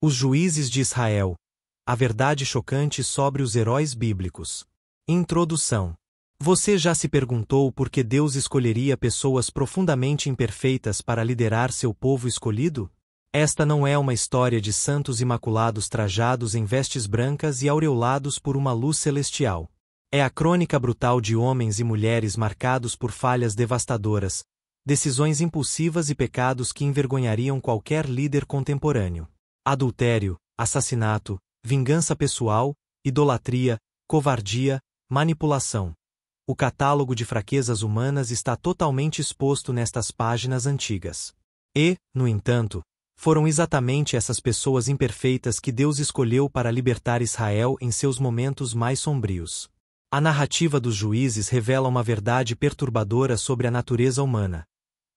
Os juízes de Israel. A verdade chocante sobre os heróis bíblicos. Introdução. Você já se perguntou por que Deus escolheria pessoas profundamente imperfeitas para liderar seu povo escolhido? Esta não é uma história de santos imaculados trajados em vestes brancas e aureolados por uma luz celestial. É a crônica brutal de homens e mulheres marcados por falhas devastadoras, decisões impulsivas e pecados que envergonhariam qualquer líder contemporâneo. Adultério, assassinato, vingança pessoal, idolatria, covardia, manipulação. O catálogo de fraquezas humanas está totalmente exposto nestas páginas antigas. E, no entanto, foram exatamente essas pessoas imperfeitas que Deus escolheu para libertar Israel em seus momentos mais sombrios. A narrativa dos juízes revela uma verdade perturbadora sobre a natureza humana.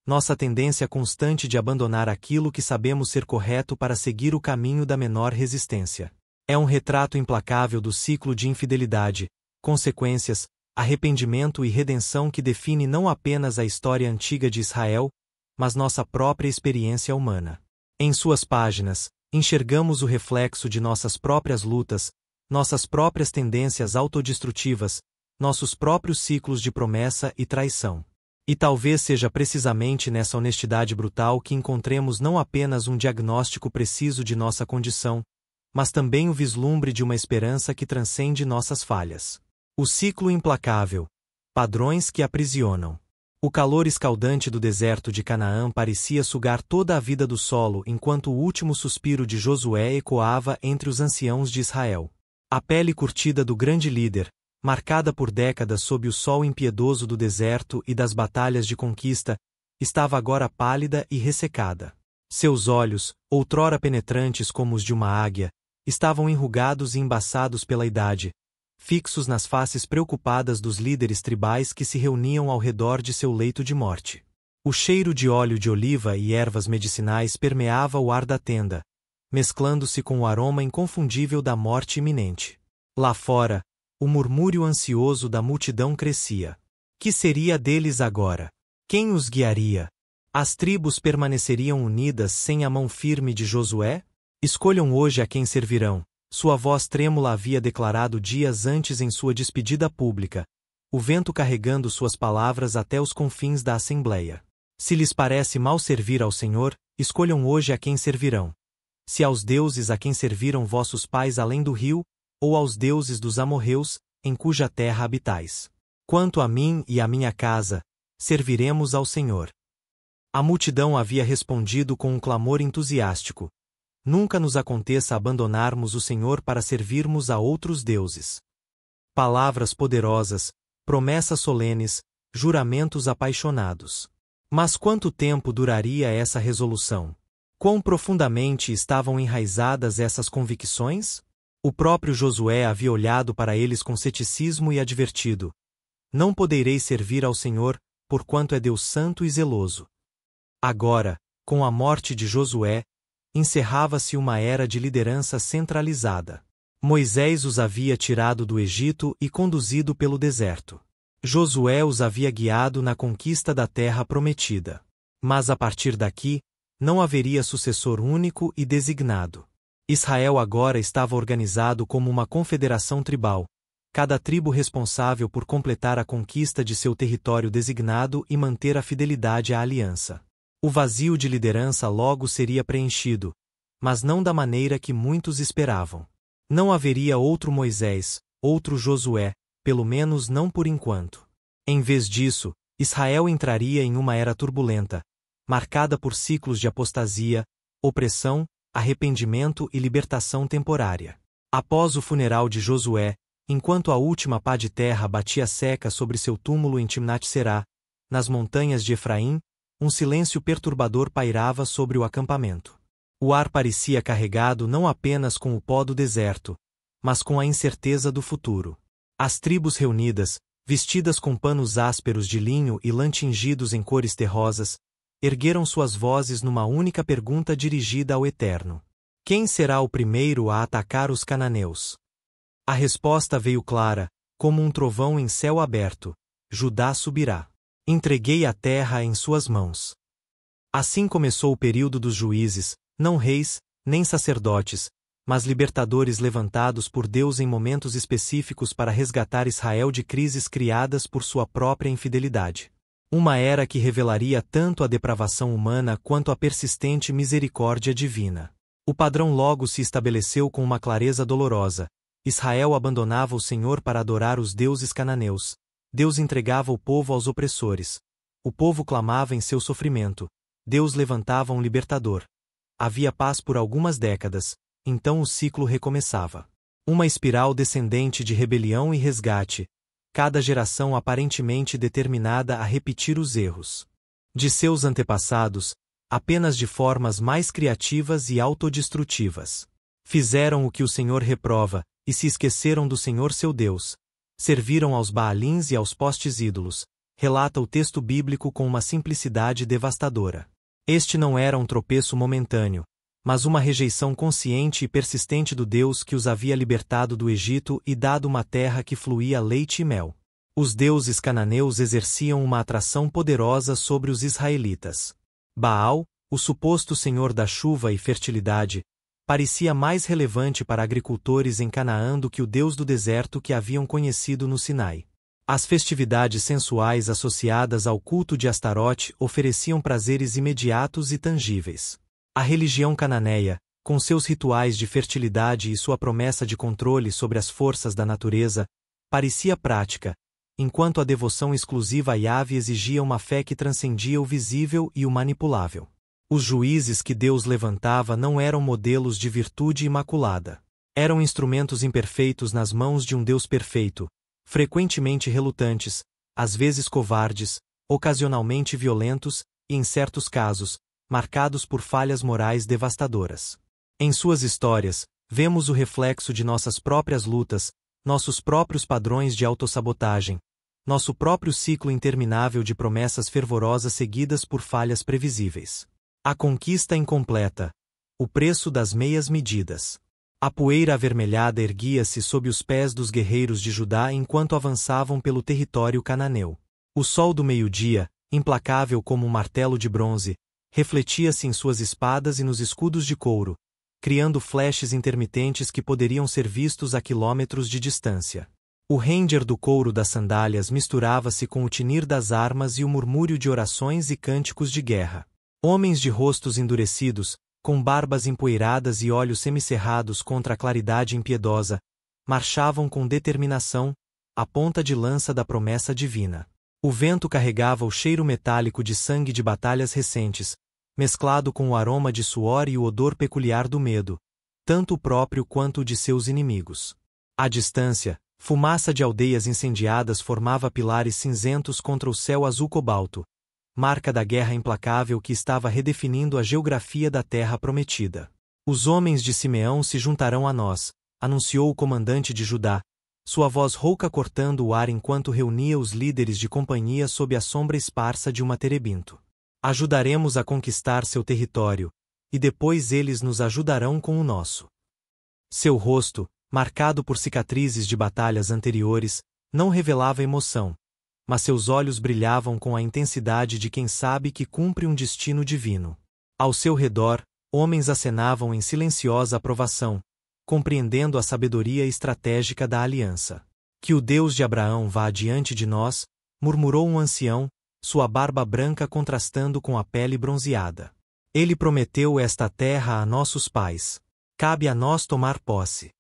Nossa tendência constante de abandonar aquilo que sabemos ser correto para seguir o caminho da menor resistência. É um retrato implacável do ciclo de infidelidade, consequências, arrependimento e redenção que define não apenas a história antiga de Israel, mas nossa própria experiência humana. Em suas páginas, enxergamos o reflexo de nossas próprias lutas, nossas próprias tendências autodestrutivas, nossos próprios ciclos de promessa e traição. E talvez seja precisamente nessa honestidade brutal que encontremos não apenas um diagnóstico preciso de nossa condição, mas também o vislumbre de uma esperança que transcende nossas falhas. O ciclo implacável. Padrões que aprisionam. O calor escaldante do deserto de Canaã parecia sugar toda a vida do solo enquanto o último suspiro de Josué ecoava entre os anciãos de Israel. A pele curtida do grande líder, marcada por décadas sob o sol impiedoso do deserto e das batalhas de conquista, estava agora pálida e ressecada. Seus olhos, outrora penetrantes como os de uma águia, estavam enrugados e embaçados pela idade, fixos nas faces preocupadas dos líderes tribais que se reuniam ao redor de seu leito de morte. O cheiro de óleo de oliva e ervas medicinais permeava o ar da tenda, mesclando-se com o aroma inconfundível da morte iminente. Lá fora, o murmúrio ansioso da multidão crescia. Que seria deles agora? Quem os guiaria? As tribos permaneceriam unidas sem a mão firme de Josué? Escolham hoje a quem servirão. Sua voz trêmula havia declarado dias antes em sua despedida pública, o vento carregando suas palavras até os confins da Assembleia. Se lhes parece mal servir ao Senhor, escolham hoje a quem servirão. Se aos deuses a quem serviram vossos pais além do rio, ou aos deuses dos amorreus, em cuja terra habitais. Quanto a mim e a minha casa, serviremos ao Senhor. A multidão havia respondido com um clamor entusiástico. Nunca nos aconteça abandonarmos o Senhor para servirmos a outros deuses. Palavras poderosas, promessas solenes, juramentos apaixonados. Mas quanto tempo duraria essa resolução? Quão profundamente estavam enraizadas essas convicções? O próprio Josué havia olhado para eles com ceticismo e advertido: não podereis servir ao Senhor, porquanto é Deus santo e zeloso. Agora, com a morte de Josué, encerrava-se uma era de liderança centralizada. Moisés os havia tirado do Egito e conduzido pelo deserto. Josué os havia guiado na conquista da terra prometida. Mas a partir daqui, não haveria sucessor único e designado. Israel agora estava organizado como uma confederação tribal, cada tribo responsável por completar a conquista de seu território designado e manter a fidelidade à aliança. O vazio de liderança logo seria preenchido, mas não da maneira que muitos esperavam. Não haveria outro Moisés, outro Josué, pelo menos não por enquanto. Em vez disso, Israel entraria em uma era turbulenta, marcada por ciclos de apostasia, opressão, arrependimento e libertação temporária. Após o funeral de Josué, enquanto a última pá de terra batia seca sobre seu túmulo em Timnat-Será, nas montanhas de Efraim, um silêncio perturbador pairava sobre o acampamento. O ar parecia carregado não apenas com o pó do deserto, mas com a incerteza do futuro. As tribos reunidas, vestidas com panos ásperos de linho e lã tingidos em cores terrosas, ergueram suas vozes numa única pergunta dirigida ao Eterno: quem será o primeiro a atacar os cananeus? A resposta veio clara, como um trovão em céu aberto: Judá subirá. Entreguei a terra em suas mãos. Assim começou o período dos juízes, não reis, nem sacerdotes, mas libertadores levantados por Deus em momentos específicos para resgatar Israel de crises criadas por sua própria infidelidade. Uma era que revelaria tanto a depravação humana quanto a persistente misericórdia divina. O padrão logo se estabeleceu com uma clareza dolorosa. Israel abandonava o Senhor para adorar os deuses cananeus. Deus entregava o povo aos opressores. O povo clamava em seu sofrimento. Deus levantava um libertador. Havia paz por algumas décadas, então o ciclo recomeçava. Uma espiral descendente de rebelião e resgate, cada geração aparentemente determinada a repetir os erros de seus antepassados, apenas de formas mais criativas e autodestrutivas. Fizeram o que o Senhor reprova, e se esqueceram do Senhor seu Deus. Serviram aos Baalins e aos postes ídolos, relata o texto bíblico com uma simplicidade devastadora. Este não era um tropeço momentâneo, mas uma rejeição consciente e persistente do Deus que os havia libertado do Egito e dado uma terra que fluía leite e mel. Os deuses cananeus exerciam uma atração poderosa sobre os israelitas. Baal, o suposto senhor da chuva e fertilidade, parecia mais relevante para agricultores em Canaã do que o Deus do deserto que haviam conhecido no Sinai. As festividades sensuais associadas ao culto de Astarote ofereciam prazeres imediatos e tangíveis. A religião cananeia, com seus rituais de fertilidade e sua promessa de controle sobre as forças da natureza, parecia prática, enquanto a devoção exclusiva a Yahvé exigia uma fé que transcendia o visível e o manipulável. Os juízes que Deus levantava não eram modelos de virtude imaculada. Eram instrumentos imperfeitos nas mãos de um Deus perfeito, frequentemente relutantes, às vezes covardes, ocasionalmente violentos e, em certos casos, marcados por falhas morais devastadoras. Em suas histórias, vemos o reflexo de nossas próprias lutas, nossos próprios padrões de autossabotagem, nosso próprio ciclo interminável de promessas fervorosas seguidas por falhas previsíveis. A conquista incompleta. O preço das meias medidas. A poeira avermelhada erguia-se sob os pés dos guerreiros de Judá enquanto avançavam pelo território cananeu. O sol do meio-dia, implacável como um martelo de bronze, refletia-se em suas espadas e nos escudos de couro, criando flashes intermitentes que poderiam ser vistos a quilômetros de distância. O render do couro das sandálias misturava-se com o tinir das armas e o murmúrio de orações e cânticos de guerra. Homens de rostos endurecidos, com barbas empoeiradas e olhos semicerrados contra a claridade impiedosa, marchavam com determinação, a ponta de lança da promessa divina. O vento carregava o cheiro metálico de sangue de batalhas recentes, mesclado com o aroma de suor e o odor peculiar do medo, tanto o próprio quanto o de seus inimigos. À distância, fumaça de aldeias incendiadas formava pilares cinzentos contra o céu azul cobalto, marca da guerra implacável que estava redefinindo a geografia da terra prometida. Os homens de Simeão se juntarão a nós, anunciou o comandante de Judá, sua voz rouca cortando o ar enquanto reunia os líderes de companhia sob a sombra esparsa de uma terebinto. Ajudaremos a conquistar seu território, e depois eles nos ajudarão com o nosso. Seu rosto, marcado por cicatrizes de batalhas anteriores, não revelava emoção, mas seus olhos brilhavam com a intensidade de quem sabe que cumpre um destino divino. Ao seu redor, homens acenavam em silenciosa aprovação, compreendendo a sabedoria estratégica da aliança. Que o Deus de Abraão vá adiante de nós, murmurou um ancião, sua barba branca contrastando com a pele bronzeada. Ele prometeu esta terra a nossos pais. Cabe a nós tomar posse.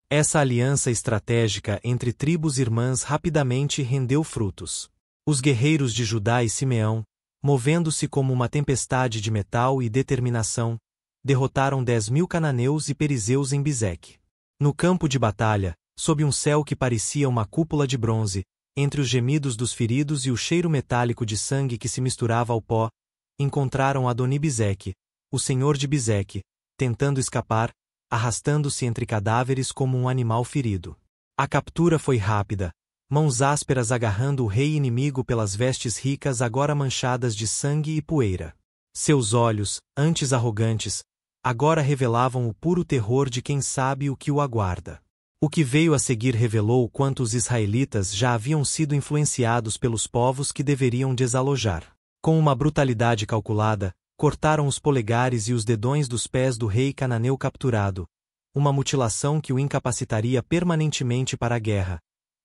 Essa aliança estratégica entre tribos irmãs rapidamente rendeu frutos. Os guerreiros de Judá e Simeão, movendo-se como uma tempestade de metal e determinação, derrotaram 10.000 cananeus e perizeus em Bizeque. No campo de batalha, sob um céu que parecia uma cúpula de bronze, entre os gemidos dos feridos e o cheiro metálico de sangue que se misturava ao pó, encontraram Adoni-Bizeque, o senhor de Bizeque, tentando escapar, arrastando-se entre cadáveres como um animal ferido. A captura foi rápida, mãos ásperas agarrando o rei inimigo pelas vestes ricas agora manchadas de sangue e poeira. Seus olhos, antes arrogantes, agora revelavam o puro terror de quem sabe o que o aguarda. O que veio a seguir revelou quanto os israelitas já haviam sido influenciados pelos povos que deveriam desalojar. Com uma brutalidade calculada, cortaram os polegares e os dedões dos pés do rei cananeu capturado, uma mutilação que o incapacitaria permanentemente para a guerra,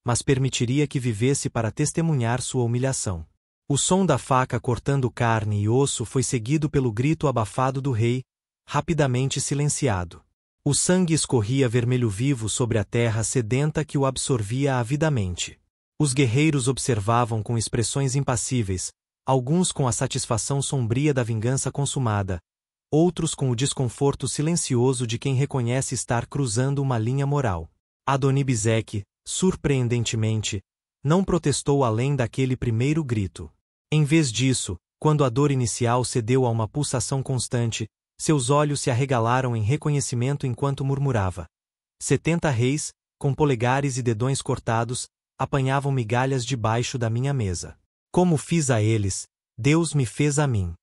mas permitiria que vivesse para testemunhar sua humilhação. O som da faca cortando carne e osso foi seguido pelo grito abafado do rei, rapidamente silenciado. O sangue escorria vermelho vivo sobre a terra sedenta que o absorvia avidamente. Os guerreiros observavam com expressões impassíveis, alguns com a satisfação sombria da vingança consumada, outros com o desconforto silencioso de quem reconhece estar cruzando uma linha moral. Adoni-Bezek, surpreendentemente, não protestou além daquele primeiro grito. Em vez disso, quando a dor inicial cedeu a uma pulsação constante, seus olhos se arregalaram em reconhecimento enquanto murmurava. 70 reis, com polegares e dedões cortados, apanhavam migalhas debaixo da minha mesa. Como fiz a eles, Deus me fez a mim.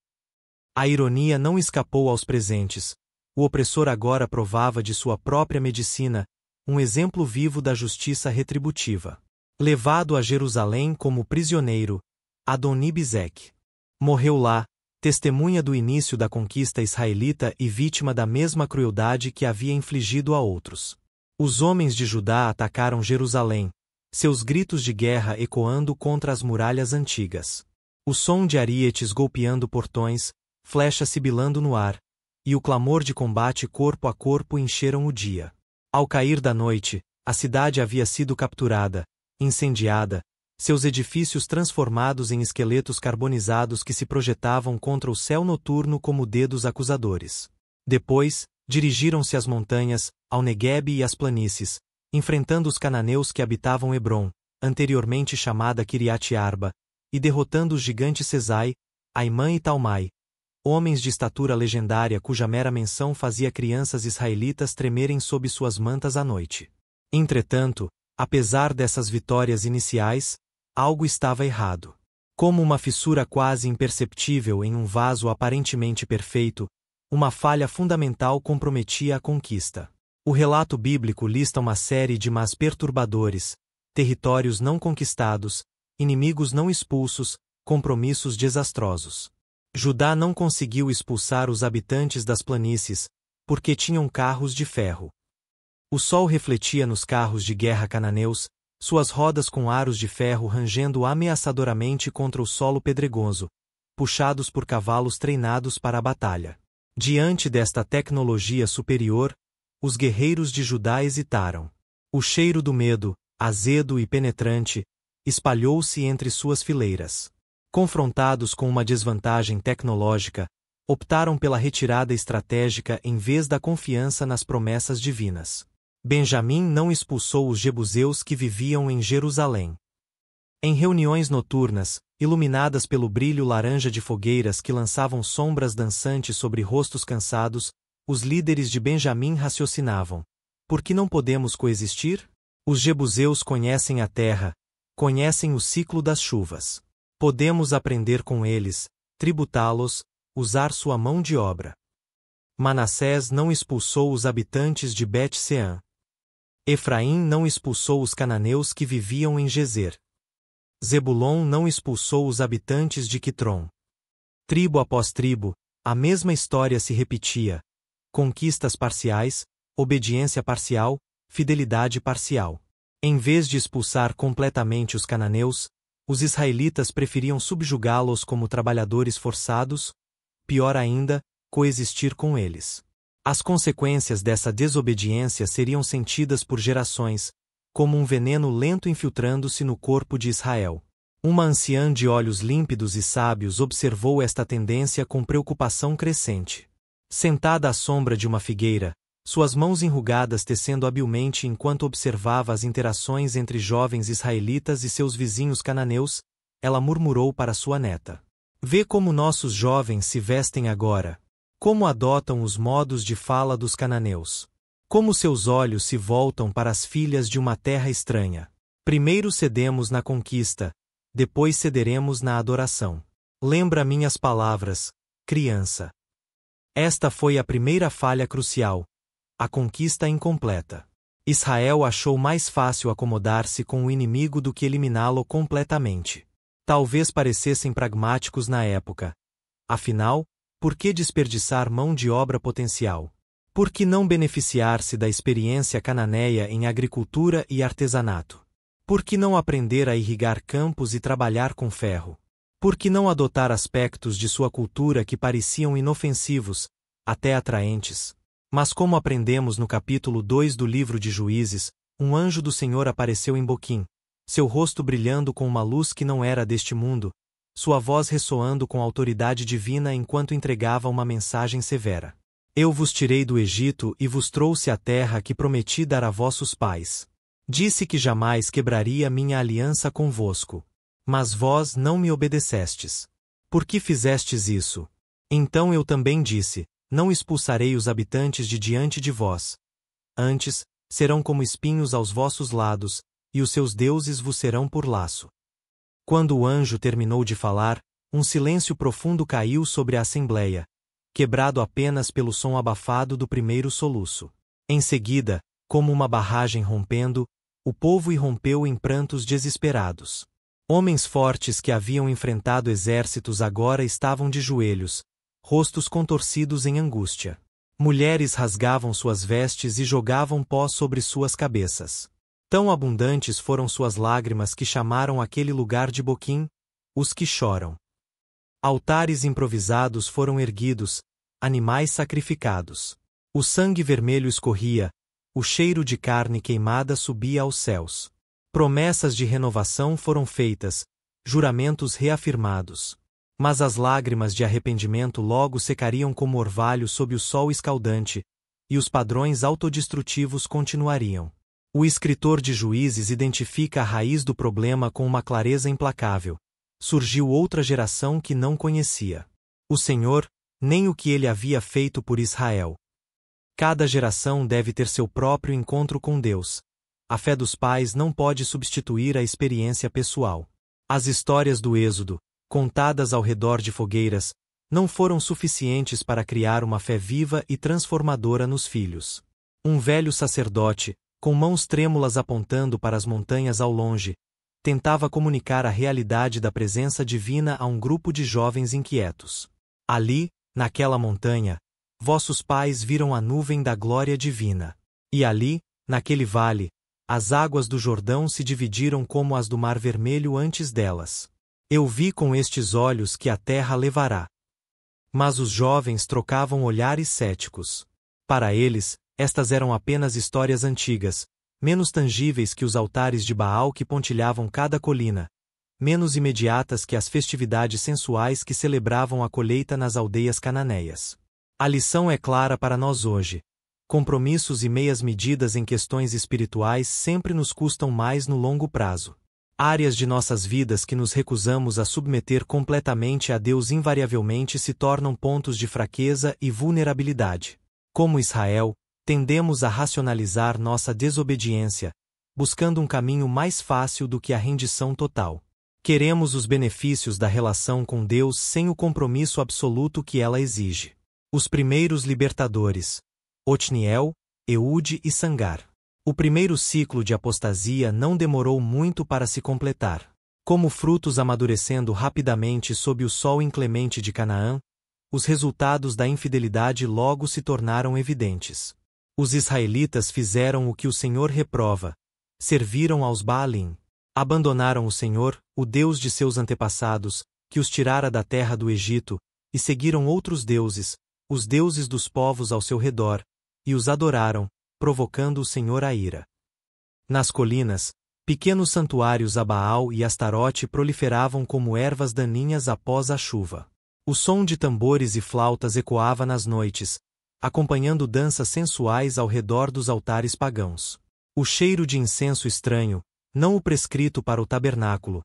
A ironia não escapou aos presentes. O opressor agora provava de sua própria medicina, um exemplo vivo da justiça retributiva. Levado a Jerusalém como prisioneiro, Adoni-Bezek morreu lá, testemunha do início da conquista israelita e vítima da mesma crueldade que havia infligido a outros. Os homens de Judá atacaram Jerusalém, seus gritos de guerra ecoando contra as muralhas antigas. O som de arietes golpeando portões, flechas sibilando no ar, e o clamor de combate corpo a corpo encheram o dia. Ao cair da noite, a cidade havia sido capturada, incendiada, seus edifícios transformados em esqueletos carbonizados que se projetavam contra o céu noturno como dedos acusadores. Depois, dirigiram-se às montanhas, ao Neguebe e às planícies, enfrentando os cananeus que habitavam Hebrom, anteriormente chamada Kiriat Arba, e derrotando os gigantes Sesai, Aimã e Talmai, homens de estatura legendária cuja mera menção fazia crianças israelitas tremerem sob suas mantas à noite. Entretanto, apesar dessas vitórias iniciais, algo estava errado. Como uma fissura quase imperceptível em um vaso aparentemente perfeito, uma falha fundamental comprometia a conquista. O relato bíblico lista uma série de mas perturbadores, territórios não conquistados, inimigos não expulsos, compromissos desastrosos. Judá não conseguiu expulsar os habitantes das planícies, porque tinham carros de ferro. O sol refletia nos carros de guerra cananeus, suas rodas com aros de ferro rangendo ameaçadoramente contra o solo pedregoso, puxados por cavalos treinados para a batalha. Diante desta tecnologia superior, os guerreiros de Judá hesitaram. O cheiro do medo, azedo e penetrante, espalhou-se entre suas fileiras. Confrontados com uma desvantagem tecnológica, optaram pela retirada estratégica em vez da confiança nas promessas divinas. Benjamim não expulsou os jebuseus que viviam em Jerusalém. Em reuniões noturnas, iluminadas pelo brilho laranja de fogueiras que lançavam sombras dançantes sobre rostos cansados, os líderes de Benjamim raciocinavam: por que não podemos coexistir? Os jebuseus conhecem a terra, conhecem o ciclo das chuvas. Podemos aprender com eles, tributá-los, usar sua mão de obra. Manassés não expulsou os habitantes de Bet-Seã. Efraim não expulsou os cananeus que viviam em Gezer. Zebulon não expulsou os habitantes de Quitrom. Tribo após tribo, a mesma história se repetia: conquistas parciais, obediência parcial, fidelidade parcial. Em vez de expulsar completamente os cananeus, os israelitas preferiam subjugá-los como trabalhadores forçados, pior ainda, coexistir com eles. As consequências dessa desobediência seriam sentidas por gerações, como um veneno lento infiltrando-se no corpo de Israel. Uma anciã de olhos límpidos e sábios observou esta tendência com preocupação crescente. Sentada à sombra de uma figueira, suas mãos enrugadas tecendo habilmente enquanto observava as interações entre jovens israelitas e seus vizinhos cananeus, ela murmurou para sua neta: vê como nossos jovens se vestem agora. Como adotam os modos de fala dos cananeus. Como seus olhos se voltam para as filhas de uma terra estranha. Primeiro cedemos na conquista, depois cederemos na adoração. Lembra minhas palavras, criança. Esta foi a primeira falha crucial, a conquista incompleta. Israel achou mais fácil acomodar-se com o inimigo do que eliminá-lo completamente. Talvez parecessem pragmáticos na época. Afinal, Por que desperdiçar mão de obra potencial? Por que não beneficiar-se da experiência cananeia em agricultura e artesanato? Por que não aprender a irrigar campos e trabalhar com ferro? Por que não adotar aspectos de sua cultura que pareciam inofensivos, até atraentes? Mas como aprendemos no capítulo 2 do livro de Juízes, um anjo do Senhor apareceu em Boquim, seu rosto brilhando com uma luz que não era deste mundo, sua voz ressoando com autoridade divina enquanto entregava uma mensagem severa. Eu vos tirei do Egito e vos trouxe a terra que prometi dar a vossos pais. Disse que jamais quebraria minha aliança convosco. Mas vós não me obedecestes. Por que fizestes isso? Então eu também disse, não expulsarei os habitantes de diante de vós. Antes, serão como espinhos aos vossos lados, e os seus deuses vos serão por laço. Quando o anjo terminou de falar, um silêncio profundo caiu sobre a assembleia, quebrado apenas pelo som abafado do primeiro soluço. Em seguida, como uma barragem rompendo, o povo irrompeu em prantos desesperados. Homens fortes que haviam enfrentado exércitos agora estavam de joelhos, rostos contorcidos em angústia. Mulheres rasgavam suas vestes e jogavam pó sobre suas cabeças. Tão abundantes foram suas lágrimas que chamaram aquele lugar de Boquim, os que choram. Altares improvisados foram erguidos, animais sacrificados. O sangue vermelho escorria, o cheiro de carne queimada subia aos céus. Promessas de renovação foram feitas, juramentos reafirmados. Mas as lágrimas de arrependimento logo secariam como orvalho sob o sol escaldante, e os padrões autodestrutivos continuariam. O escritor de Juízes identifica a raiz do problema com uma clareza implacável. Surgiu outra geração que não conhecia o Senhor, nem o que ele havia feito por Israel. Cada geração deve ter seu próprio encontro com Deus. A fé dos pais não pode substituir a experiência pessoal. As histórias do Êxodo, contadas ao redor de fogueiras, não foram suficientes para criar uma fé viva e transformadora nos filhos. Um velho sacerdote, com mãos trêmulas apontando para as montanhas ao longe, tentava comunicar a realidade da presença divina a um grupo de jovens inquietos. Ali, naquela montanha, vossos pais viram a nuvem da glória divina. E ali, naquele vale, as águas do Jordão se dividiram como as do Mar Vermelho antes delas. Eu vi com estes olhos que a terra levará. Mas os jovens trocavam olhares céticos. Para eles, estas eram apenas histórias antigas, menos tangíveis que os altares de Baal que pontilhavam cada colina, menos imediatas que as festividades sensuais que celebravam a colheita nas aldeias cananeias. A lição é clara para nós hoje. Compromissos e meias medidas em questões espirituais sempre nos custam mais no longo prazo. Áreas de nossas vidas que nos recusamos a submeter completamente a Deus invariavelmente se tornam pontos de fraqueza e vulnerabilidade. Como Israel, tendemos a racionalizar nossa desobediência, buscando um caminho mais fácil do que a rendição total. Queremos os benefícios da relação com Deus sem o compromisso absoluto que ela exige. Os primeiros libertadores, Otniel, Eude e Sangar. O primeiro ciclo de apostasia não demorou muito para se completar. Como frutos amadurecendo rapidamente sob o sol inclemente de Canaã, os resultados da infidelidade logo se tornaram evidentes. Os israelitas fizeram o que o Senhor reprova, serviram aos Baalim. Abandonaram o Senhor, o Deus de seus antepassados, que os tirara da terra do Egito, e seguiram outros deuses, os deuses dos povos ao seu redor, e os adoraram, provocando o Senhor a ira. Nas colinas, pequenos santuários a Baal e Astarote proliferavam como ervas daninhas após a chuva. O som de tambores e flautas ecoava nas noites, acompanhando danças sensuais ao redor dos altares pagãos. O cheiro de incenso estranho, não o prescrito para o tabernáculo,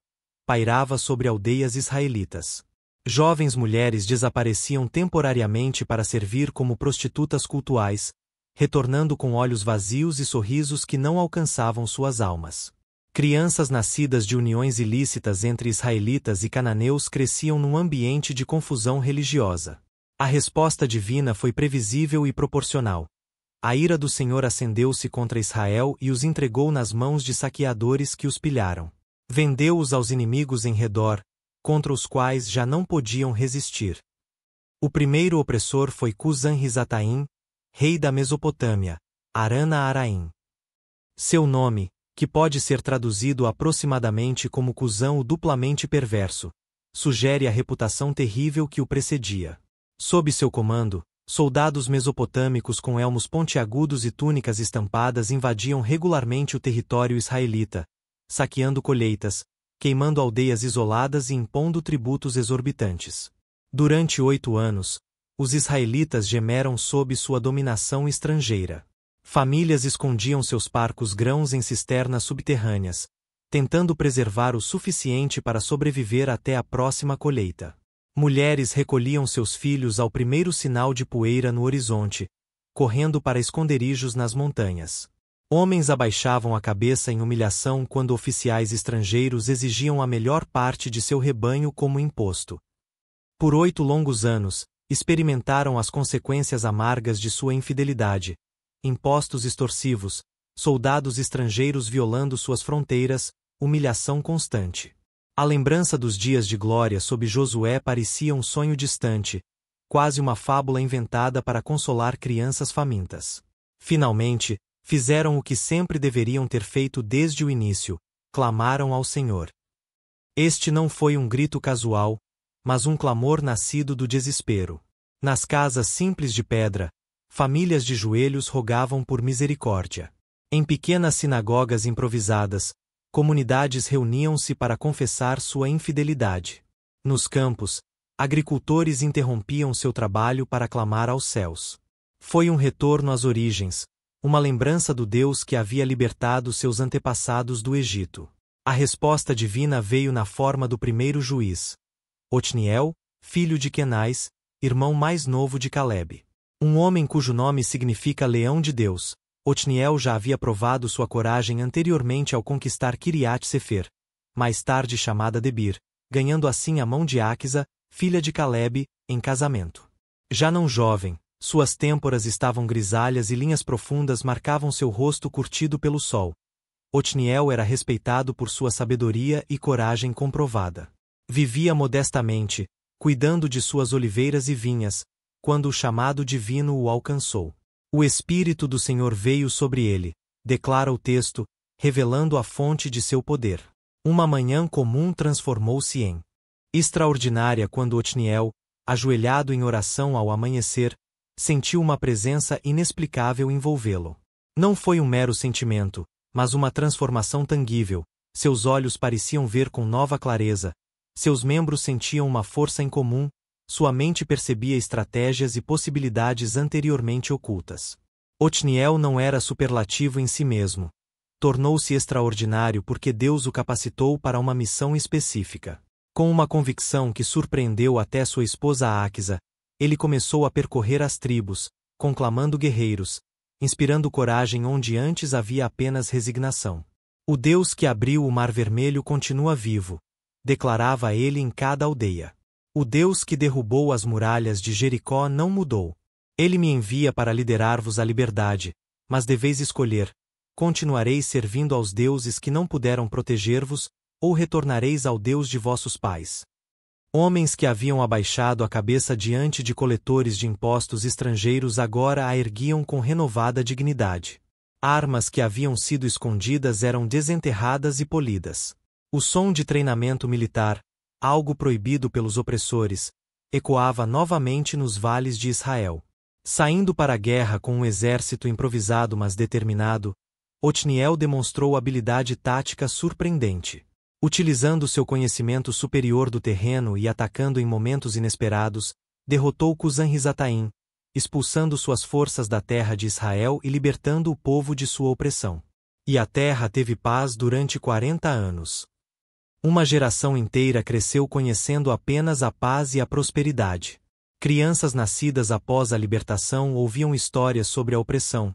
pairava sobre aldeias israelitas. Jovens mulheres desapareciam temporariamente para servir como prostitutas cultuais, retornando com olhos vazios e sorrisos que não alcançavam suas almas. Crianças nascidas de uniões ilícitas entre israelitas e cananeus cresciam num ambiente de confusão religiosa. A resposta divina foi previsível e proporcional. A ira do Senhor acendeu-se contra Israel e os entregou nas mãos de saqueadores que os pilharam. Vendeu-os aos inimigos em redor, contra os quais já não podiam resistir. O primeiro opressor foi Cusã-Risataim, rei da Mesopotâmia, Arana-Araim. Seu nome, que pode ser traduzido aproximadamente como Cusã o duplamente perverso, sugere a reputação terrível que o precedia. Sob seu comando, soldados mesopotâmicos com elmos pontiagudos e túnicas estampadas invadiam regularmente o território israelita, saqueando colheitas, queimando aldeias isoladas e impondo tributos exorbitantes. Durante 8 anos, os israelitas gemeram sob sua dominação estrangeira. Famílias escondiam seus parcos grãos em cisternas subterrâneas, tentando preservar o suficiente para sobreviver até a próxima colheita. Mulheres recolhiam seus filhos ao primeiro sinal de poeira no horizonte, correndo para esconderijos nas montanhas. Homens abaixavam a cabeça em humilhação quando oficiais estrangeiros exigiam a melhor parte de seu rebanho como imposto. Por 8 longos anos, experimentaram as consequências amargas de sua infidelidade: impostos extorsivos, soldados estrangeiros violando suas fronteiras, humilhação constante. A lembrança dos dias de glória sob Josué parecia um sonho distante, quase uma fábula inventada para consolar crianças famintas. Finalmente, fizeram o que sempre deveriam ter feito desde o início: clamaram ao Senhor. Este não foi um grito casual, mas um clamor nascido do desespero. Nas casas simples de pedra, famílias de joelhos rogavam por misericórdia. Em pequenas sinagogas improvisadas, comunidades reuniam-se para confessar sua infidelidade. Nos campos, agricultores interrompiam seu trabalho para clamar aos céus. Foi um retorno às origens, uma lembrança do Deus que havia libertado seus antepassados do Egito. A resposta divina veio na forma do primeiro juiz, Otniel, filho de Quenais, irmão mais novo de Calebe. Um homem cujo nome significa Leão de Deus. Otniel já havia provado sua coragem anteriormente ao conquistar Quiriat-Sefer, mais tarde chamada Debir, ganhando assim a mão de Áquisa, filha de Calebe, em casamento. Já não jovem, suas têmporas estavam grisalhas e linhas profundas marcavam seu rosto curtido pelo sol. Otniel era respeitado por sua sabedoria e coragem comprovada. Vivia modestamente, cuidando de suas oliveiras e vinhas, quando o chamado divino o alcançou. O Espírito do Senhor veio sobre ele, declara o texto, revelando a fonte de seu poder. Uma manhã comum transformou-se em extraordinária quando Otniel, ajoelhado em oração ao amanhecer, sentiu uma presença inexplicável envolvê-lo. Não foi um mero sentimento, mas uma transformação tangível. Seus olhos pareciam ver com nova clareza, seus membros sentiam uma força incomum, sua mente percebia estratégias e possibilidades anteriormente ocultas. Otniel não era superlativo em si mesmo. Tornou-se extraordinário porque Deus o capacitou para uma missão específica. Com uma convicção que surpreendeu até sua esposa Áquisa, ele começou a percorrer as tribos, conclamando guerreiros, inspirando coragem onde antes havia apenas resignação. O Deus que abriu o Mar Vermelho continua vivo, declarava ele em cada aldeia. O Deus que derrubou as muralhas de Jericó não mudou. Ele me envia para liderar-vos à liberdade, mas deveis escolher: continuareis servindo aos deuses que não puderam proteger-vos, ou retornareis ao Deus de vossos pais. Homens que haviam abaixado a cabeça diante de coletores de impostos estrangeiros agora a erguiam com renovada dignidade. Armas que haviam sido escondidas eram desenterradas e polidas. O som de treinamento militar, algo proibido pelos opressores, ecoava novamente nos vales de Israel. Saindo para a guerra com um exército improvisado mas determinado, Otniel demonstrou habilidade tática surpreendente. Utilizando seu conhecimento superior do terreno e atacando em momentos inesperados, derrotou Cusã-Risataim, expulsando suas forças da terra de Israel e libertando o povo de sua opressão. E a terra teve paz durante 40 anos. Uma geração inteira cresceu conhecendo apenas a paz e a prosperidade. Crianças nascidas após a libertação ouviam histórias sobre a opressão,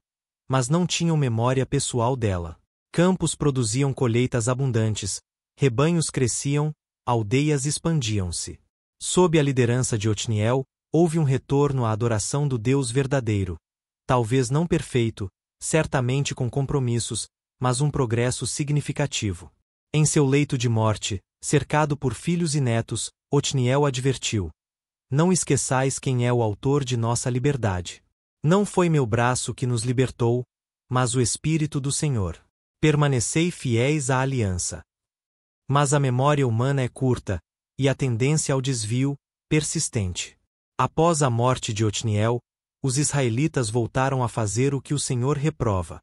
mas não tinham memória pessoal dela. Campos produziam colheitas abundantes, rebanhos cresciam, aldeias expandiam-se. Sob a liderança de Otniel, houve um retorno à adoração do Deus verdadeiro, talvez não perfeito, certamente com compromissos, mas um progresso significativo. Em seu leito de morte, cercado por filhos e netos, Otniel advertiu: não esqueçais quem é o autor de nossa liberdade. Não foi meu braço que nos libertou, mas o Espírito do Senhor. Permanecei fiéis à aliança. Mas a memória humana é curta, e a tendência ao desvio, persistente. Após a morte de Otniel, os israelitas voltaram a fazer o que o Senhor reprova.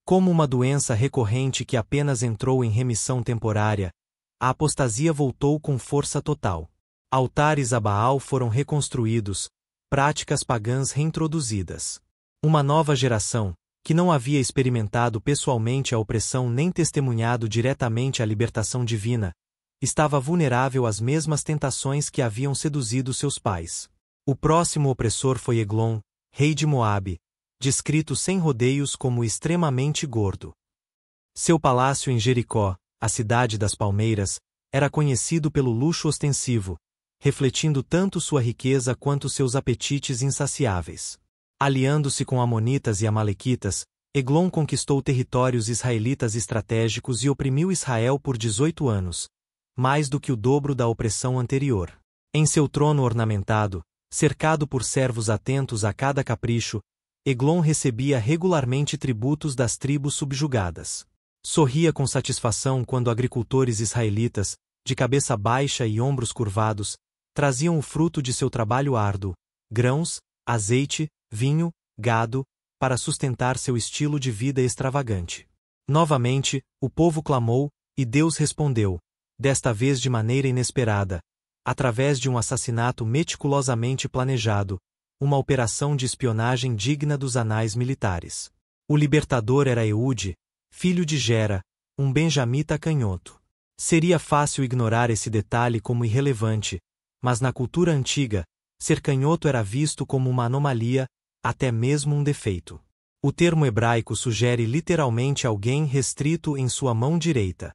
Como uma doença recorrente que apenas entrou em remissão temporária, a apostasia voltou com força total. Altares a Baal foram reconstruídos, práticas pagãs reintroduzidas. Uma nova geração, que não havia experimentado pessoalmente a opressão nem testemunhado diretamente a libertação divina, estava vulnerável às mesmas tentações que haviam seduzido seus pais. O próximo opressor foi Eglon, rei de Moabe, descrito sem rodeios como extremamente gordo. Seu palácio em Jericó, a cidade das palmeiras, era conhecido pelo luxo ostensivo, refletindo tanto sua riqueza quanto seus apetites insaciáveis. Aliando-se com amonitas e amalequitas, Eglon conquistou territórios israelitas estratégicos e oprimiu Israel por 18 anos, mais do que o dobro da opressão anterior. Em seu trono ornamentado, cercado por servos atentos a cada capricho, Eglon recebia regularmente tributos das tribos subjugadas. Sorria com satisfação quando agricultores israelitas, de cabeça baixa e ombros curvados, traziam o fruto de seu trabalho árduo, grãos, azeite, vinho, gado, para sustentar seu estilo de vida extravagante. Novamente, o povo clamou, e Deus respondeu, desta vez de maneira inesperada, através de um assassinato meticulosamente planejado, uma operação de espionagem digna dos anais militares. O libertador era Eude, filho de Gera, um benjamita canhoto. Seria fácil ignorar esse detalhe como irrelevante, mas na cultura antiga, ser canhoto era visto como uma anomalia, até mesmo um defeito. O termo hebraico sugere literalmente alguém restrito em sua mão direita.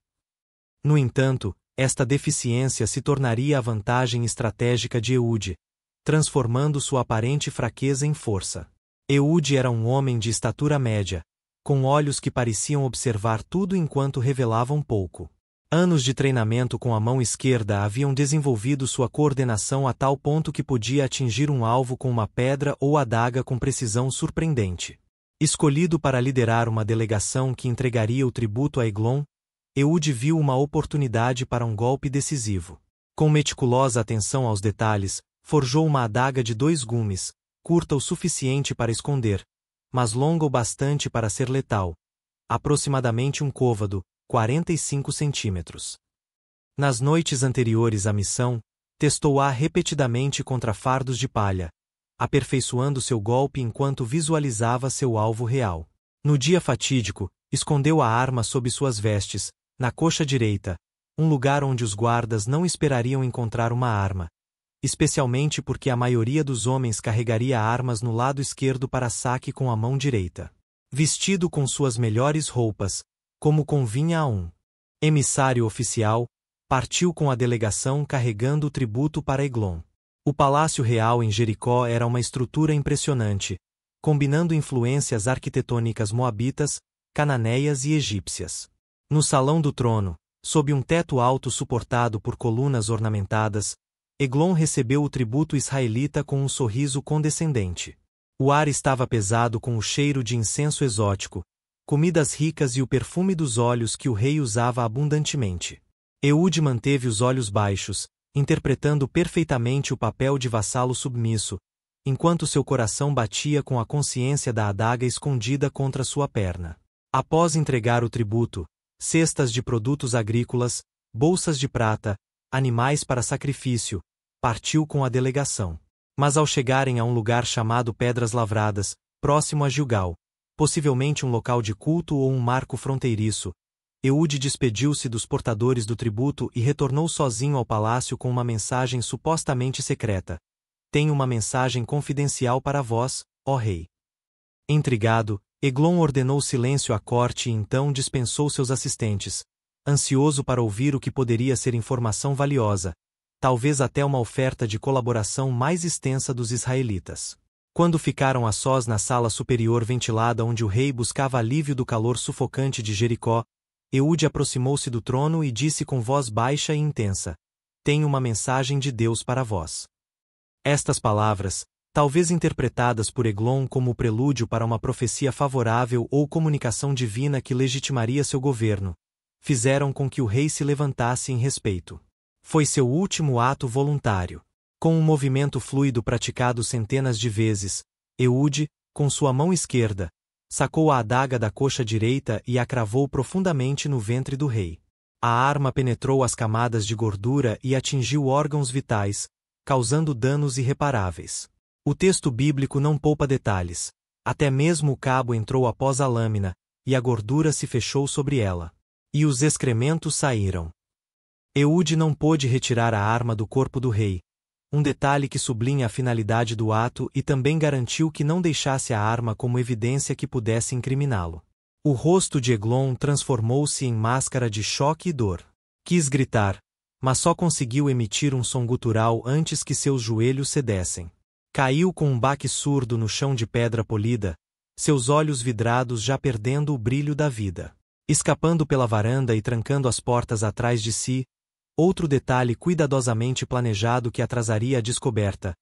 No entanto, esta deficiência se tornaria a vantagem estratégica de Eude, transformando sua aparente fraqueza em força. Eude era um homem de estatura média, com olhos que pareciam observar tudo enquanto revelavam pouco. Anos de treinamento com a mão esquerda haviam desenvolvido sua coordenação a tal ponto que podia atingir um alvo com uma pedra ou adaga com precisão surpreendente. Escolhido para liderar uma delegação que entregaria o tributo a Eglon, Eude viu uma oportunidade para um golpe decisivo. Com meticulosa atenção aos detalhes, forjou uma adaga de 2 gumes, curta o suficiente para esconder, mas longa o bastante para ser letal, aproximadamente um côvado, 45 centímetros. Nas noites anteriores à missão, testou-a repetidamente contra fardos de palha, aperfeiçoando seu golpe enquanto visualizava seu alvo real. No dia fatídico, escondeu a arma sob suas vestes, na coxa direita, um lugar onde os guardas não esperariam encontrar uma arma, especialmente porque a maioria dos homens carregaria armas no lado esquerdo para saque com a mão direita. Vestido com suas melhores roupas, como convinha a um emissário oficial, partiu com a delegação carregando o tributo para Eglon. O Palácio Real em Jericó era uma estrutura impressionante, combinando influências arquitetônicas moabitas, cananeias e egípcias. No Salão do Trono, sob um teto alto suportado por colunas ornamentadas, Eglon recebeu o tributo israelita com um sorriso condescendente. O ar estava pesado com o cheiro de incenso exótico, comidas ricas e o perfume dos óleos que o rei usava abundantemente. Eude manteve os olhos baixos, interpretando perfeitamente o papel de vassalo submisso, enquanto seu coração batia com a consciência da adaga escondida contra sua perna. Após entregar o tributo, cestas de produtos agrícolas, bolsas de prata, animais para sacrifício, partiu com a delegação. Mas ao chegarem a um lugar chamado Pedras Lavradas, próximo a Gilgal, possivelmente um local de culto ou um marco fronteiriço, Eude despediu-se dos portadores do tributo e retornou sozinho ao palácio com uma mensagem supostamente secreta. Tenho uma mensagem confidencial para vós, ó rei. Intrigado, Eglon ordenou silêncio à corte e então dispensou seus assistentes, ansioso para ouvir o que poderia ser informação valiosa, talvez até uma oferta de colaboração mais extensa dos israelitas. Quando ficaram a sós na sala superior ventilada onde o rei buscava alívio do calor sufocante de Jericó, Eude aproximou-se do trono e disse com voz baixa e intensa: Tenho uma mensagem de Deus para vós. Estas palavras, talvez interpretadas por Eglon como o prelúdio para uma profecia favorável ou comunicação divina que legitimaria seu governo, fizeram com que o rei se levantasse em respeito. Foi seu último ato voluntário. Com um movimento fluido praticado centenas de vezes, Eude, com sua mão esquerda, sacou a adaga da coxa direita e a cravou profundamente no ventre do rei. A arma penetrou as camadas de gordura e atingiu órgãos vitais, causando danos irreparáveis. O texto bíblico não poupa detalhes. Até mesmo o cabo entrou após a lâmina, e a gordura se fechou sobre ela. E os excrementos saíram. Eude não pôde retirar a arma do corpo do rei, um detalhe que sublinha a finalidade do ato e também garantiu que não deixasse a arma como evidência que pudesse incriminá-lo. O rosto de Eglon transformou-se em máscara de choque e dor. Quis gritar, mas só conseguiu emitir um som gutural antes que seus joelhos cedessem. Caiu com um baque surdo no chão de pedra polida, seus olhos vidrados já perdendo o brilho da vida. Escapando pela varanda e trancando as portas atrás de si, outro detalhe cuidadosamente planejado que atrasaria a descoberta.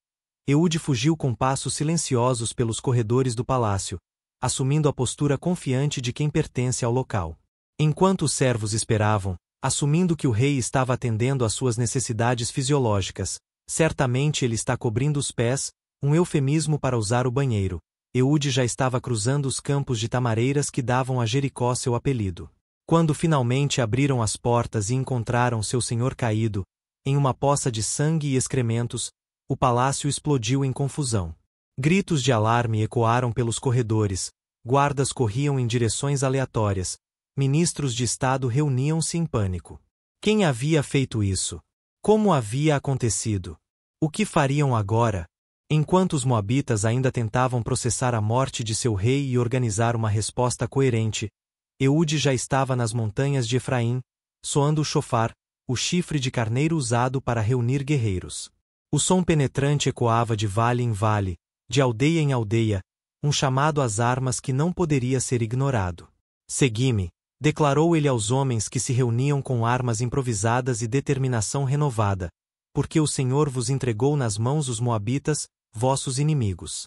Eude fugiu com passos silenciosos pelos corredores do palácio, assumindo a postura confiante de quem pertence ao local. Enquanto os servos esperavam, assumindo que o rei estava atendendo às suas necessidades fisiológicas, certamente ele está cobrindo os pés, um eufemismo para usar o banheiro. Eude já estava cruzando os campos de tamareiras que davam a Jericó seu apelido. Quando finalmente abriram as portas e encontraram seu senhor caído, em uma poça de sangue e excrementos, o palácio explodiu em confusão. Gritos de alarme ecoaram pelos corredores, guardas corriam em direções aleatórias, ministros de Estado reuniam-se em pânico. Quem havia feito isso? Como havia acontecido? O que fariam agora? Enquanto os moabitas ainda tentavam processar a morte de seu rei e organizar uma resposta coerente, Eude já estava nas montanhas de Efraim, soando o chofar, o chifre de carneiro usado para reunir guerreiros. O som penetrante ecoava de vale em vale, de aldeia em aldeia, um chamado às armas que não poderia ser ignorado. Segui-me, declarou ele aos homens que se reuniam com armas improvisadas e determinação renovada, porque o Senhor vos entregou nas mãos os moabitas, vossos inimigos.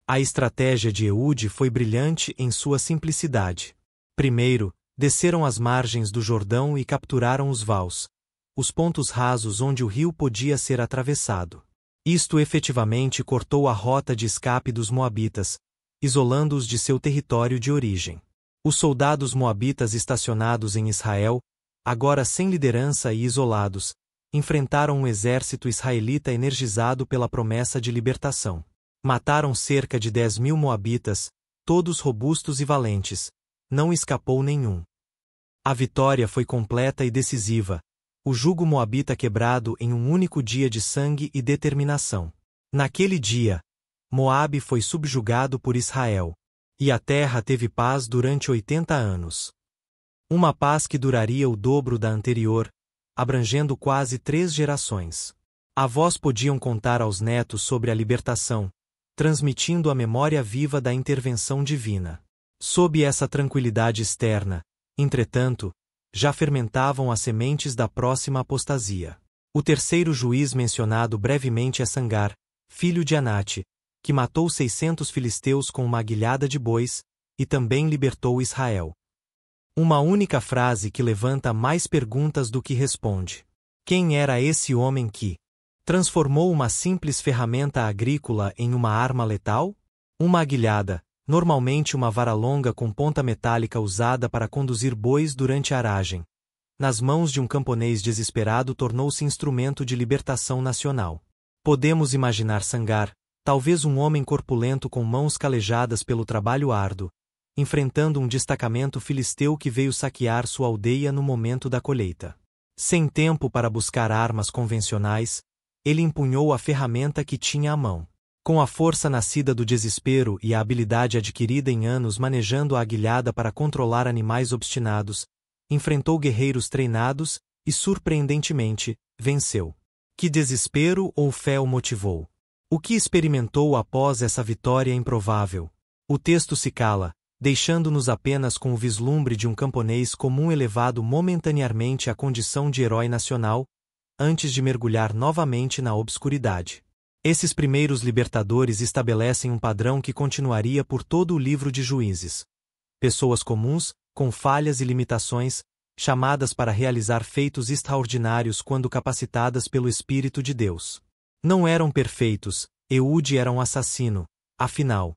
A estratégia de Eude foi brilhante em sua simplicidade. Primeiro, desceram as margens do Jordão e capturaram os vals, os pontos rasos onde o rio podia ser atravessado. Isto efetivamente cortou a rota de escape dos moabitas, isolando-os de seu território de origem. Os soldados moabitas estacionados em Israel, agora sem liderança e isolados, enfrentaram um exército israelita energizado pela promessa de libertação. Mataram cerca de 10.000 moabitas, todos robustos e valentes. Não escapou nenhum. A vitória foi completa e decisiva, o jugo moabita quebrado em um único dia de sangue e determinação. Naquele dia, Moabe foi subjugado por Israel, e a terra teve paz durante 80 anos. Uma paz que duraria o dobro da anterior, abrangendo quase 3 gerações. Avós podiam contar aos netos sobre a libertação, transmitindo a memória viva da intervenção divina. Sob essa tranquilidade externa, entretanto, já fermentavam as sementes da próxima apostasia. O terceiro juiz mencionado brevemente é Sangar, filho de Anate, que matou 600 filisteus com uma aguilhada de bois, e também libertou Israel. Uma única frase que levanta mais perguntas do que responde. Quem era esse homem que transformou uma simples ferramenta agrícola em uma arma letal? Uma aguilhada, normalmente uma vara longa com ponta metálica usada para conduzir bois durante a aragem, nas mãos de um camponês desesperado tornou-se instrumento de libertação nacional. Podemos imaginar Sangar, talvez um homem corpulento com mãos calejadas pelo trabalho árduo, enfrentando um destacamento filisteu que veio saquear sua aldeia no momento da colheita. Sem tempo para buscar armas convencionais, ele empunhou a ferramenta que tinha à mão. Com a força nascida do desespero e a habilidade adquirida em anos manejando a aguilhada para controlar animais obstinados, enfrentou guerreiros treinados e, surpreendentemente, venceu. Que desespero ou fé o motivou? O que experimentou após essa vitória improvável? O texto se cala, deixando-nos apenas com o vislumbre de um camponês comum elevado momentaneamente à condição de herói nacional, antes de mergulhar novamente na obscuridade. Esses primeiros libertadores estabelecem um padrão que continuaria por todo o livro de Juízes. Pessoas comuns, com falhas e limitações, chamadas para realizar feitos extraordinários quando capacitadas pelo Espírito de Deus. Não eram perfeitos, Eude era um assassino, afinal,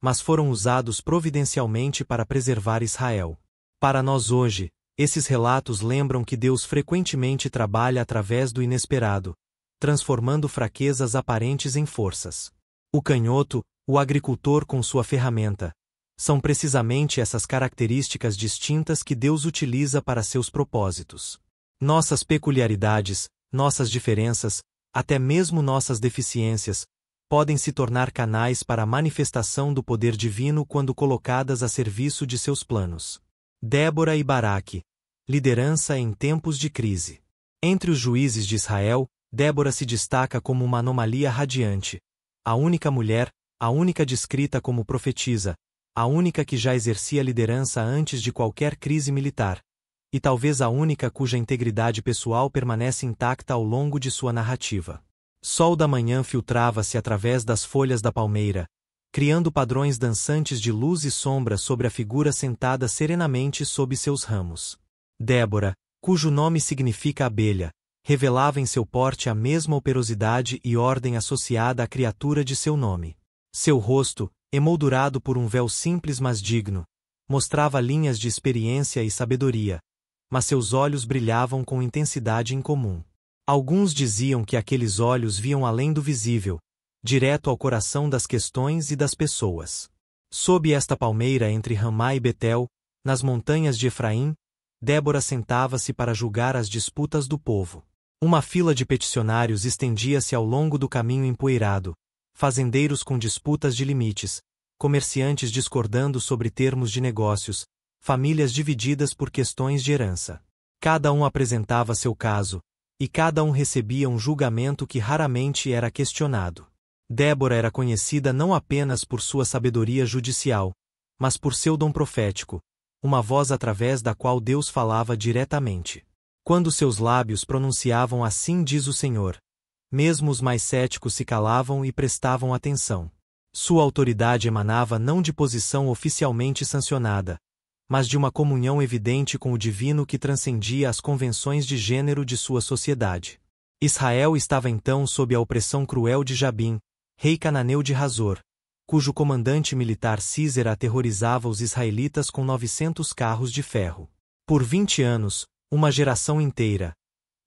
mas foram usados providencialmente para preservar Israel. Para nós hoje, esses relatos lembram que Deus frequentemente trabalha através do inesperado, transformando fraquezas aparentes em forças. O canhoto, o agricultor com sua ferramenta, são precisamente essas características distintas que Deus utiliza para seus propósitos. Nossas peculiaridades, nossas diferenças, até mesmo nossas deficiências, podem se tornar canais para a manifestação do poder divino quando colocadas a serviço de seus planos. Débora e Baraque. Liderança em tempos de crise. Entre os juízes de Israel, Débora se destaca como uma anomalia radiante. A única mulher, a única descrita como profetisa, a única que já exercia liderança antes de qualquer crise militar, e talvez a única cuja integridade pessoal permanece intacta ao longo de sua narrativa. Sol da manhã filtrava-se através das folhas da palmeira, criando padrões dançantes de luz e sombra sobre a figura sentada serenamente sob seus ramos. Débora, cujo nome significa abelha, revelava em seu porte a mesma operosidade e ordem associada à criatura de seu nome. Seu rosto, emoldurado por um véu simples mas digno, mostrava linhas de experiência e sabedoria, mas seus olhos brilhavam com intensidade incomum. Alguns diziam que aqueles olhos viam além do visível, direto ao coração das questões e das pessoas. Sob esta palmeira entre Ramá e Betel, nas montanhas de Efraim, Débora sentava-se para julgar as disputas do povo. Uma fila de peticionários estendia-se ao longo do caminho empoeirado, fazendeiros com disputas de limites, comerciantes discordando sobre termos de negócios, famílias divididas por questões de herança. Cada um apresentava seu caso, e cada um recebia um julgamento que raramente era questionado. Débora era conhecida não apenas por sua sabedoria judicial, mas por seu dom profético, uma voz através da qual Deus falava diretamente. Quando seus lábios pronunciavam "Assim diz o Senhor", mesmo os mais céticos se calavam e prestavam atenção. Sua autoridade emanava não de posição oficialmente sancionada, mas de uma comunhão evidente com o divino que transcendia as convenções de gênero de sua sociedade. Israel estava então sob a opressão cruel de Jabim, rei cananeu de Hazor, cujo comandante militar Sísera aterrorizava os israelitas com 900 carros de ferro. Por 20 anos, uma geração inteira,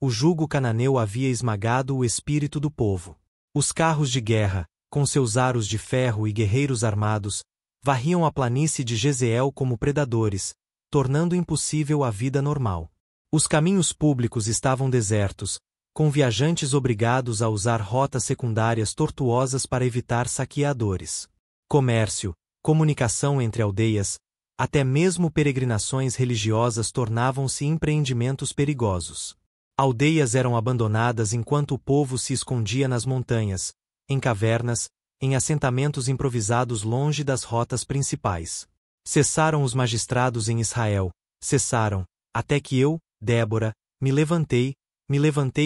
o jugo cananeu havia esmagado o espírito do povo. Os carros de guerra, com seus aros de ferro e guerreiros armados, varriam a planície de Jezeel como predadores, tornando impossível a vida normal. Os caminhos públicos estavam desertos, com viajantes obrigados a usar rotas secundárias tortuosas para evitar saqueadores. Comércio, comunicação entre aldeias, até mesmo peregrinações religiosas tornavam-se empreendimentos perigosos. Aldeias eram abandonadas enquanto o povo se escondia nas montanhas, em cavernas, em assentamentos improvisados longe das rotas principais. Cessaram os magistrados em Israel, cessaram, até que eu, Débora, me levantei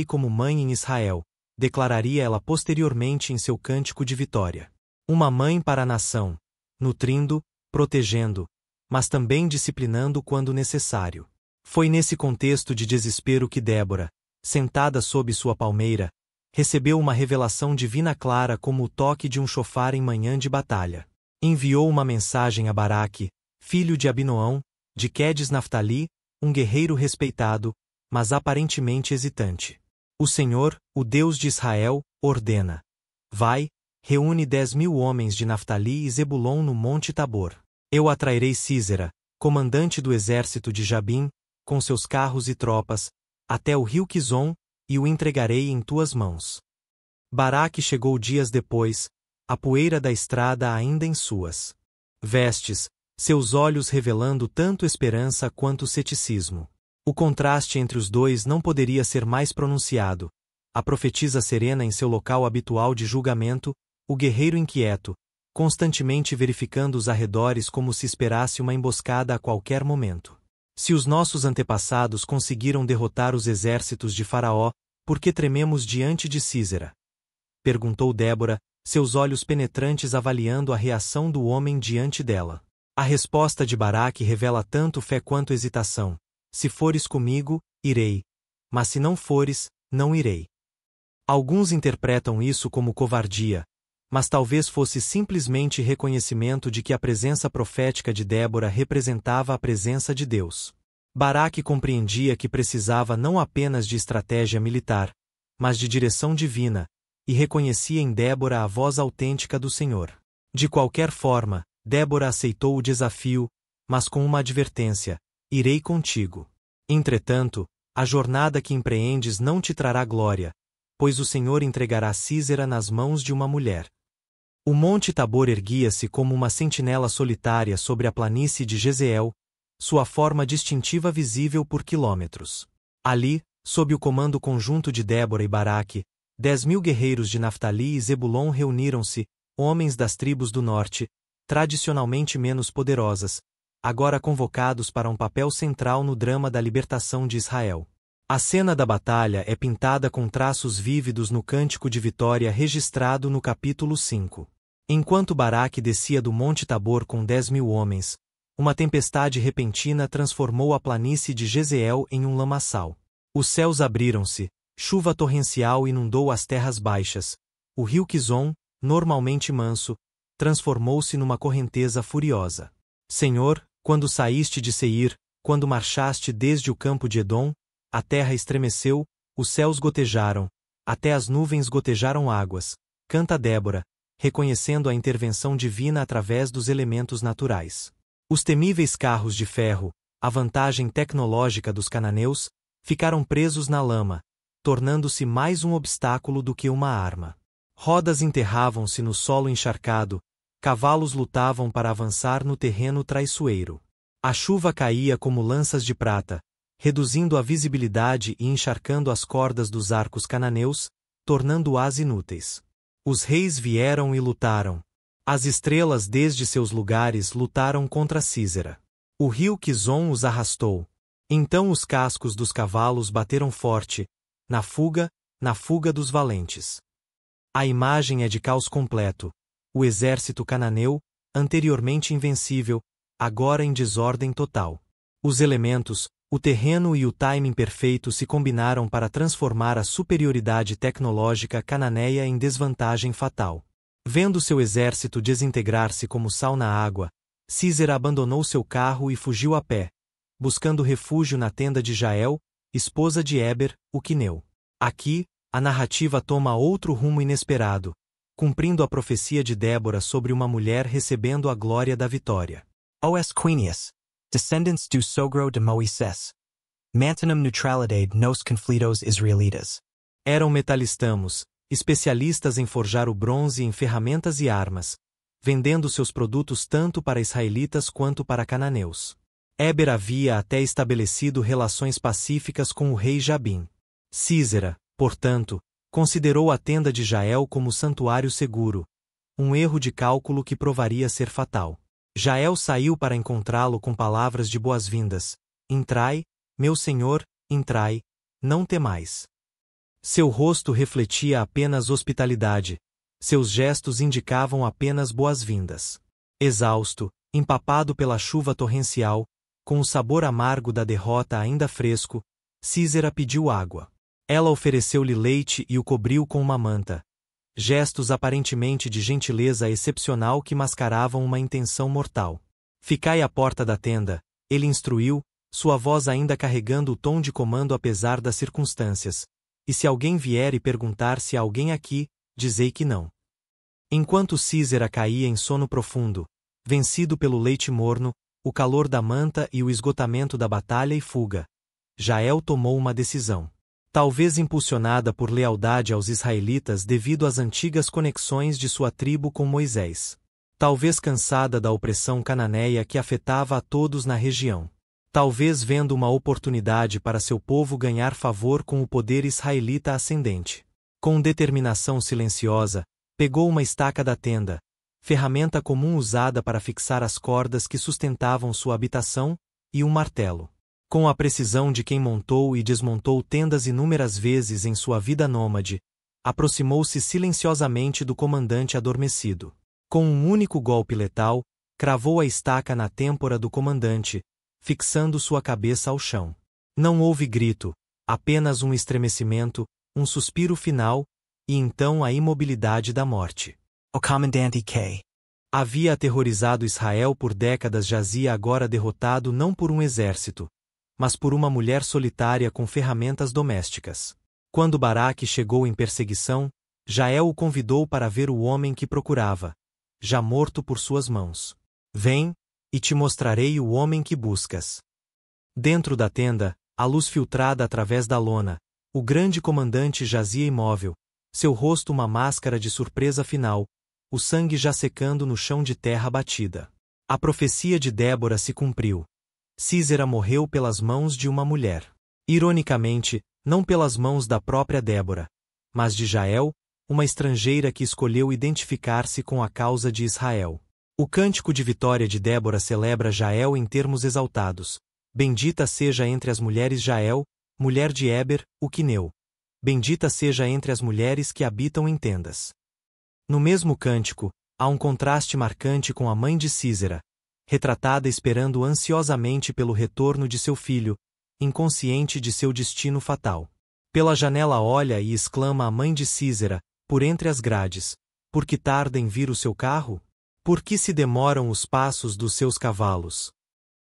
como mãe em Israel, declararia ela posteriormente em seu cântico de vitória. Uma mãe para a nação, nutrindo, protegendo, mas também disciplinando quando necessário. Foi nesse contexto de desespero que Débora, sentada sob sua palmeira, recebeu uma revelação divina clara como o toque de um chofar em manhã de batalha. Enviou uma mensagem a Baraque, filho de Abinoão, de Quedes Naftali, um guerreiro respeitado, mas aparentemente hesitante. O Senhor, o Deus de Israel, ordena: vai, reúne 10.000 homens de Naftali e Zebulon no Monte Tabor. Eu atrairei Sísera, comandante do exército de Jabim, com seus carros e tropas, até o rio Quizon, e o entregarei em tuas mãos. Baraque chegou dias depois, a poeira da estrada ainda em suas vestes, seus olhos revelando tanto esperança quanto ceticismo. O contraste entre os dois não poderia ser mais pronunciado. A profetisa serena em seu local habitual de julgamento, o guerreiro inquieto, constantemente verificando os arredores como se esperasse uma emboscada a qualquer momento. Se os nossos antepassados conseguiram derrotar os exércitos de Faraó, por que trememos diante de Sísera? perguntou Débora, seus olhos penetrantes avaliando a reação do homem diante dela. A resposta de Baraque revela tanto fé quanto hesitação. Se fores comigo, irei. Mas se não fores, não irei. Alguns interpretam isso como covardia, mas talvez fosse simplesmente reconhecimento de que a presença profética de Débora representava a presença de Deus. Baraque compreendia que precisava não apenas de estratégia militar, mas de direção divina, e reconhecia em Débora a voz autêntica do Senhor. De qualquer forma, Débora aceitou o desafio, mas com uma advertência: irei contigo. Entretanto, a jornada que empreendes não te trará glória, pois o Senhor entregará Sísera nas mãos de uma mulher. O Monte Tabor erguia-se como uma sentinela solitária sobre a planície de Jezeel, sua forma distintiva visível por quilômetros. Ali, sob o comando conjunto de Débora e Baraque, 10.000 guerreiros de Naftali e Zebulon reuniram-se, homens das tribos do norte, tradicionalmente menos poderosas, agora convocados para um papel central no drama da libertação de Israel. A cena da batalha é pintada com traços vívidos no cântico de vitória registrado no capítulo 5. Enquanto Baraque descia do Monte Tabor com 10.000 homens, uma tempestade repentina transformou a planície de Jezeel em um lamaçal. Os céus abriram-se, chuva torrencial inundou as terras baixas. O rio Quizon, normalmente manso, transformou-se numa correnteza furiosa. Senhor, quando saíste de Seir, quando marchaste desde o campo de Edom, a terra estremeceu, os céus gotejaram, até as nuvens gotejaram águas, canta Débora, reconhecendo a intervenção divina através dos elementos naturais. Os temíveis carros de ferro, a vantagem tecnológica dos cananeus, ficaram presos na lama, tornando-se mais um obstáculo do que uma arma. Rodas enterravam-se no solo encharcado, cavalos lutavam para avançar no terreno traiçoeiro. A chuva caía como lanças de prata, reduzindo a visibilidade e encharcando as cordas dos arcos cananeus, tornando-as inúteis. Os reis vieram e lutaram. As estrelas desde seus lugares lutaram contra Sísera. O rio Quizon os arrastou. Então os cascos dos cavalos bateram forte, na fuga dos valentes. A imagem é de caos completo. O exército cananeu, anteriormente invencível, agora em desordem total. Os elementos, o terreno e o timing perfeito se combinaram para transformar a superioridade tecnológica cananeia em desvantagem fatal. Vendo seu exército desintegrar-se como sal na água, Sísera abandonou seu carro e fugiu a pé, buscando refúgio na tenda de Jael, esposa de Éber, o quineu. Aqui, a narrativa toma outro rumo inesperado, cumprindo a profecia de Débora sobre uma mulher recebendo a glória da vitória. Os Quinias, descendants do sogro de Moisés, mantenam neutralidade nos conflitos israelitas. Eram metalistamos, especialistas em forjar o bronze em ferramentas e armas, vendendo seus produtos tanto para israelitas quanto para cananeus. Éber havia até estabelecido relações pacíficas com o rei Jabim. Sísera, portanto, considerou a tenda de Jael como santuário seguro, um erro de cálculo que provaria ser fatal. Jael saiu para encontrá-lo com palavras de boas-vindas: entrai, meu senhor, entrai, não temais. Seu rosto refletia apenas hospitalidade, seus gestos indicavam apenas boas-vindas. Exausto, empapado pela chuva torrencial, com o sabor amargo da derrota ainda fresco, Sísera pediu água. Ela ofereceu-lhe leite e o cobriu com uma manta. Gestos aparentemente de gentileza excepcional que mascaravam uma intenção mortal. Ficai à porta da tenda, ele instruiu, sua voz ainda carregando o tom de comando apesar das circunstâncias. E se alguém vier e perguntar se há alguém aqui, dizei que não. Enquanto Sísera caía em sono profundo, vencido pelo leite morno, o calor da manta e o esgotamento da batalha e fuga, Jael tomou uma decisão. Talvez impulsionada por lealdade aos israelitas devido às antigas conexões de sua tribo com Moisés. Talvez cansada da opressão cananeia que afetava a todos na região. Talvez vendo uma oportunidade para seu povo ganhar favor com o poder israelita ascendente. Com determinação silenciosa, pegou uma estaca da tenda, ferramenta comum usada para fixar as cordas que sustentavam sua habitação, e um martelo. Com a precisão de quem montou e desmontou tendas inúmeras vezes em sua vida nômade, Aproximou-se silenciosamente do comandante adormecido. Com um único golpe letal, cravou a estaca na têmpora do comandante, fixando sua cabeça ao chão. Não houve grito, apenas um estremecimento, um suspiro final, e então a imobilidade da morte. O comandante que havia aterrorizado Israel por décadas jazia agora derrotado não por um exército, mas por uma mulher solitária com ferramentas domésticas. Quando Baraque chegou em perseguição, Jael o convidou para ver o homem que procurava, já morto por suas mãos. Vem, e te mostrarei o homem que buscas. Dentro da tenda, a luz filtrada através da lona, o grande comandante jazia imóvel, seu rosto uma máscara de surpresa final, o sangue já secando no chão de terra batida. A profecia de Débora se cumpriu. Sísera morreu pelas mãos de uma mulher. Ironicamente, não pelas mãos da própria Débora, mas de Jael, uma estrangeira que escolheu identificar-se com a causa de Israel. O cântico de vitória de Débora celebra Jael em termos exaltados. Bendita seja entre as mulheres Jael, mulher de Éber, o quineu. Bendita seja entre as mulheres que habitam em tendas. No mesmo cântico, há um contraste marcante com a mãe de Sísera, retratada esperando ansiosamente pelo retorno de seu filho, inconsciente de seu destino fatal. Pela janela olha e exclama a mãe de Sísera, por entre as grades: por que tarda em vir o seu carro? Por que se demoram os passos dos seus cavalos?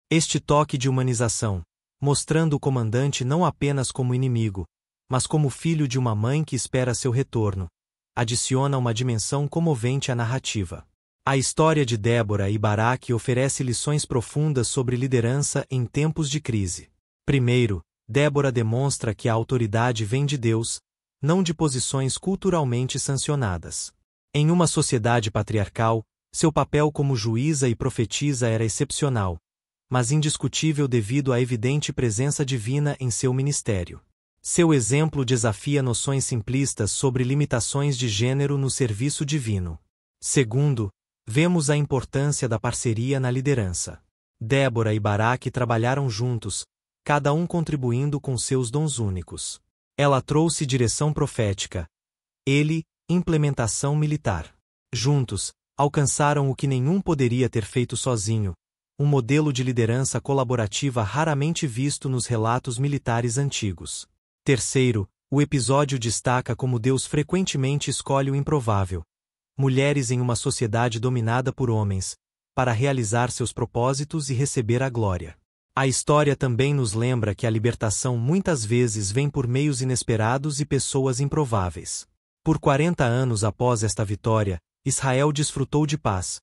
Este toque de humanização, mostrando o comandante não apenas como inimigo, mas como filho de uma mãe que espera seu retorno, adiciona uma dimensão comovente à narrativa. A história de Débora e Baraque oferece lições profundas sobre liderança em tempos de crise. Primeiro, Débora demonstra que a autoridade vem de Deus, não de posições culturalmente sancionadas. Em uma sociedade patriarcal, seu papel como juíza e profetisa era excepcional, mas indiscutível devido à evidente presença divina em seu ministério. Seu exemplo desafia noções simplistas sobre limitações de gênero no serviço divino. Segundo, vemos a importância da parceria na liderança. Débora e Baraque trabalharam juntos, cada um contribuindo com seus dons únicos. Ela trouxe direção profética. Ele, implementação militar. Juntos, alcançaram o que nenhum poderia ter feito sozinho, um modelo de liderança colaborativa raramente visto nos relatos militares antigos. Terceiro, o episódio destaca como Deus frequentemente escolhe o improvável, mulheres em uma sociedade dominada por homens, para realizar seus propósitos e receber a glória. A história também nos lembra que a libertação muitas vezes vem por meios inesperados e pessoas improváveis. Por 40 anos após esta vitória, Israel desfrutou de paz.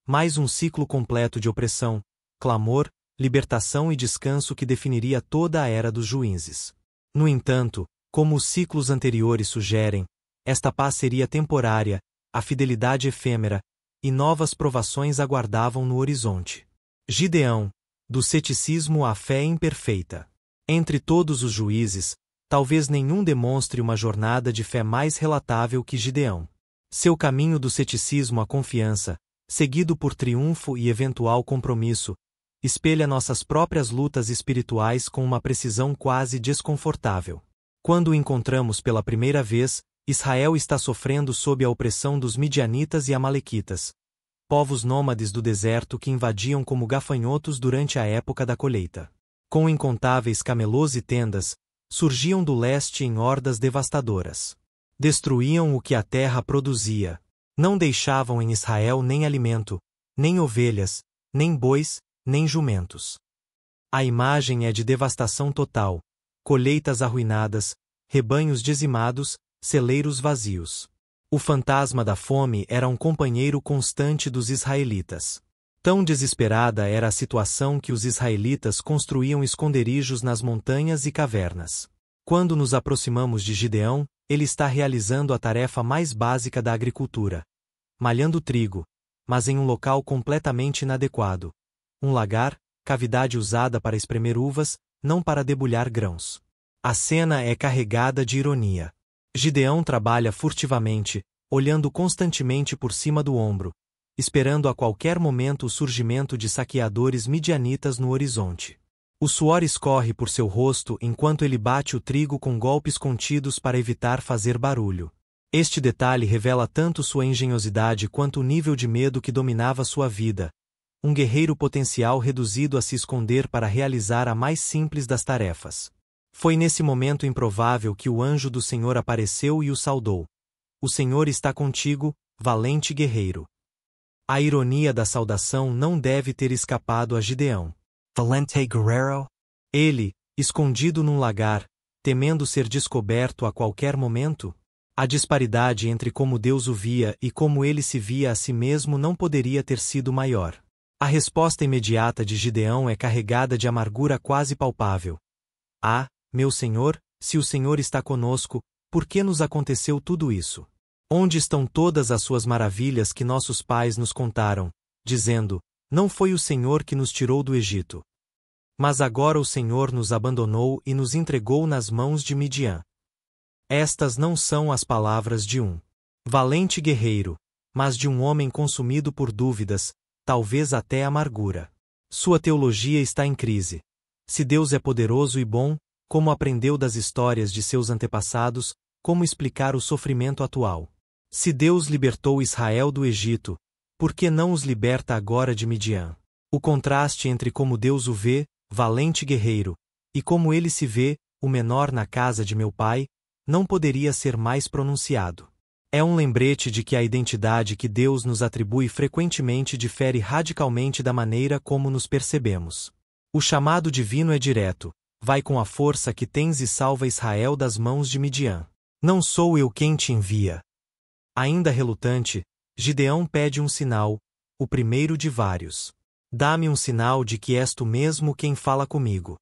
Mais um ciclo completo de opressão, clamor, libertação e descanso que definiria toda a era dos juízes. No entanto, como os ciclos anteriores sugerem, esta paz seria temporária, a fidelidade efêmera, e novas provações aguardavam no horizonte. Gideão, do ceticismo à fé imperfeita. Entre todos os juízes, talvez nenhum demonstre uma jornada de fé mais relatável que Gideão. Seu caminho do ceticismo à confiança, seguido por triunfo e eventual compromisso, espelha nossas próprias lutas espirituais com uma precisão quase desconfortável. Quando o encontramos pela primeira vez, Israel está sofrendo sob a opressão dos midianitas e amalequitas, povos nômades do deserto que invadiam como gafanhotos durante a época da colheita. Com incontáveis camelôs e tendas, surgiam do leste em hordas devastadoras. Destruíam o que a terra produzia. Não deixavam em Israel nem alimento, nem ovelhas, nem bois, nem jumentos. A imagem é de devastação total, colheitas arruinadas, rebanhos dizimados, celeiros vazios. O fantasma da fome era um companheiro constante dos israelitas. Tão desesperada era a situação que os israelitas construíam esconderijos nas montanhas e cavernas. Quando nos aproximamos de Gideão, ele está realizando a tarefa mais básica da agricultura, malhando trigo, mas em um local completamente inadequado. Um lagar, cavidade usada para espremer uvas, não para debulhar grãos. A cena é carregada de ironia. Gideão trabalha furtivamente, olhando constantemente por cima do ombro, esperando a qualquer momento o surgimento de saqueadores midianitas no horizonte. O suor escorre por seu rosto enquanto ele bate o trigo com golpes contidos para evitar fazer barulho. Este detalhe revela tanto sua engenhosidade quanto o nível de medo que dominava sua vida. Um guerreiro potencial reduzido a se esconder para realizar a mais simples das tarefas. Foi nesse momento improvável que o anjo do Senhor apareceu e o saudou. O Senhor está contigo, valente guerreiro. A ironia da saudação não deve ter escapado a Gideão. Valente guerrero. Ele, escondido num lagar, temendo ser descoberto a qualquer momento, a disparidade entre como Deus o via e como ele se via a si mesmo não poderia ter sido maior. A resposta imediata de Gideão é carregada de amargura quase palpável. Ah, meu Senhor, se o Senhor está conosco, por que nos aconteceu tudo isso? Onde estão todas as suas maravilhas que nossos pais nos contaram, dizendo, não foi o Senhor que nos tirou do Egito. Mas agora o Senhor nos abandonou e nos entregou nas mãos de Midian. Estas não são as palavras de um valente guerreiro, mas de um homem consumido por dúvidas, talvez até amargura. Sua teologia está em crise. Se Deus é poderoso e bom, como aprendeu das histórias de seus antepassados, como explicar o sofrimento atual? Se Deus libertou Israel do Egito, por que não os liberta agora de Midian? O contraste entre como Deus o vê, valente guerreiro, e como ele se vê, o menor na casa de meu pai, não poderia ser mais pronunciado. É um lembrete de que a identidade que Deus nos atribui frequentemente difere radicalmente da maneira como nos percebemos. O chamado divino é direto: vai com a força que tens e salva Israel das mãos de Midian. Não sou eu quem te envia. Ainda relutante, Gideão pede um sinal, o primeiro de vários. Dá-me um sinal de que és tu mesmo quem fala comigo.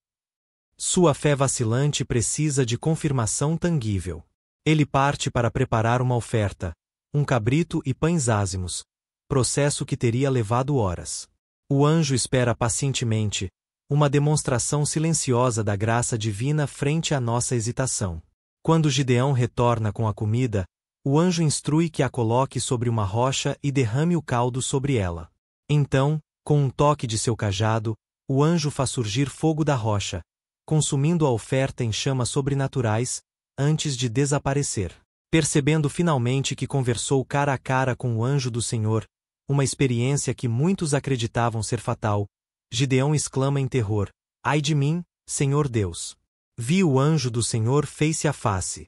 Sua fé vacilante precisa de confirmação tangível. Ele parte para preparar uma oferta, um cabrito e pães ázimos, processo que teria levado horas. O anjo espera pacientemente, uma demonstração silenciosa da graça divina frente à nossa hesitação. Quando Gideão retorna com a comida, o anjo instrui que a coloque sobre uma rocha e derrame o caldo sobre ela. Então, com um toque de seu cajado, o anjo faz surgir fogo da rocha, consumindo a oferta em chamas sobrenaturais, antes de desaparecer. Percebendo finalmente que conversou cara a cara com o anjo do Senhor, uma experiência que muitos acreditavam ser fatal, Gideão exclama em terror: ai de mim, Senhor Deus! Vi o anjo do Senhor face a face.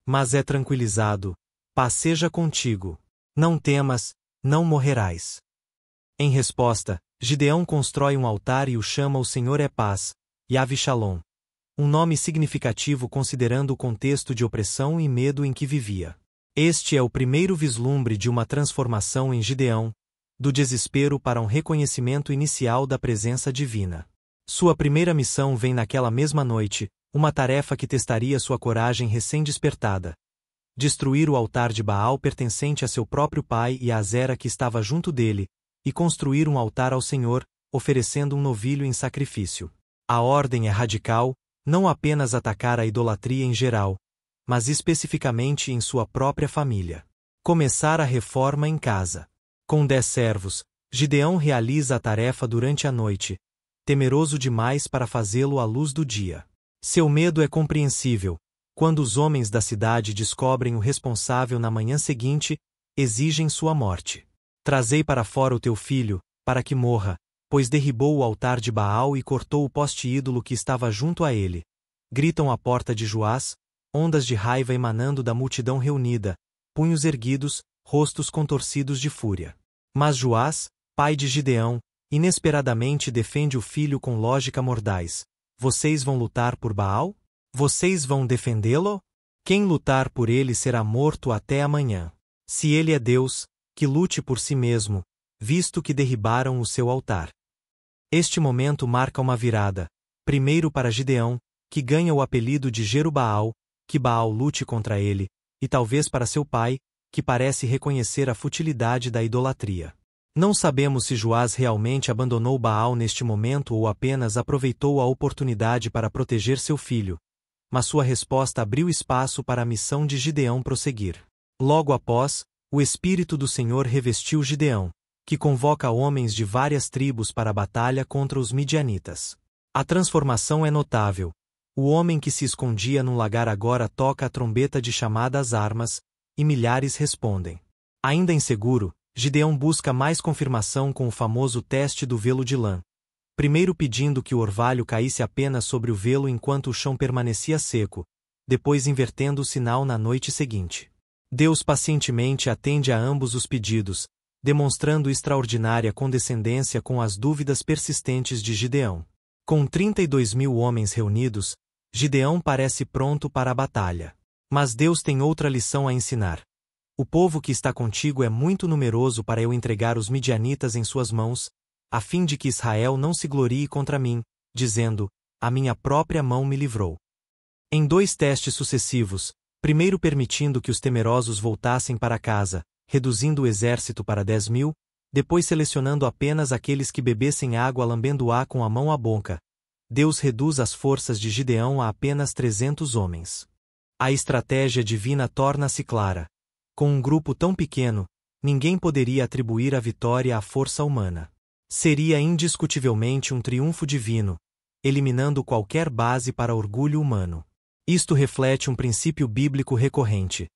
Mas é tranquilizado: paz seja contigo. Não temas, não morrerás. Em resposta, Gideão constrói um altar e o chama: o Senhor é paz, Yahvé Shalom. Um nome significativo considerando o contexto de opressão e medo em que vivia. Este é o primeiro vislumbre de uma transformação em Gideão, do desespero para um reconhecimento inicial da presença divina. Sua primeira missão vem naquela mesma noite, uma tarefa que testaria sua coragem recém-despertada. Destruir o altar de Baal pertencente a seu próprio pai e a Azera que estava junto dele, e construir um altar ao Senhor, oferecendo um novilho em sacrifício. A ordem é radical, não apenas atacar a idolatria em geral, mas especificamente em sua própria família. Começar a reforma em casa. Com 10 servos, Gideão realiza a tarefa durante a noite, temeroso demais para fazê-lo à luz do dia. Seu medo é compreensível. Quando os homens da cidade descobrem o responsável na manhã seguinte, exigem sua morte. Trazei para fora o teu filho, para que morra, pois derribou o altar de Baal e cortou o poste ídolo que estava junto a ele. Gritam à porta de Joás, ondas de raiva emanando da multidão reunida, punhos erguidos, rostos contorcidos de fúria. Mas Joás, pai de Gideão, inesperadamente defende o filho com lógica mordaz. Vocês vão lutar por Baal? Vocês vão defendê-lo? Quem lutar por ele será morto até amanhã. Se ele é Deus, que lute por si mesmo, visto que derribaram o seu altar. Este momento marca uma virada, primeiro para Gideão, que ganha o apelido de Jerubaal, que Baal lute contra ele, e talvez para seu pai, que parece reconhecer a futilidade da idolatria. Não sabemos se Joás realmente abandonou Baal neste momento ou apenas aproveitou a oportunidade para proteger seu filho, mas sua resposta abriu espaço para a missão de Gideão prosseguir. Logo após, o Espírito do Senhor revestiu Gideão, que convoca homens de várias tribos para a batalha contra os midianitas. A transformação é notável. O homem que se escondia num lagar agora toca a trombeta de chamada às armas, e milhares respondem. Ainda inseguro, Gideão busca mais confirmação com o famoso teste do velo de lã. Primeiro pedindo que o orvalho caísse apenas sobre o velo enquanto o chão permanecia seco, depois invertendo o sinal na noite seguinte. Deus pacientemente atende a ambos os pedidos, demonstrando extraordinária condescendência com as dúvidas persistentes de Gideão. Com 32.000 homens reunidos, Gideão parece pronto para a batalha. Mas Deus tem outra lição a ensinar. O povo que está contigo é muito numeroso para eu entregar os midianitas em suas mãos, a fim de que Israel não se glorie contra mim, dizendo, a minha própria mão me livrou. Em 2 testes sucessivos, primeiro permitindo que os temerosos voltassem para casa, reduzindo o exército para 10.000, depois selecionando apenas aqueles que bebessem água lambendo-a com a mão à boca, Deus reduz as forças de Gideão a apenas 300 homens. A estratégia divina torna-se clara. Com um grupo tão pequeno, ninguém poderia atribuir a vitória à força humana. Seria indiscutivelmente um triunfo divino, eliminando qualquer base para orgulho humano. Isto reflete um princípio bíblico recorrente.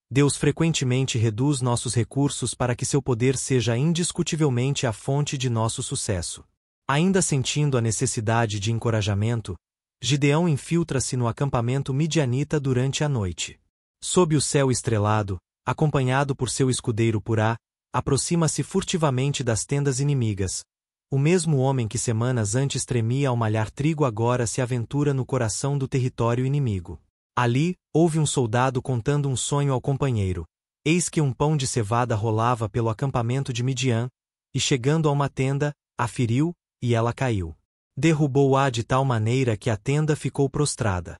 Deus frequentemente reduz nossos recursos para que seu poder seja indiscutivelmente a fonte de nosso sucesso. Ainda sentindo a necessidade de encorajamento, Gideão infiltra-se no acampamento midianita durante a noite. Sob o céu estrelado, acompanhado por seu escudeiro Purá, aproxima-se furtivamente das tendas inimigas. O mesmo homem que semanas antes tremia ao malhar trigo agora se aventura no coração do território inimigo. Ali, ouve um soldado contando um sonho ao companheiro. Eis que um pão de cevada rolava pelo acampamento de Midian, e chegando a uma tenda, a feriu, e ela caiu. Derrubou-a de tal maneira que a tenda ficou prostrada.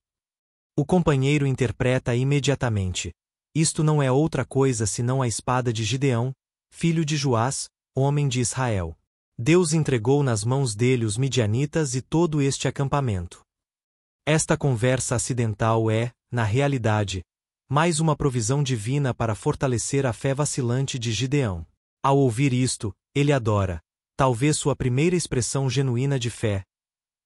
O companheiro interpreta imediatamente. Isto não é outra coisa senão a espada de Gideão, filho de Joás, homem de Israel. Deus entregou nas mãos dele os midianitas e todo este acampamento. Esta conversa acidental é, na realidade, mais uma provisão divina para fortalecer a fé vacilante de Gideão. Ao ouvir isto, ele adora, talvez sua primeira expressão genuína de fé,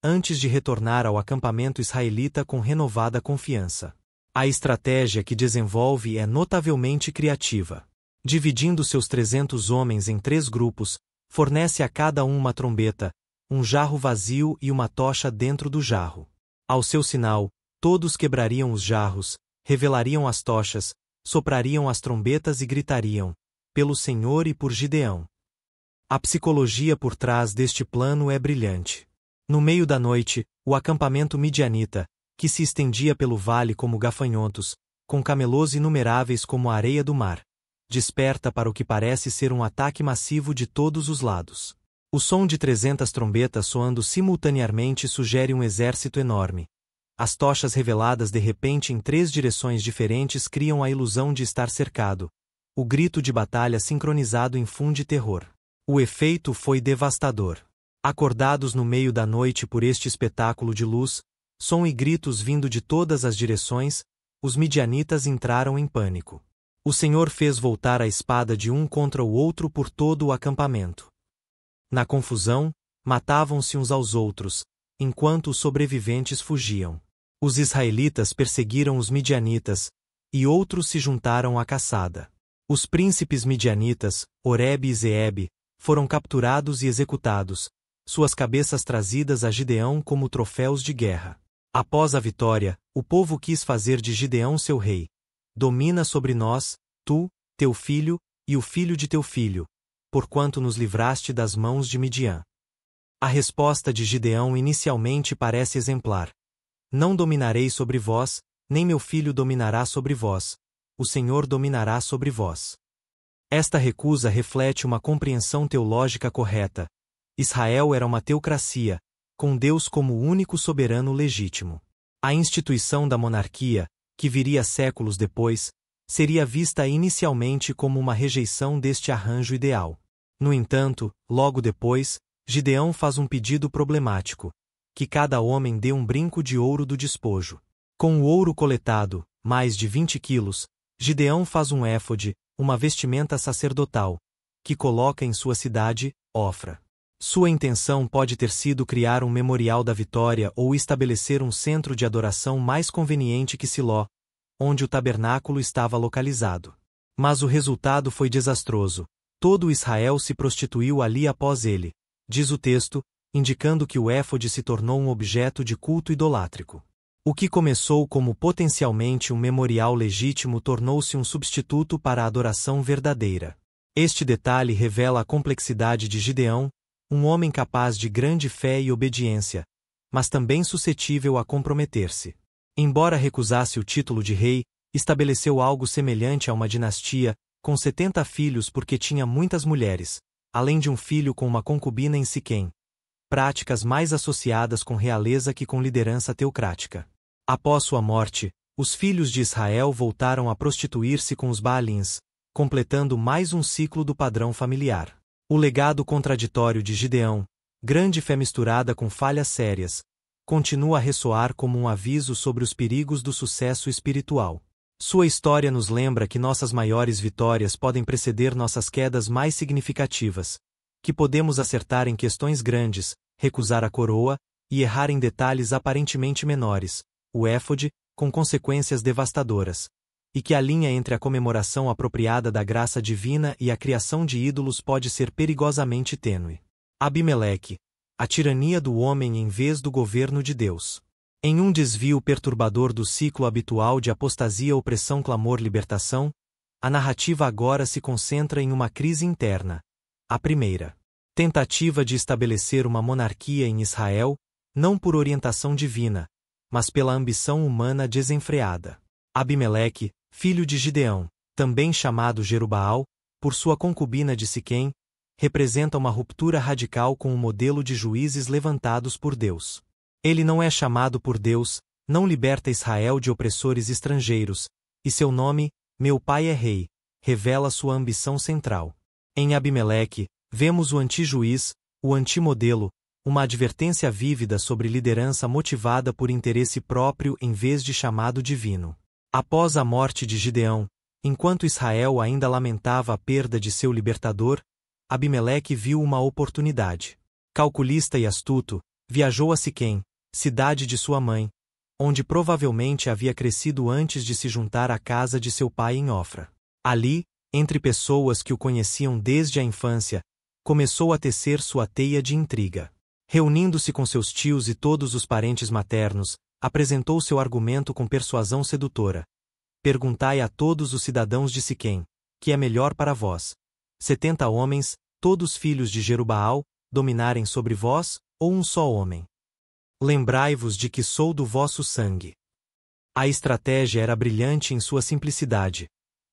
antes de retornar ao acampamento israelita com renovada confiança. A estratégia que desenvolve é notavelmente criativa. Dividindo seus 300 homens em 3 grupos, fornece a cada um uma trombeta, um jarro vazio e uma tocha dentro do jarro. Ao seu sinal, todos quebrariam os jarros, revelariam as tochas, soprariam as trombetas e gritariam, pelo Senhor e por Gideão. A psicologia por trás deste plano é brilhante. No meio da noite, o acampamento midianita, que se estendia pelo vale como gafanhotos, com camelôs inumeráveis como a areia do mar, desperta para o que parece ser um ataque massivo de todos os lados. O som de 300 trombetas soando simultaneamente sugere um exército enorme. As tochas reveladas de repente em 3 direções diferentes criam a ilusão de estar cercado. O grito de batalha sincronizado infunde terror. O efeito foi devastador. Acordados no meio da noite por este espetáculo de luz, som e gritos vindo de todas as direções, os midianitas entraram em pânico. O Senhor fez voltar a espada de um contra o outro por todo o acampamento. Na confusão, matavam-se uns aos outros, enquanto os sobreviventes fugiam. Os israelitas perseguiram os midianitas, e outros se juntaram à caçada. Os príncipes midianitas, Oreb e Zeeb, foram capturados e executados, suas cabeças trazidas a Gideão como troféus de guerra. Após a vitória, o povo quis fazer de Gideão seu rei. Domina sobre nós, tu, teu filho, e o filho de teu filho, porquanto nos livraste das mãos de Midian. A resposta de Gideão inicialmente parece exemplar. Não dominarei sobre vós, nem meu filho dominará sobre vós, o Senhor dominará sobre vós. Esta recusa reflete uma compreensão teológica correta. Israel era uma teocracia, com Deus como o único soberano legítimo. A instituição da monarquia, que viria séculos depois, seria vista inicialmente como uma rejeição deste arranjo ideal. No entanto, logo depois, Gideão faz um pedido problemático: que cada homem dê um brinco de ouro do despojo. Com o ouro coletado, mais de 20 quilos, Gideão faz um éfode, uma vestimenta sacerdotal, que coloca em sua cidade, Ofra. Sua intenção pode ter sido criar um memorial da vitória ou estabelecer um centro de adoração mais conveniente que Siló, onde o tabernáculo estava localizado. Mas o resultado foi desastroso. Todo Israel se prostituiu ali após ele, diz o texto, indicando que o éfode se tornou um objeto de culto idolátrico. O que começou como potencialmente um memorial legítimo tornou-se um substituto para a adoração verdadeira. Este detalhe revela a complexidade de Gideão, um homem capaz de grande fé e obediência, mas também suscetível a comprometer-se. Embora recusasse o título de rei, estabeleceu algo semelhante a uma dinastia, com 70 filhos porque tinha muitas mulheres, além de um filho com uma concubina em Siquém. Práticas mais associadas com realeza que com liderança teocrática. Após sua morte, os filhos de Israel voltaram a prostituir-se com os Baalins, completando mais um ciclo do padrão familiar. O legado contraditório de Gideão, grande fé misturada com falhas sérias, continua a ressoar como um aviso sobre os perigos do sucesso espiritual. Sua história nos lembra que nossas maiores vitórias podem preceder nossas quedas mais significativas, que podemos acertar em questões grandes, recusar a coroa, e errar em detalhes aparentemente menores, o éfode, com consequências devastadoras, e que a linha entre a comemoração apropriada da graça divina e a criação de ídolos pode ser perigosamente tênue. Abimeleque, a tirania do homem em vez do governo de Deus. Em um desvio perturbador do ciclo habitual de apostasia, opressão, clamor, libertação, a narrativa agora se concentra em uma crise interna. A primeira. Tentativa de estabelecer uma monarquia em Israel, não por orientação divina, mas pela ambição humana desenfreada. Abimeleque, filho de Gideão, também chamado Jerubaal, por sua concubina de Siquém, representa uma ruptura radical com o modelo de juízes levantados por Deus. Ele não é chamado por Deus, não liberta Israel de opressores estrangeiros, e seu nome, meu pai é rei, revela sua ambição central. Em Abimeleque, vemos o anti-juiz, o antimodelo, uma advertência vívida sobre liderança motivada por interesse próprio em vez de chamado divino. Após a morte de Gideão, enquanto Israel ainda lamentava a perda de seu libertador, Abimeleque viu uma oportunidade. Calculista e astuto, viajou a Siquém, cidade de sua mãe, onde provavelmente havia crescido antes de se juntar à casa de seu pai em Ofra. Ali, entre pessoas que o conheciam desde a infância, começou a tecer sua teia de intriga. Reunindo-se com seus tios e todos os parentes maternos, apresentou seu argumento com persuasão sedutora. Perguntai a todos os cidadãos de Siquém, que é melhor para vós? 70 homens, todos filhos de Jerubaal, dominarem sobre vós, ou um só homem? Lembrai-vos de que sou do vosso sangue. A estratégia era brilhante em sua simplicidade.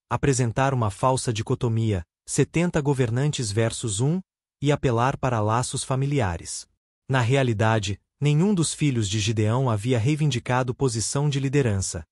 Apresentar uma falsa dicotomia, 70 governantes versus 1, e apelar para laços familiares. Na realidade, nenhum dos filhos de Gideão havia reivindicado posição de liderança.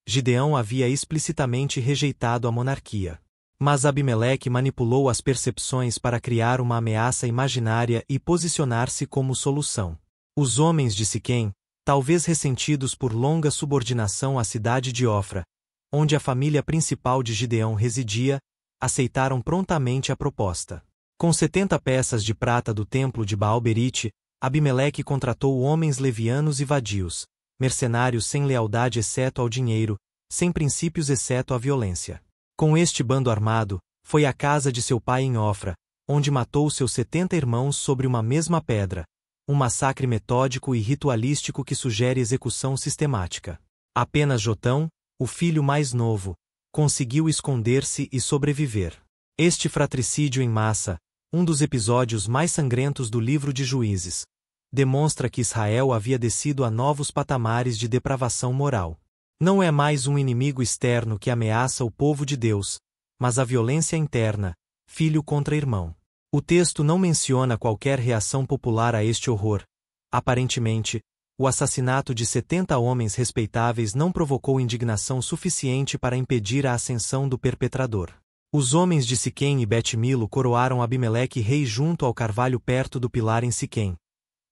Gideão havia explicitamente rejeitado a monarquia. Mas Abimeleque manipulou as percepções para criar uma ameaça imaginária e posicionar-se como solução. Os homens de Siquém, talvez ressentidos por longa subordinação à cidade de Ofra, onde a família principal de Gideão residia, aceitaram prontamente a proposta. Com 70 peças de prata do templo de Baal-Berite, Abimeleque contratou homens levianos e vadios, mercenários sem lealdade exceto ao dinheiro, sem princípios exceto à violência. Com este bando armado, foi à casa de seu pai em Ofra, onde matou seus 70 irmãos sobre uma mesma pedra, um massacre metódico e ritualístico que sugere execução sistemática. Apenas Jotão, o filho mais novo, conseguiu esconder-se e sobreviver. Este fratricídio em massa, um dos episódios mais sangrentos do livro de Juízes, demonstra que Israel havia descido a novos patamares de depravação moral. Não é mais um inimigo externo que ameaça o povo de Deus, mas a violência interna, filho contra irmão. O texto não menciona qualquer reação popular a este horror. Aparentemente, o assassinato de 70 homens respeitáveis não provocou indignação suficiente para impedir a ascensão do perpetrador. Os homens de Siquém e Bet-Milo coroaram Abimeleque rei junto ao carvalho perto do pilar em Siquém,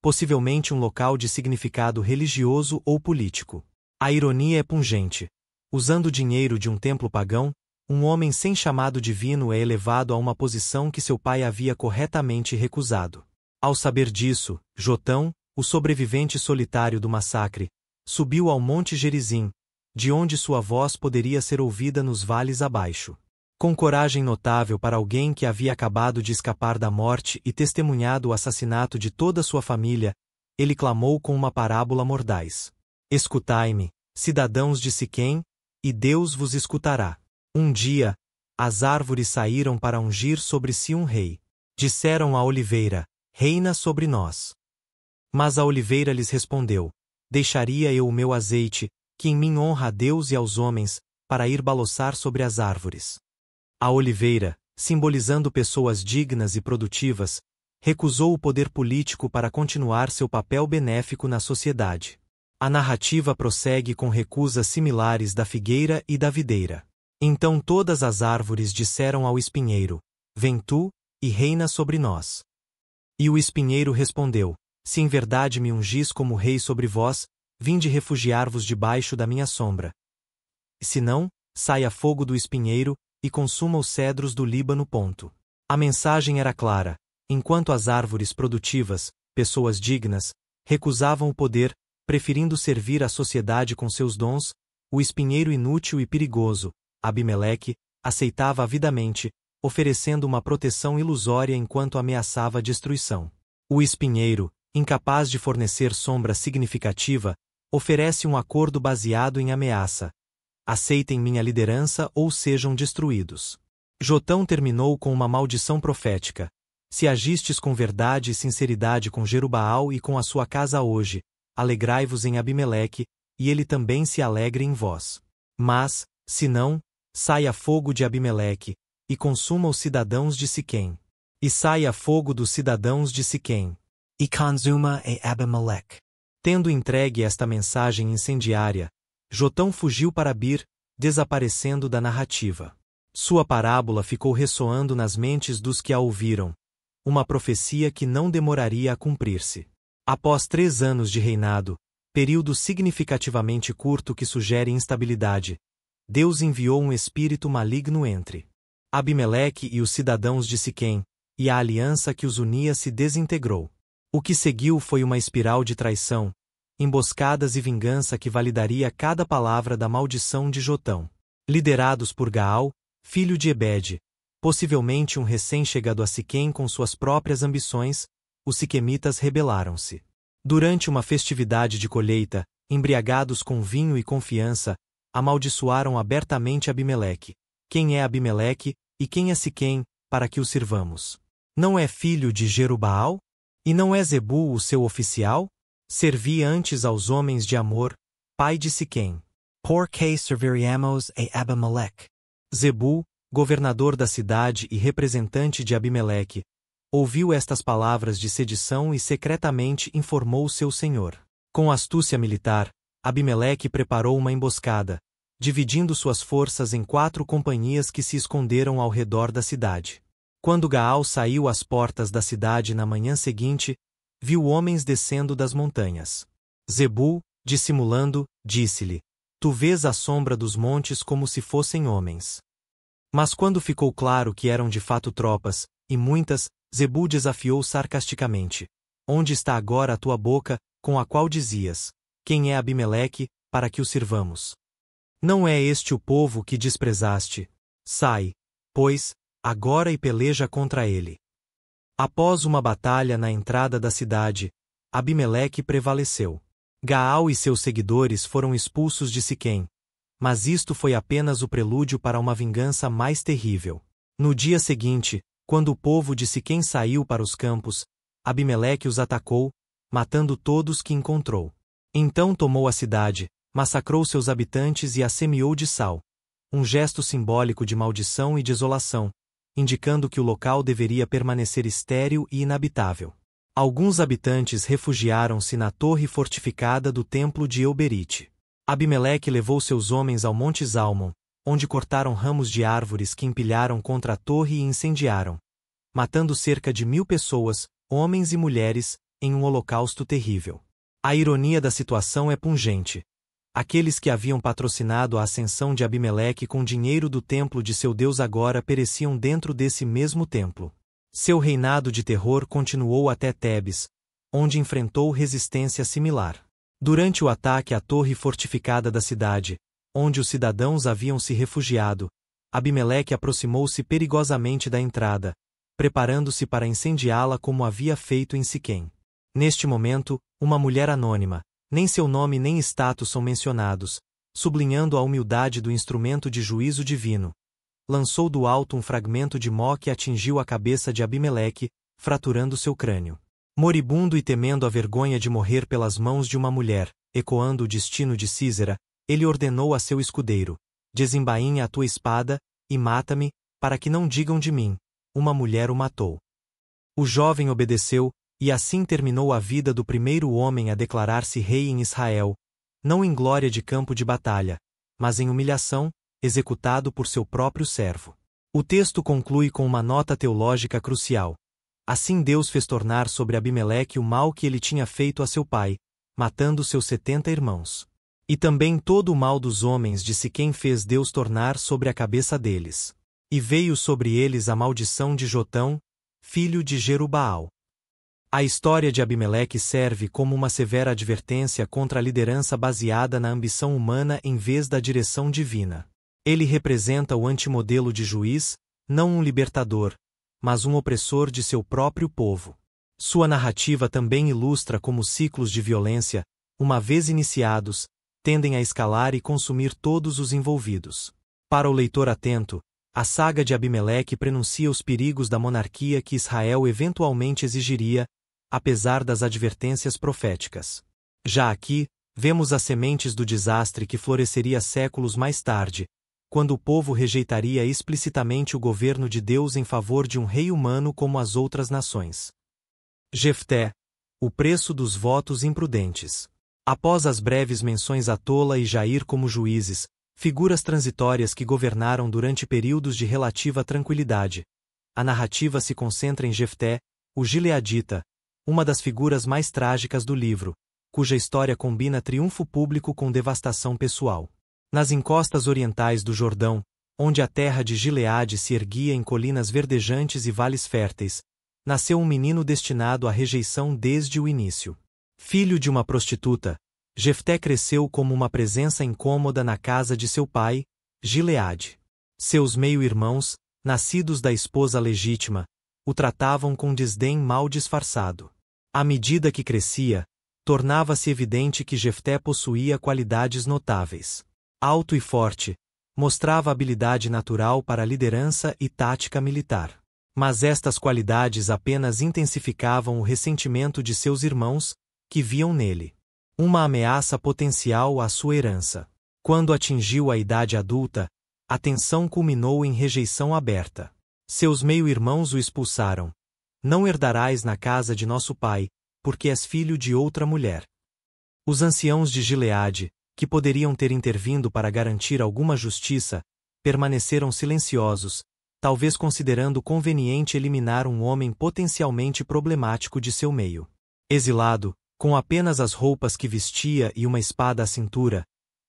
possivelmente um local de significado religioso ou político. A ironia é pungente. Usando o dinheiro de um templo pagão, um homem sem chamado divino é elevado a uma posição que seu pai havia corretamente recusado. Ao saber disso, Jotão, o sobrevivente solitário do massacre, subiu ao Monte Gerizim, de onde sua voz poderia ser ouvida nos vales abaixo. Com coragem notável para alguém que havia acabado de escapar da morte e testemunhado o assassinato de toda sua família, ele clamou com uma parábola mordaz: Escutai-me, cidadãos de Siquém, e Deus vos escutará. Um dia, as árvores saíram para ungir sobre si um rei. Disseram à oliveira: Reina sobre nós. Mas a oliveira lhes respondeu: Deixaria eu o meu azeite, que em mim honra a Deus e aos homens, para ir baloçar sobre as árvores. A oliveira, simbolizando pessoas dignas e produtivas, recusou o poder político para continuar seu papel benéfico na sociedade. A narrativa prossegue com recusas similares da figueira e da videira. Então todas as árvores disseram ao espinheiro: Vem tu, e reina sobre nós. E o espinheiro respondeu: Se em verdade me ungis como rei sobre vós, vinde refugiar-vos debaixo da minha sombra. E se não, saia fogo do espinheiro, e consuma os cedros do Líbano. A mensagem era clara: enquanto as árvores produtivas, pessoas dignas, recusavam o poder, preferindo servir à sociedade com seus dons, o espinheiro inútil e perigoso, Abimeleque, aceitava avidamente, oferecendo uma proteção ilusória enquanto ameaçava a destruição. O espinheiro, incapaz de fornecer sombra significativa, oferece um acordo baseado em ameaça: aceitem minha liderança ou sejam destruídos. Jotão terminou com uma maldição profética: se agistes com verdade e sinceridade com Jerubaal e com a sua casa hoje, alegrai-vos em Abimeleque, e ele também se alegre em vós. Mas, se não, saia fogo de Abimeleque, e consuma os cidadãos de Siquém. E saia fogo dos cidadãos de Siquém. E consuma a Abimelech. Tendo entregue esta mensagem incendiária, Jotão fugiu para Bir, desaparecendo da narrativa. Sua parábola ficou ressoando nas mentes dos que a ouviram, uma profecia que não demoraria a cumprir-se. Após 3 anos de reinado, período significativamente curto que sugere instabilidade, Deus enviou um espírito maligno entre Abimeleque e os cidadãos de Siquém, e a aliança que os unia se desintegrou. O que seguiu foi uma espiral de traição, emboscadas e vingança que validaria cada palavra da maldição de Jotão. Liderados por Gaal, filho de Ebede, possivelmente um recém-chegado a Siquém com suas próprias ambições, os siquemitas rebelaram-se. Durante uma festividade de colheita, embriagados com vinho e confiança, amaldiçoaram abertamente Abimeleque. Quem é Abimeleque, e quem é Siquém, para que o sirvamos? Não é filho de Jerubaal? E não é Zebu o seu oficial? Servi antes aos homens de Amor, pai de Siquém. Por que serviríamos a Abimelech? Zebu, governador da cidade e representante de Abimeleque, ouviu estas palavras de sedição e secretamente informou seu senhor. Com astúcia militar, Abimeleque preparou uma emboscada, dividindo suas forças em 4 companhias que se esconderam ao redor da cidade. Quando Gaal saiu às portas da cidade na manhã seguinte, viu homens descendo das montanhas. Zebu, dissimulando, disse-lhe: Tu vês a sombra dos montes como se fossem homens. Mas quando ficou claro que eram de fato tropas, e muitas, Zebu desafiou sarcasticamente: Onde está agora a tua boca, com a qual dizias: Quem é Abimeleque, para que o sirvamos? Não é este o povo que desprezaste? Sai, pois, agora e peleja contra ele. Após uma batalha na entrada da cidade, Abimeleque prevaleceu. Gaal e seus seguidores foram expulsos de Siquém, mas isto foi apenas o prelúdio para uma vingança mais terrível. No dia seguinte, quando o povo de Siquém saiu para os campos, Abimeleque os atacou, matando todos que encontrou. Então tomou a cidade, massacrou seus habitantes e a semeou de sal, um gesto simbólico de maldição e desolação, indicando que o local deveria permanecer estéril e inabitável. Alguns habitantes refugiaram-se na torre fortificada do templo de Euberite. Abimeleque levou seus homens ao Monte Zalmon, onde cortaram ramos de árvores que empilharam contra a torre e incendiaram, matando cerca de 1000 pessoas, homens e mulheres, em um holocausto terrível. A ironia da situação é pungente. Aqueles que haviam patrocinado a ascensão de Abimeleque com dinheiro do templo de seu Deus agora pereciam dentro desse mesmo templo. Seu reinado de terror continuou até Tebes, onde enfrentou resistência similar. Durante o ataque à torre fortificada da cidade, onde os cidadãos haviam se refugiado, Abimeleque aproximou-se perigosamente da entrada, preparando-se para incendiá-la como havia feito em Siquém. Neste momento, uma mulher anônima, nem seu nome nem status são mencionados, sublinhando a humildade do instrumento de juízo divino, lançou do alto um fragmento de mó que atingiu a cabeça de Abimeleque, fraturando seu crânio. Moribundo e temendo a vergonha de morrer pelas mãos de uma mulher, ecoando o destino de Sísera, ele ordenou a seu escudeiro: desembainha a tua espada, e mata-me, para que não digam de mim, uma mulher o matou. O jovem obedeceu, e assim terminou a vida do primeiro homem a declarar-se rei em Israel, não em glória de campo de batalha, mas em humilhação, executado por seu próprio servo. O texto conclui com uma nota teológica crucial. Assim Deus fez tornar sobre Abimeleque o mal que ele tinha feito a seu pai, matando seus 70 irmãos. E também todo o mal dos homens de Siquém fez Deus tornar sobre a cabeça deles. E veio sobre eles a maldição de Jotão, filho de Jerubaal. A história de Abimeleque serve como uma severa advertência contra a liderança baseada na ambição humana em vez da direção divina. Ele representa o antimodelo de juiz, não um libertador, mas um opressor de seu próprio povo. Sua narrativa também ilustra como ciclos de violência, uma vez iniciados, tendem a escalar e consumir todos os envolvidos. Para o leitor atento, a saga de Abimeleque prenuncia os perigos da monarquia que Israel eventualmente exigiria, apesar das advertências proféticas. Já aqui, vemos as sementes do desastre que floresceria séculos mais tarde, quando o povo rejeitaria explicitamente o governo de Deus em favor de um rei humano como as outras nações. Jefté, o preço dos votos imprudentes. Após as breves menções a Tola e Jair como juízes, figuras transitórias que governaram durante períodos de relativa tranquilidade, a narrativa se concentra em Jefté, o gileadita, uma das figuras mais trágicas do livro, cuja história combina triunfo público com devastação pessoal. Nas encostas orientais do Jordão, onde a terra de Gileade se erguia em colinas verdejantes e vales férteis, nasceu um menino destinado à rejeição desde o início. Filho de uma prostituta, Jefté cresceu como uma presença incômoda na casa de seu pai, Gileade. Seus meio-irmãos, nascidos da esposa legítima, o tratavam com desdém mal disfarçado. À medida que crescia, tornava-se evidente que Jefté possuía qualidades notáveis. Alto e forte, mostrava habilidade natural para a liderança e tática militar. Mas estas qualidades apenas intensificavam o ressentimento de seus irmãos, que viam nele uma ameaça potencial à sua herança. Quando atingiu a idade adulta, a tensão culminou em rejeição aberta. Seus meio-irmãos o expulsaram. Não herdarás na casa de nosso pai, porque és filho de outra mulher. Os anciãos de Gileade, que poderiam ter intervindo para garantir alguma justiça, permaneceram silenciosos, talvez considerando conveniente eliminar um homem potencialmente problemático de seu meio. Exilado, com apenas as roupas que vestia e uma espada à cintura,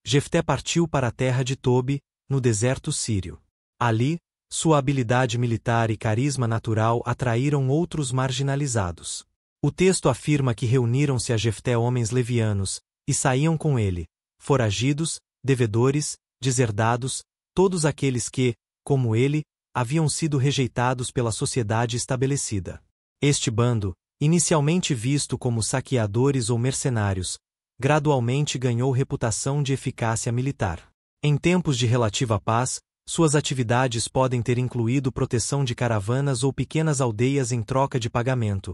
Jefté partiu para a terra de Tobi, no deserto sírio. Ali, sua habilidade militar e carisma natural atraíram outros marginalizados. O texto afirma que reuniram-se a Jefté homens levianos, e saíam com ele, foragidos, devedores, deserdados, todos aqueles que, como ele, haviam sido rejeitados pela sociedade estabelecida. Este bando, inicialmente visto como saqueadores ou mercenários, gradualmente ganhou reputação de eficácia militar. Em tempos de relativa paz, suas atividades podem ter incluído proteção de caravanas ou pequenas aldeias em troca de pagamento,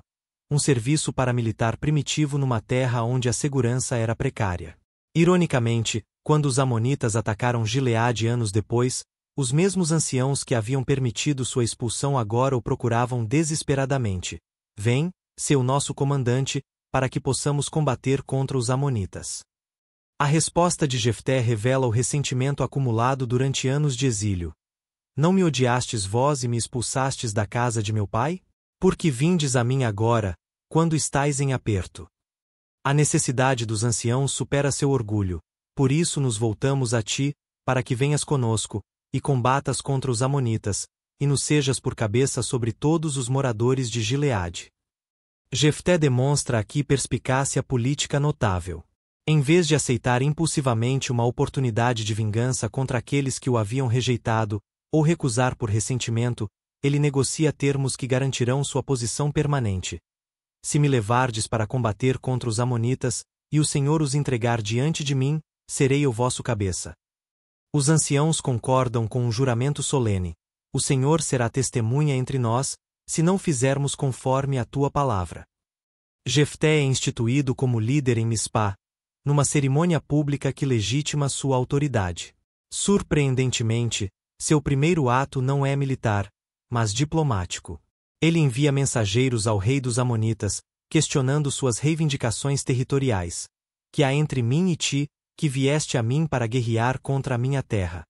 um serviço paramilitar primitivo numa terra onde a segurança era precária. Ironicamente, quando os amonitas atacaram Gileade anos depois, os mesmos anciãos que haviam permitido sua expulsão agora o procuravam desesperadamente. Vem, seu nosso comandante, para que possamos combater contra os amonitas. A resposta de Jefté revela o ressentimento acumulado durante anos de exílio. Não me odiastes vós e me expulsastes da casa de meu pai? Por que vindes a mim agora, quando estais em aperto? A necessidade dos anciãos supera seu orgulho, por isso nos voltamos a ti, para que venhas conosco, e combatas contra os amonitas, e nos sejas por cabeça sobre todos os moradores de Gileade. Jefté demonstra aqui perspicácia política notável. Em vez de aceitar impulsivamente uma oportunidade de vingança contra aqueles que o haviam rejeitado, ou recusar por ressentimento, ele negocia termos que garantirão sua posição permanente. Se me levardes para combater contra os amonitas, e o Senhor os entregar diante de mim, serei eu vosso cabeça. Os anciãos concordam com um juramento solene. O Senhor será testemunha entre nós, se não fizermos conforme a tua palavra. Jefté é instituído como líder em Mispá, numa cerimônia pública que legitima sua autoridade. Surpreendentemente, seu primeiro ato não é militar, mas diplomático. Ele envia mensageiros ao rei dos Amonitas, questionando suas reivindicações territoriais. Que há entre mim e ti, que vieste a mim para guerrear contra a minha terra?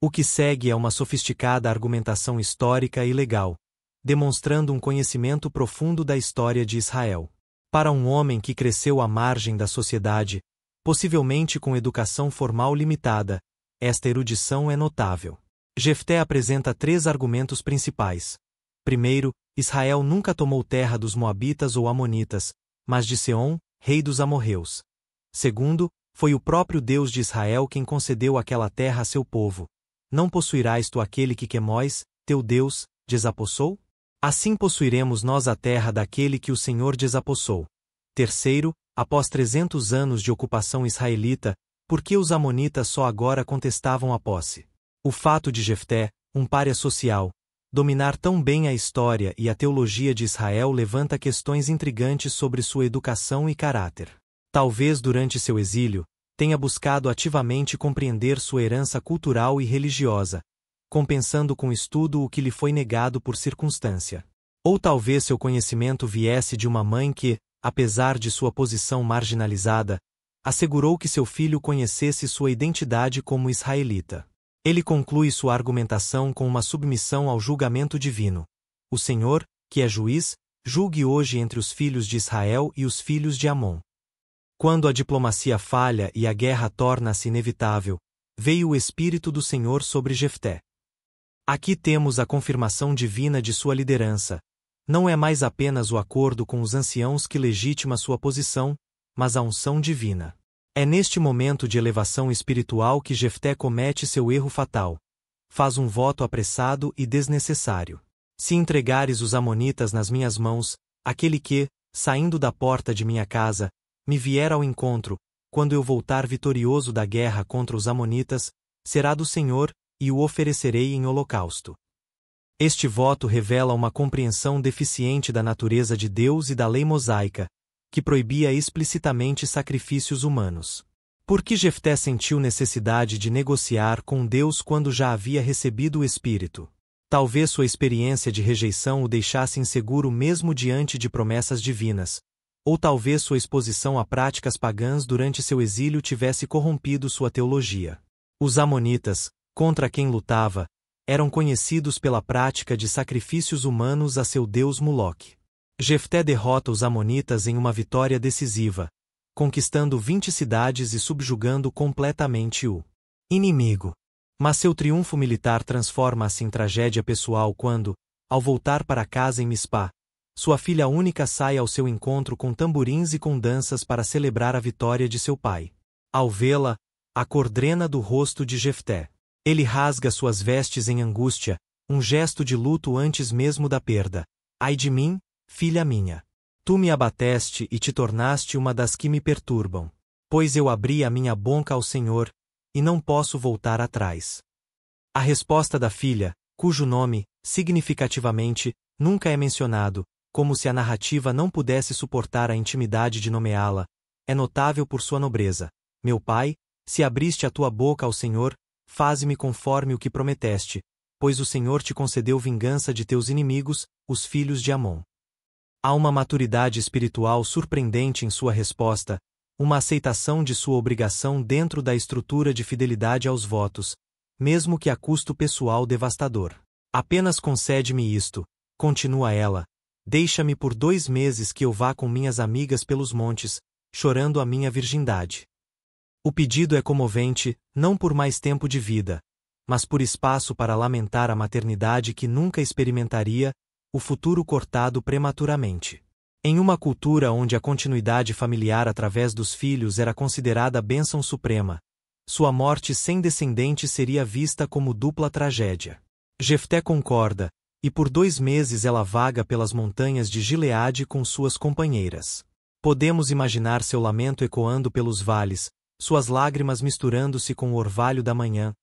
O que segue é uma sofisticada argumentação histórica e legal, demonstrando um conhecimento profundo da história de Israel. Para um homem que cresceu à margem da sociedade, possivelmente com educação formal limitada, esta erudição é notável. Jefté apresenta 3 argumentos principais. Primeiro, Israel nunca tomou terra dos Moabitas ou Amonitas, mas de Seom, rei dos amorreus. Segundo, foi o próprio Deus de Israel quem concedeu aquela terra a seu povo. Não possuirás tu aquele que Quemós, teu Deus, desapossou? Assim possuiremos nós a terra daquele que o Senhor desapossou. Terceiro, após 300 anos de ocupação israelita, por que os amonitas só agora contestavam a posse? O fato de Jefté, um pária social, dominar tão bem a história e a teologia de Israel levanta questões intrigantes sobre sua educação e caráter. Talvez durante seu exílio, tenha buscado ativamente compreender sua herança cultural e religiosa, compensando com estudo o que lhe foi negado por circunstância. Ou talvez seu conhecimento viesse de uma mãe que, apesar de sua posição marginalizada, assegurou que seu filho conhecesse sua identidade como israelita. Ele conclui sua argumentação com uma submissão ao julgamento divino. O Senhor, que é juiz, julgue hoje entre os filhos de Israel e os filhos de Amon. Quando a diplomacia falha e a guerra torna-se inevitável, veio o Espírito do Senhor sobre Jefté. Aqui temos a confirmação divina de sua liderança. Não é mais apenas o acordo com os anciãos que legitima sua posição, mas a unção divina. É neste momento de elevação espiritual que Jefté comete seu erro fatal. Faz um voto apressado e desnecessário. Se entregares os amonitas nas minhas mãos, aquele que, saindo da porta de minha casa, me vier ao encontro, quando eu voltar vitorioso da guerra contra os amonitas, será do Senhor, e o oferecerei em holocausto. Este voto revela uma compreensão deficiente da natureza de Deus e da lei mosaica, que proibia explicitamente sacrifícios humanos. Por que Jefté sentiu necessidade de negociar com Deus quando já havia recebido o Espírito? Talvez sua experiência de rejeição o deixasse inseguro mesmo diante de promessas divinas, ou talvez sua exposição a práticas pagãs durante seu exílio tivesse corrompido sua teologia. Os amonitas, contra quem lutava, eram conhecidos pela prática de sacrifícios humanos a seu deus Moloque. Jefté derrota os amonitas em uma vitória decisiva, conquistando 20 cidades e subjugando completamente o inimigo. Mas seu triunfo militar transforma-se em tragédia pessoal quando, ao voltar para casa em Mispá, sua filha única sai ao seu encontro com tamborins e com danças para celebrar a vitória de seu pai. Ao vê-la, a cor drena do rosto de Jefté. Ele rasga suas vestes em angústia, um gesto de luto antes mesmo da perda. Ai de mim, filha minha! Tu me abateste e te tornaste uma das que me perturbam. Pois eu abri a minha boca ao Senhor, e não posso voltar atrás. A resposta da filha, cujo nome, significativamente, nunca é mencionado, como se a narrativa não pudesse suportar a intimidade de nomeá-la, é notável por sua nobreza. Meu pai, se abriste a tua boca ao Senhor, faze-me conforme o que prometeste, pois o Senhor te concedeu vingança de teus inimigos, os filhos de Amon. Há uma maturidade espiritual surpreendente em sua resposta, uma aceitação de sua obrigação dentro da estrutura de fidelidade aos votos, mesmo que a custo pessoal devastador. Apenas concede-me isto, continua ela, deixa-me por 2 meses que eu vá com minhas amigas pelos montes, chorando a minha virgindade. O pedido é comovente, não por mais tempo de vida, mas por espaço para lamentar a maternidade que nunca experimentaria, o futuro cortado prematuramente. Em uma cultura onde a continuidade familiar através dos filhos era considerada bênção suprema, Sua morte sem descendente seria vista como dupla tragédia. Jefté concorda, e por 2 meses ela vaga pelas montanhas de Gileade com suas companheiras. Podemos imaginar seu lamento ecoando pelos vales, suas lágrimas misturando-se com o orvalho da manhã,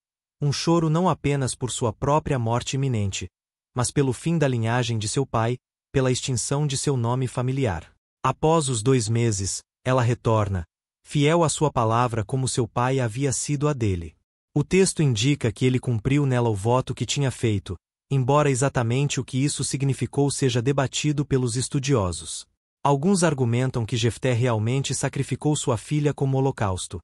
um choro não apenas por sua própria morte iminente, mas pelo fim da linhagem de seu pai, pela extinção de seu nome familiar. Após os 2 meses, ela retorna, fiel à sua palavra como seu pai havia sido a dele. O texto indica que ele cumpriu nela o voto que tinha feito, embora exatamente o que isso significou seja debatido pelos estudiosos. Alguns argumentam que Jefté realmente sacrificou sua filha como holocausto.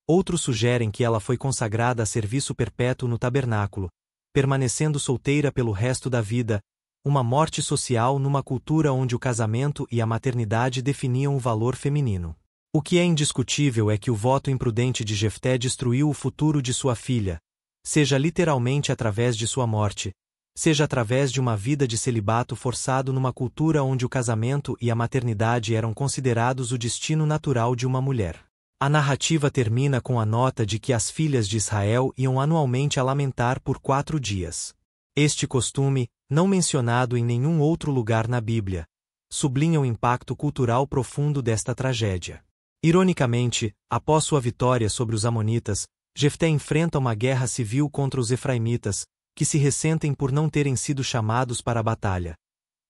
Outros sugerem que ela foi consagrada a serviço perpétuo no tabernáculo, permanecendo solteira pelo resto da vida, uma morte social numa cultura onde o casamento e a maternidade definiam o valor feminino. O que é indiscutível é que o voto imprudente de Jefté destruiu o futuro de sua filha, seja literalmente através de sua morte, seja através de uma vida de celibato forçado numa cultura onde o casamento e a maternidade eram considerados o destino natural de uma mulher. A narrativa termina com a nota de que as filhas de Israel iam anualmente a lamentar por 4 dias. Este costume, não mencionado em nenhum outro lugar na Bíblia, sublinha o impacto cultural profundo desta tragédia. Ironicamente, após sua vitória sobre os amonitas, Jefté enfrenta uma guerra civil contra os efraimitas, que se ressentem por não terem sido chamados para a batalha.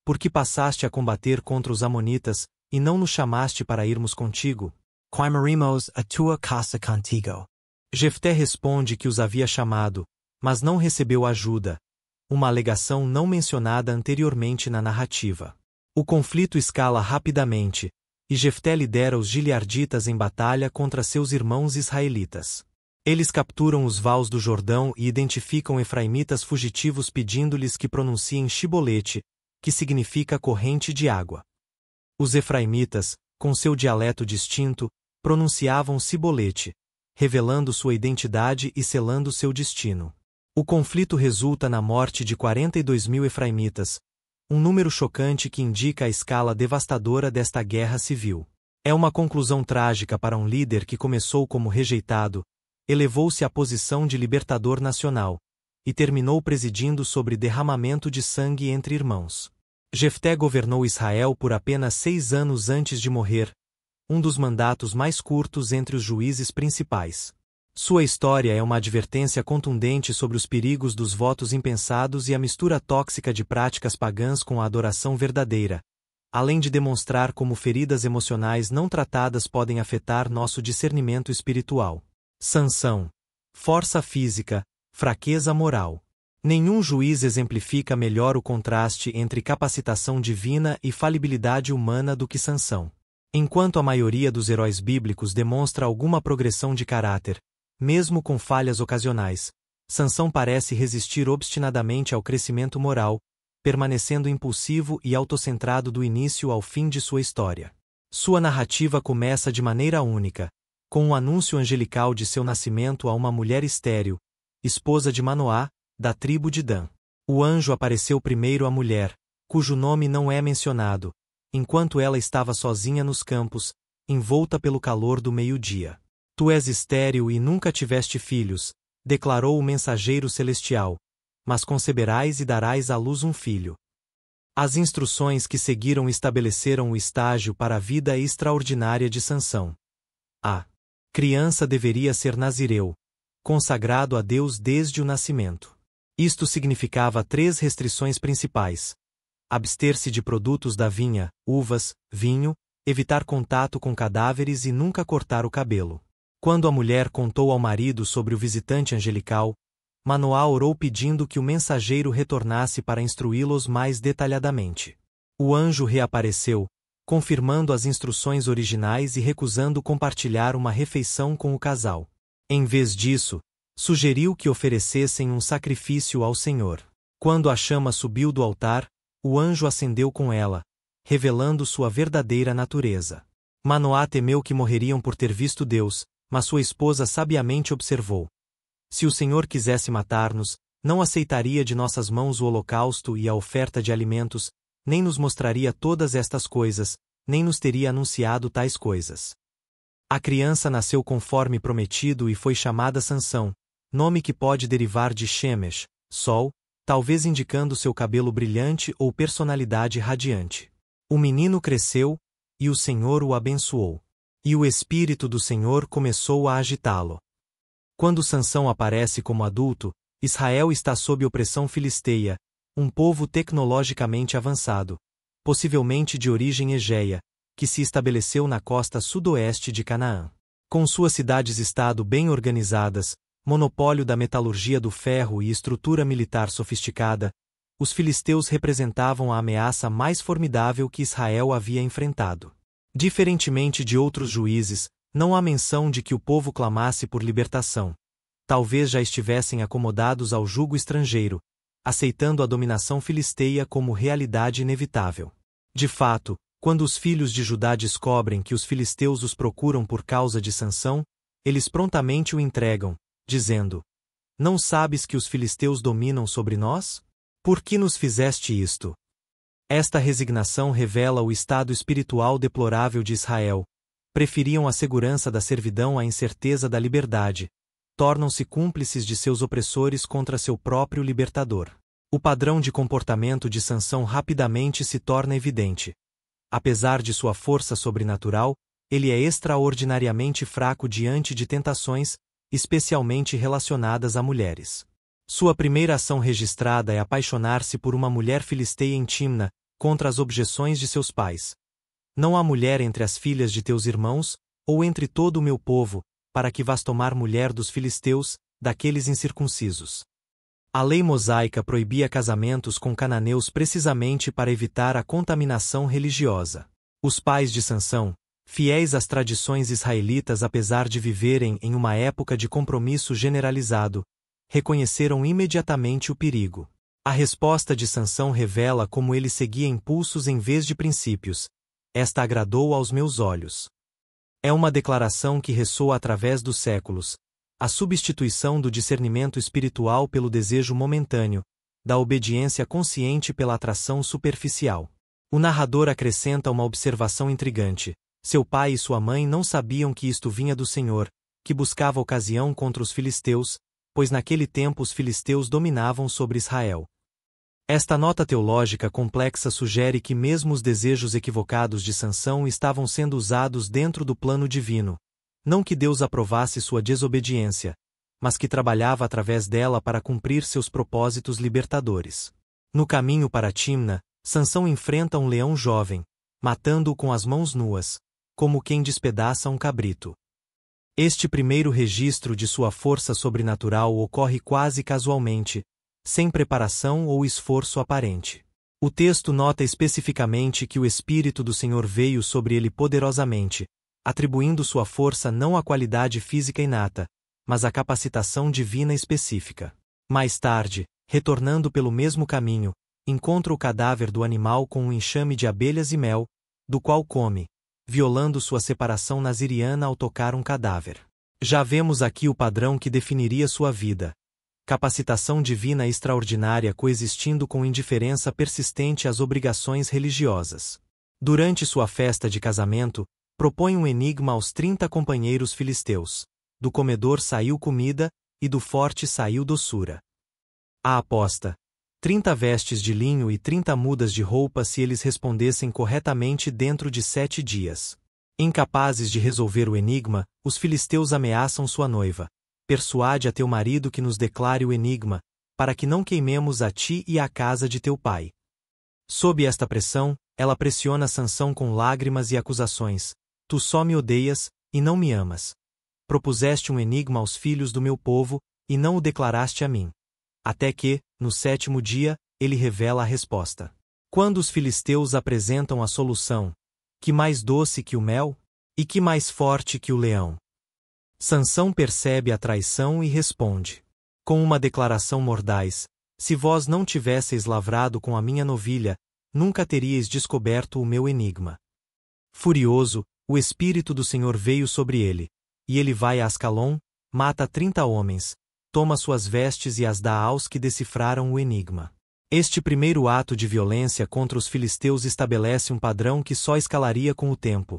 Por que passaste a combater contra os amonitas, e não nos chamaste para irmos contigo? Quimarimos a tua casa contigo. Jefté responde que os havia chamado, mas não recebeu ajuda, uma alegação não mencionada anteriormente na narrativa. O conflito escala rapidamente, e Jefté lidera os gilearditas em batalha contra seus irmãos israelitas. Eles capturam os vales do Jordão e identificam efraimitas fugitivos pedindo-lhes que pronunciem Shibolete, que significa corrente de água. Os efraimitas, com seu dialeto distinto, pronunciavam Sibolete, revelando sua identidade e selando seu destino. O conflito resulta na morte de 42.000 efraimitas, um número chocante que indica a escala devastadora desta guerra civil. É uma conclusão trágica para um líder que começou como rejeitado, elevou-se à posição de libertador nacional, e terminou presidindo sobre derramamento de sangue entre irmãos. Jefté governou Israel por apenas 6 anos antes de morrer, um dos mandatos mais curtos entre os juízes principais. Sua história é uma advertência contundente sobre os perigos dos votos impensados e a mistura tóxica de práticas pagãs com a adoração verdadeira, além de demonstrar como feridas emocionais não tratadas podem afetar nosso discernimento espiritual. Sansão. Força física, fraqueza moral. Nenhum juiz exemplifica melhor o contraste entre capacitação divina e falibilidade humana do que Sansão. Enquanto a maioria dos heróis bíblicos demonstra alguma progressão de caráter, mesmo com falhas ocasionais, Sansão parece resistir obstinadamente ao crescimento moral, permanecendo impulsivo e autocentrado do início ao fim de sua história. Sua narrativa começa de maneira única, com o anúncio angelical de seu nascimento a uma mulher estéril, esposa de Manoá, da tribo de Dan. O anjo apareceu primeiro à mulher, cujo nome não é mencionado, enquanto ela estava sozinha nos campos, envolta pelo calor do meio-dia. Tu és estéril e nunca tiveste filhos, declarou o mensageiro celestial, mas conceberás e darás à luz um filho. As instruções que seguiram estabeleceram o estágio para a vida extraordinária de Sansão. A criança deveria ser nazireu, consagrado a Deus desde o nascimento. Isto significava 3 restrições principais: abster-se de produtos da vinha, uvas, vinho, evitar contato com cadáveres e nunca cortar o cabelo. Quando a mulher contou ao marido sobre o visitante angelical, Manoá orou pedindo que o mensageiro retornasse para instruí-los mais detalhadamente. O anjo reapareceu, confirmando as instruções originais e recusando compartilhar uma refeição com o casal. Em vez disso, sugeriu que oferecessem um sacrifício ao Senhor. Quando a chama subiu do altar, o anjo acendeu com ela, revelando sua verdadeira natureza. Manoá temeu que morreriam por ter visto Deus, mas sua esposa sabiamente observou: se o Senhor quisesse matar-nos, não aceitaria de nossas mãos o holocausto e a oferta de alimentos, nem nos mostraria todas estas coisas, nem nos teria anunciado tais coisas. A criança nasceu conforme prometido e foi chamada Sansão, nome que pode derivar de Shemesh, sol, talvez indicando seu cabelo brilhante ou personalidade radiante. O menino cresceu, e o Senhor o abençoou. E o Espírito do Senhor começou a agitá-lo. Quando Sansão aparece como adulto, Israel está sob opressão filisteia, um povo tecnologicamente avançado, possivelmente de origem egéia, que se estabeleceu na costa sudoeste de Canaã. Com suas cidades-estado bem organizadas, monopólio da metalurgia do ferro e estrutura militar sofisticada, os filisteus representavam a ameaça mais formidável que Israel havia enfrentado. Diferentemente de outros juízes, não há menção de que o povo clamasse por libertação. Talvez já estivessem acomodados ao jugo estrangeiro, aceitando a dominação filisteia como realidade inevitável. De fato, quando os filhos de Judá descobrem que os filisteus os procuram por causa de Sansão, eles prontamente o entregam, dizendo: Não sabes que os filisteus dominam sobre nós? Por que nos fizeste isto? Esta resignação revela o estado espiritual deplorável de Israel. Preferiam a segurança da servidão à incerteza da liberdade. Tornam-se cúmplices de seus opressores contra seu próprio libertador. O padrão de comportamento de Sansão rapidamente se torna evidente. Apesar de sua força sobrenatural, ele é extraordinariamente fraco diante de tentações, especialmente relacionadas a mulheres. Sua primeira ação registrada é apaixonar-se por uma mulher filisteia em Timna, contra as objeções de seus pais. Não há mulher entre as filhas de teus irmãos, ou entre todo o meu povo, para que vás tomar mulher dos filisteus, daqueles incircuncisos. A lei mosaica proibia casamentos com cananeus precisamente para evitar a contaminação religiosa. Os pais de Sansão, fiéis às tradições israelitas apesar de viverem em uma época de compromisso generalizado, reconheceram imediatamente o perigo. A resposta de Sansão revela como ele seguia impulsos em vez de princípios. Esta agradou aos meus olhos. É uma declaração que ressoa através dos séculos. A substituição do discernimento espiritual pelo desejo momentâneo, da obediência consciente pela atração superficial. O narrador acrescenta uma observação intrigante. Seu pai e sua mãe não sabiam que isto vinha do Senhor, que buscava ocasião contra os filisteus, pois naquele tempo os filisteus dominavam sobre Israel. Esta nota teológica complexa sugere que mesmo os desejos equivocados de Sansão estavam sendo usados dentro do plano divino. Não que Deus aprovasse sua desobediência, mas que trabalhava através dela para cumprir seus propósitos libertadores. No caminho para Timna, Sansão enfrenta um leão jovem, matando-o com as mãos nuas, como quem despedaça um cabrito. Este primeiro registro de sua força sobrenatural ocorre quase casualmente, sem preparação ou esforço aparente. O texto nota especificamente que o Espírito do Senhor veio sobre ele poderosamente, atribuindo sua força não à qualidade física inata, mas à capacitação divina específica. Mais tarde, retornando pelo mesmo caminho, encontra o cadáver do animal com um enxame de abelhas e mel, do qual come, violando sua separação naziriana ao tocar um cadáver. Já vemos aqui o padrão que definiria sua vida. Capacitação divina extraordinária coexistindo com indiferença persistente às obrigações religiosas. Durante sua festa de casamento, propõe um enigma aos 30 companheiros filisteus. Do comedor saiu comida, e do forte saiu doçura. A aposta: 30 vestes de linho e 30 mudas de roupa se eles respondessem corretamente dentro de 7 dias. Incapazes de resolver o enigma, os filisteus ameaçam sua noiva. Persuade a teu marido que nos declare o enigma, para que não queimemos a ti e à casa de teu pai. Sob esta pressão, ela pressiona Sansão com lágrimas e acusações. Tu só me odeias, e não me amas. Propuseste um enigma aos filhos do meu povo, e não o declaraste a mim. Até que, no 7º dia, ele revela a resposta. Quando os filisteus apresentam a solução: que mais doce que o mel? E que mais forte que o leão? Sansão percebe a traição e responde, com uma declaração mordaz: se vós não tivesseis lavrado com a minha novilha, nunca teríeis descoberto o meu enigma. Furioso, o Espírito do Senhor veio sobre ele, e ele vai a Ascalon, mata 30 homens, toma suas vestes e as dá aos que decifraram o enigma. Este primeiro ato de violência contra os filisteus estabelece um padrão que só escalaria com o tempo.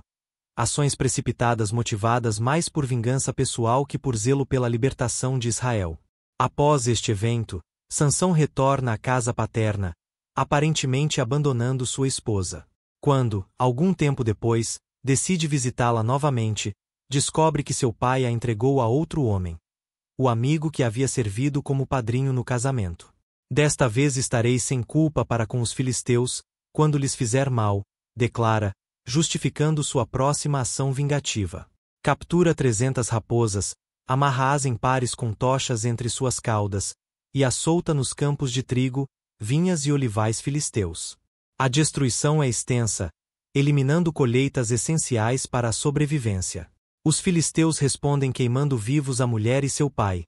ações precipitadas motivadas mais por vingança pessoal que por zelo pela libertação de Israel. Após este evento, Sansão retorna à casa paterna, aparentemente abandonando sua esposa. Quando, algum tempo depois, decide visitá-la novamente, descobre que seu pai a entregou a outro homem, o amigo que havia servido como padrinho no casamento. Desta vez estarei sem culpa para com os filisteus, quando lhes fizer mal, declara, justificando sua próxima ação vingativa. Captura 300 raposas, amarra-as em pares com tochas entre suas caudas, e as solta nos campos de trigo, vinhas e olivais filisteus. A destruição é extensa, eliminando colheitas essenciais para a sobrevivência. Os filisteus respondem queimando vivos a mulher e seu pai.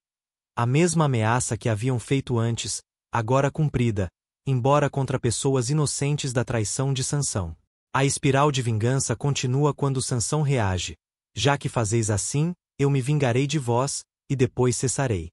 A mesma ameaça que haviam feito antes, agora cumprida, embora contra pessoas inocentes da traição de Sansão. A espiral de vingança continua quando Sansão reage: já que fazeis assim, eu me vingarei de vós, e depois cessarei.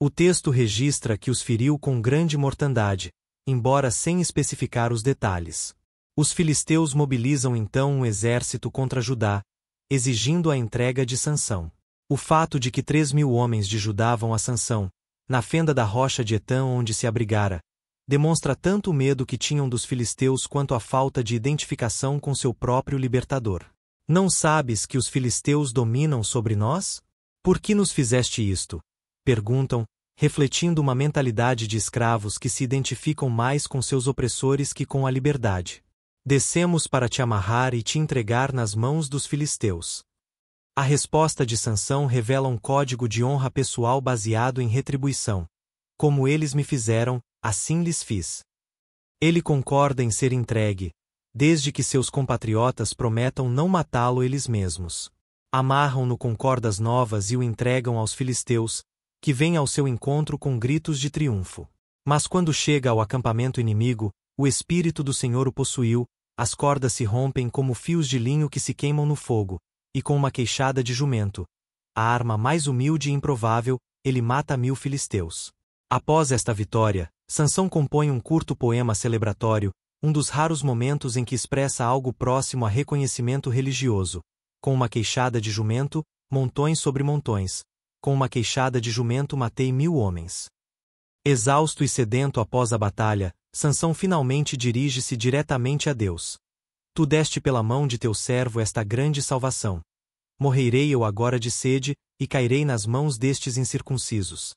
O texto registra que os feriu com grande mortandade, embora sem especificar os detalhes. Os filisteus mobilizam então um exército contra Judá, exigindo a entrega de Sansão. O fato de que 3.000 homens de Judá vão a Sansão, na fenda da rocha de Etã onde se abrigara, demonstra tanto o medo que tinham dos filisteus quanto a falta de identificação com seu próprio libertador. Não sabes que os filisteus dominam sobre nós? Por que nos fizeste isto? Perguntam, refletindo uma mentalidade de escravos que se identificam mais com seus opressores que com a liberdade. Descemos para te amarrar e te entregar nas mãos dos filisteus. A resposta de Sansão revela um código de honra pessoal baseado em retribuição. Como eles me fizeram, assim lhes fiz. Ele concorda em ser entregue, desde que seus compatriotas prometam não matá-lo eles mesmos. Amarram-no com cordas novas e o entregam aos filisteus, que vêm ao seu encontro com gritos de triunfo. Mas quando chega ao acampamento inimigo, o Espírito do Senhor o possuiu, as cordas se rompem como fios de linho que se queimam no fogo, e com uma queixada de jumento, a arma mais humilde e improvável, ele mata 1.000 filisteus. Após esta vitória, Sansão compõe um curto poema celebratório, um dos raros momentos em que expressa algo próximo a reconhecimento religioso. Com uma queixada de jumento, montões sobre montões. Com uma queixada de jumento matei 1.000 homens. Exausto e sedento após a batalha, Sansão finalmente dirige-se diretamente a Deus. Tu deste pela mão de teu servo esta grande salvação. Morrerei eu agora de sede, e cairei nas mãos destes incircuncisos.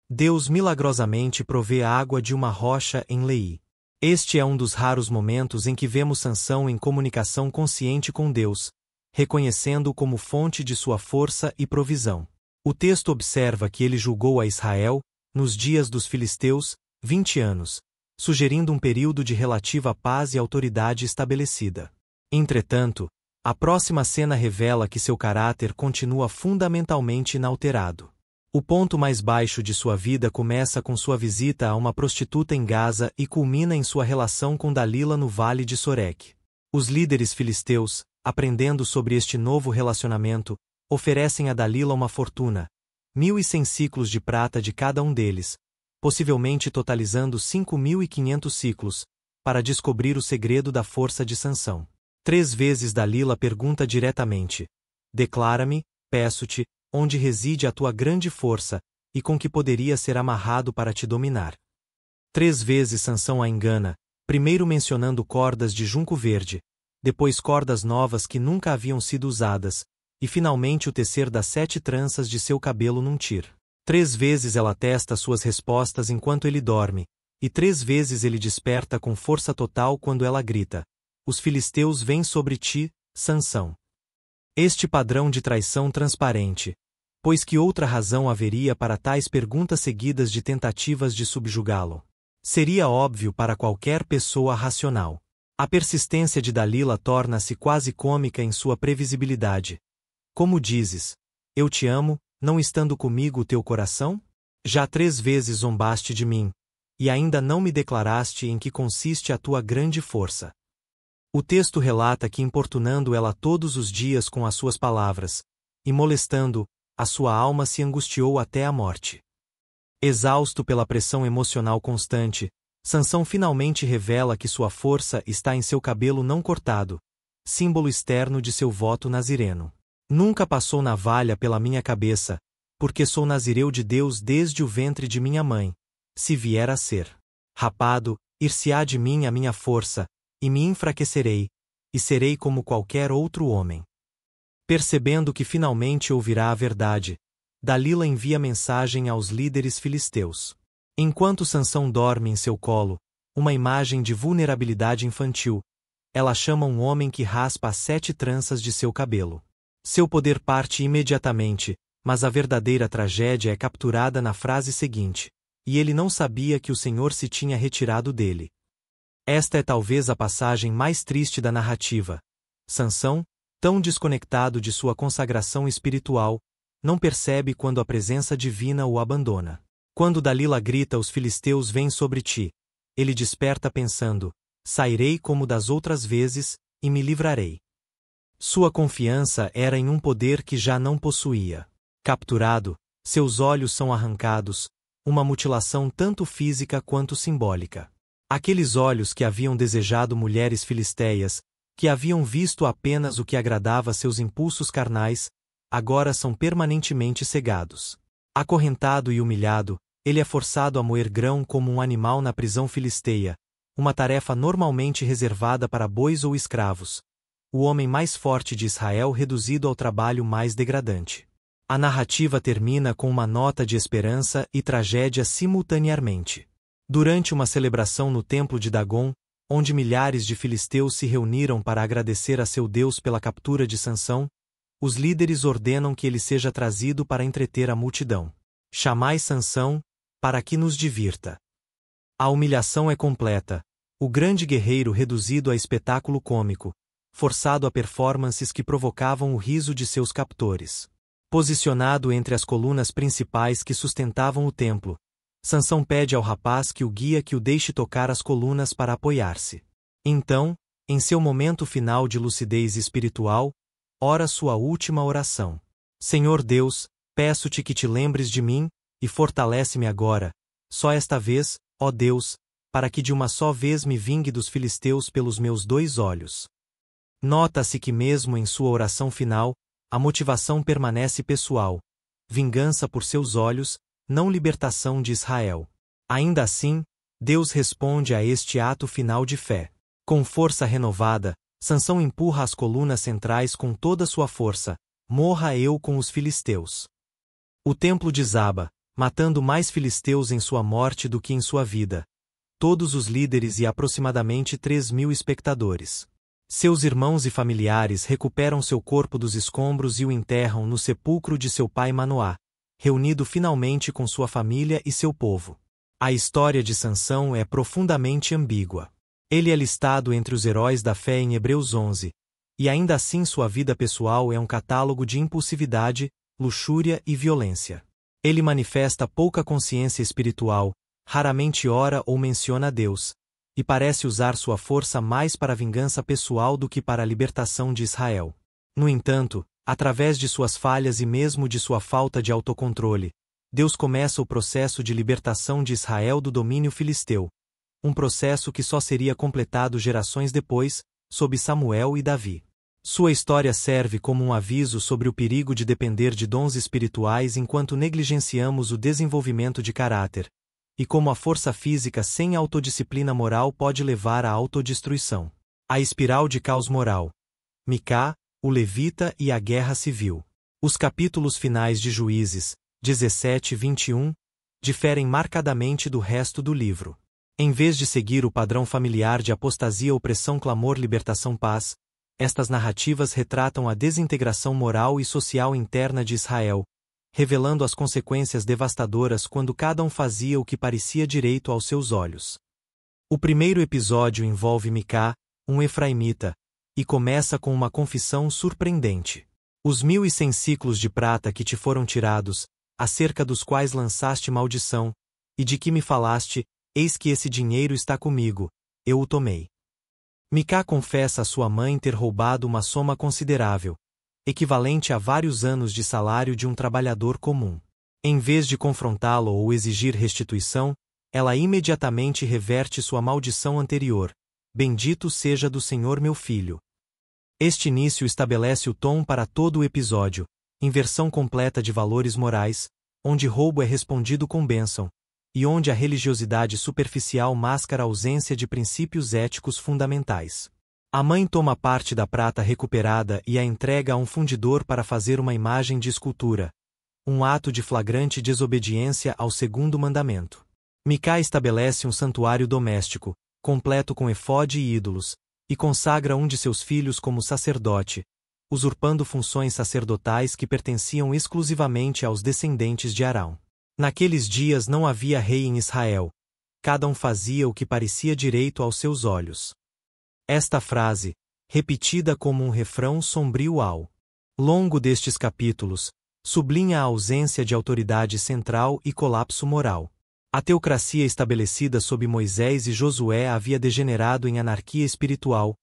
Deus milagrosamente provê água de uma rocha em Leí. Este é um dos raros momentos em que vemos Sansão em comunicação consciente com Deus, reconhecendo-o como fonte de sua força e provisão. O texto observa que ele julgou a Israel, nos dias dos filisteus, 20 anos, sugerindo um período de relativa paz e autoridade estabelecida. Entretanto, a próxima cena revela que seu caráter continua fundamentalmente inalterado. O ponto mais baixo de sua vida começa com sua visita a uma prostituta em Gaza e culmina em sua relação com Dalila no Vale de Sorek. Os líderes filisteus, aprendendo sobre este novo relacionamento, oferecem a Dalila uma fortuna, 1.100 ciclos de prata de cada um deles, possivelmente totalizando 5.500 ciclos, para descobrir o segredo da força de Sansão. 3 vezes Dalila pergunta diretamente: declara-me, peço-te, onde reside a tua grande força, e com que poderia ser amarrado para te dominar. 3 vezes Sansão a engana, primeiro mencionando cordas de junco verde, depois cordas novas que nunca haviam sido usadas, e finalmente o tecer das 7 tranças de seu cabelo num tir. 3 vezes ela testa suas respostas enquanto ele dorme, e 3 vezes ele desperta com força total quando ela grita: os filisteus vêm sobre ti, Sansão. Este padrão de traição transparente, pois que outra razão haveria para tais perguntas seguidas de tentativas de subjugá-lo? Seria óbvio para qualquer pessoa racional. A persistência de Dalila torna-se quase cômica em sua previsibilidade. Como dizes, eu te amo, não estando comigo o teu coração? Já 3 vezes zombaste de mim, e ainda não me declaraste em que consiste a tua grande força. O texto relata que importunando ela todos os dias com as suas palavras, e molestando, a sua alma se angustiou até a morte. Exausto pela pressão emocional constante, Sansão finalmente revela que sua força está em seu cabelo não cortado, símbolo externo de seu voto nazireno. Nunca passou navalha pela minha cabeça, porque sou nazireu de Deus desde o ventre de minha mãe, se vier a ser. Rapado, ir-se-á de mim a minha força, e me enfraquecerei, e serei como qualquer outro homem. Percebendo que finalmente ouvirá a verdade, Dalila envia mensagem aos líderes filisteus. Enquanto Sansão dorme em seu colo, uma imagem de vulnerabilidade infantil, ela chama um homem que raspa as 7 tranças de seu cabelo. Seu poder parte imediatamente, mas a verdadeira tragédia é capturada na frase seguinte: e ele não sabia que o Senhor se tinha retirado dele. Esta é talvez a passagem mais triste da narrativa. Sansão, tão desconectado de sua consagração espiritual, não percebe quando a presença divina o abandona. Quando Dalila grita: os filisteus vêm sobre ti, ele desperta pensando: sairei como das outras vezes, e me livrarei. Sua confiança era em um poder que já não possuía. Capturado, seus olhos são arrancados, uma mutilação tanto física quanto simbólica. Aqueles olhos que haviam desejado mulheres filisteias, que haviam visto apenas o que agradava seus impulsos carnais, agora são permanentemente cegados. Acorrentado e humilhado, ele é forçado a moer grão como um animal na prisão filisteia, uma tarefa normalmente reservada para bois ou escravos. O homem mais forte de Israel reduzido ao trabalho mais degradante. A narrativa termina com uma nota de esperança e tragédia simultaneamente. Durante uma celebração no templo de Dagon, onde milhares de filisteus se reuniram para agradecer a seu Deus pela captura de Sansão, os líderes ordenam que ele seja trazido para entreter a multidão. Chamai Sansão, para que nos divirta. A humilhação é completa, o grande guerreiro reduzido a espetáculo cômico, forçado a performances que provocavam o riso de seus captores. Posicionado entre as colunas principais que sustentavam o templo, Sansão pede ao rapaz que o guie que o deixe tocar as colunas para apoiar-se. Então, em seu momento final de lucidez espiritual, ora sua última oração. Senhor Deus, peço-te que te lembres de mim, e fortalece-me agora, só esta vez, ó Deus, para que de uma só vez me vingue dos filisteus pelos meus 2 olhos. Nota-se que mesmo em sua oração final, a motivação permanece pessoal, vingança por seus olhos, não libertação de Israel. Ainda assim, Deus responde a este ato final de fé. Com força renovada, Sansão empurra as colunas centrais com toda sua força: morra eu com os filisteus. O templo desaba, matando mais filisteus em sua morte do que em sua vida. Todos os líderes e aproximadamente 3.000 espectadores. Seus irmãos e familiares recuperam seu corpo dos escombros e o enterram no sepulcro de seu pai Manoá, reunido finalmente com sua família e seu povo. A história de Sansão é profundamente ambígua. Ele é listado entre os heróis da fé em Hebreus 11, e ainda assim sua vida pessoal é um catálogo de impulsividade, luxúria e violência. Ele manifesta pouca consciência espiritual, raramente ora ou menciona Deus, e parece usar sua força mais para a vingança pessoal do que para a libertação de Israel. No entanto, através de suas falhas e mesmo de sua falta de autocontrole, Deus começa o processo de libertação de Israel do domínio filisteu, um processo que só seria completado gerações depois, sob Samuel e Davi. Sua história serve como um aviso sobre o perigo de depender de dons espirituais enquanto negligenciamos o desenvolvimento de caráter, e como a força física sem autodisciplina moral pode levar à autodestruição. A espiral de caos moral. Micá, o levita e a guerra civil. Os capítulos finais de Juízes, 17 e 21, diferem marcadamente do resto do livro. Em vez de seguir o padrão familiar de apostasia, opressão, clamor, libertação, paz, estas narrativas retratam a desintegração moral e social interna de Israel, revelando as consequências devastadoras quando cada um fazia o que parecia direito aos seus olhos. O primeiro episódio envolve Micá, um efraimita, e começa com uma confissão surpreendente. Os 1.100 ciclos de prata que te foram tirados, acerca dos quais lançaste maldição, e de que me falaste, eis que esse dinheiro está comigo, eu o tomei. Micá confessa a sua mãe ter roubado uma soma considerável, equivalente a vários anos de salário de um trabalhador comum. Em vez de confrontá-lo ou exigir restituição, ela imediatamente reverte sua maldição anterior: bendito seja do Senhor meu filho. Este início estabelece o tom para todo o episódio, inversão completa de valores morais, onde roubo é respondido com bênção, e onde a religiosidade superficial mascara a ausência de princípios éticos fundamentais. A mãe toma parte da prata recuperada e a entrega a um fundidor para fazer uma imagem de escultura, um ato de flagrante desobediência ao segundo mandamento. Micá estabelece um santuário doméstico, completo com efode e ídolos, e consagra um de seus filhos como sacerdote, usurpando funções sacerdotais que pertenciam exclusivamente aos descendentes de Arão. Naqueles dias não havia rei em Israel, cada um fazia o que parecia direito aos seus olhos. Esta frase, repetida como um refrão sombrio ao longo destes capítulos, sublinha a ausência de autoridade central e colapso moral. A teocracia estabelecida sob Moisés e Josué havia degenerado em anarquia espiritual,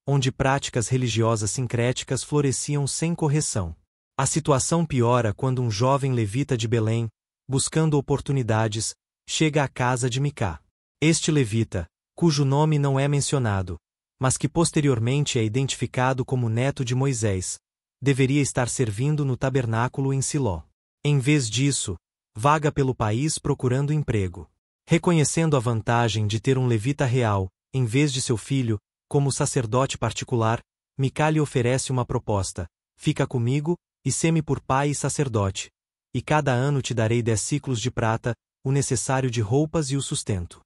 onde práticas religiosas sincréticas floresciam sem correção. A situação piora quando um jovem levita de Belém, buscando oportunidades, chega à casa de Micá. Este levita, cujo nome não é mencionado, mas que posteriormente é identificado como neto de Moisés, deveria estar servindo no tabernáculo em Siló. Em vez disso, vaga pelo país procurando emprego. Reconhecendo a vantagem de ter um levita real, em vez de seu filho, como sacerdote particular, Micá lhe oferece uma proposta: fica comigo, e sê-me por pai e sacerdote, e cada ano te darei 10 siclos de prata, o necessário de roupas e o sustento.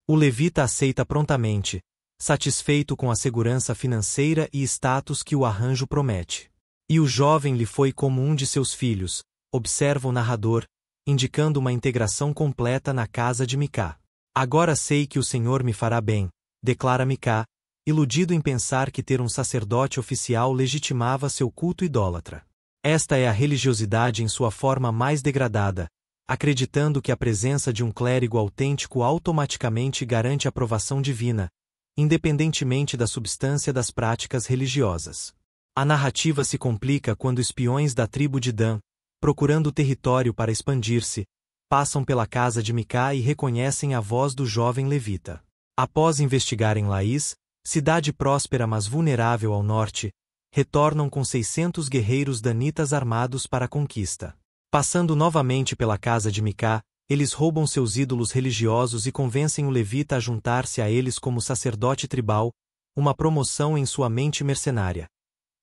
O levita aceita prontamente, satisfeito com a segurança financeira e status que o arranjo promete. E o jovem lhe foi como um de seus filhos, observa o narrador, indicando uma integração completa na casa de Micá. Agora sei que o Senhor me fará bem, declara Micá, iludido em pensar que ter um sacerdote oficial legitimava seu culto idólatra. Esta é a religiosidade em sua forma mais degradada, acreditando que a presença de um clérigo autêntico automaticamente garante aprovação divina, independentemente da substância das práticas religiosas. A narrativa se complica quando espiões da tribo de Dan, procurando território para expandir-se, passam pela casa de Micá e reconhecem a voz do jovem levita. Após investigarem Laís, cidade próspera mas vulnerável ao norte, retornam com 600 guerreiros danitas armados para a conquista. Passando novamente pela casa de Micá, eles roubam seus ídolos religiosos e convencem o levita a juntar-se a eles como sacerdote tribal, uma promoção em sua mente mercenária.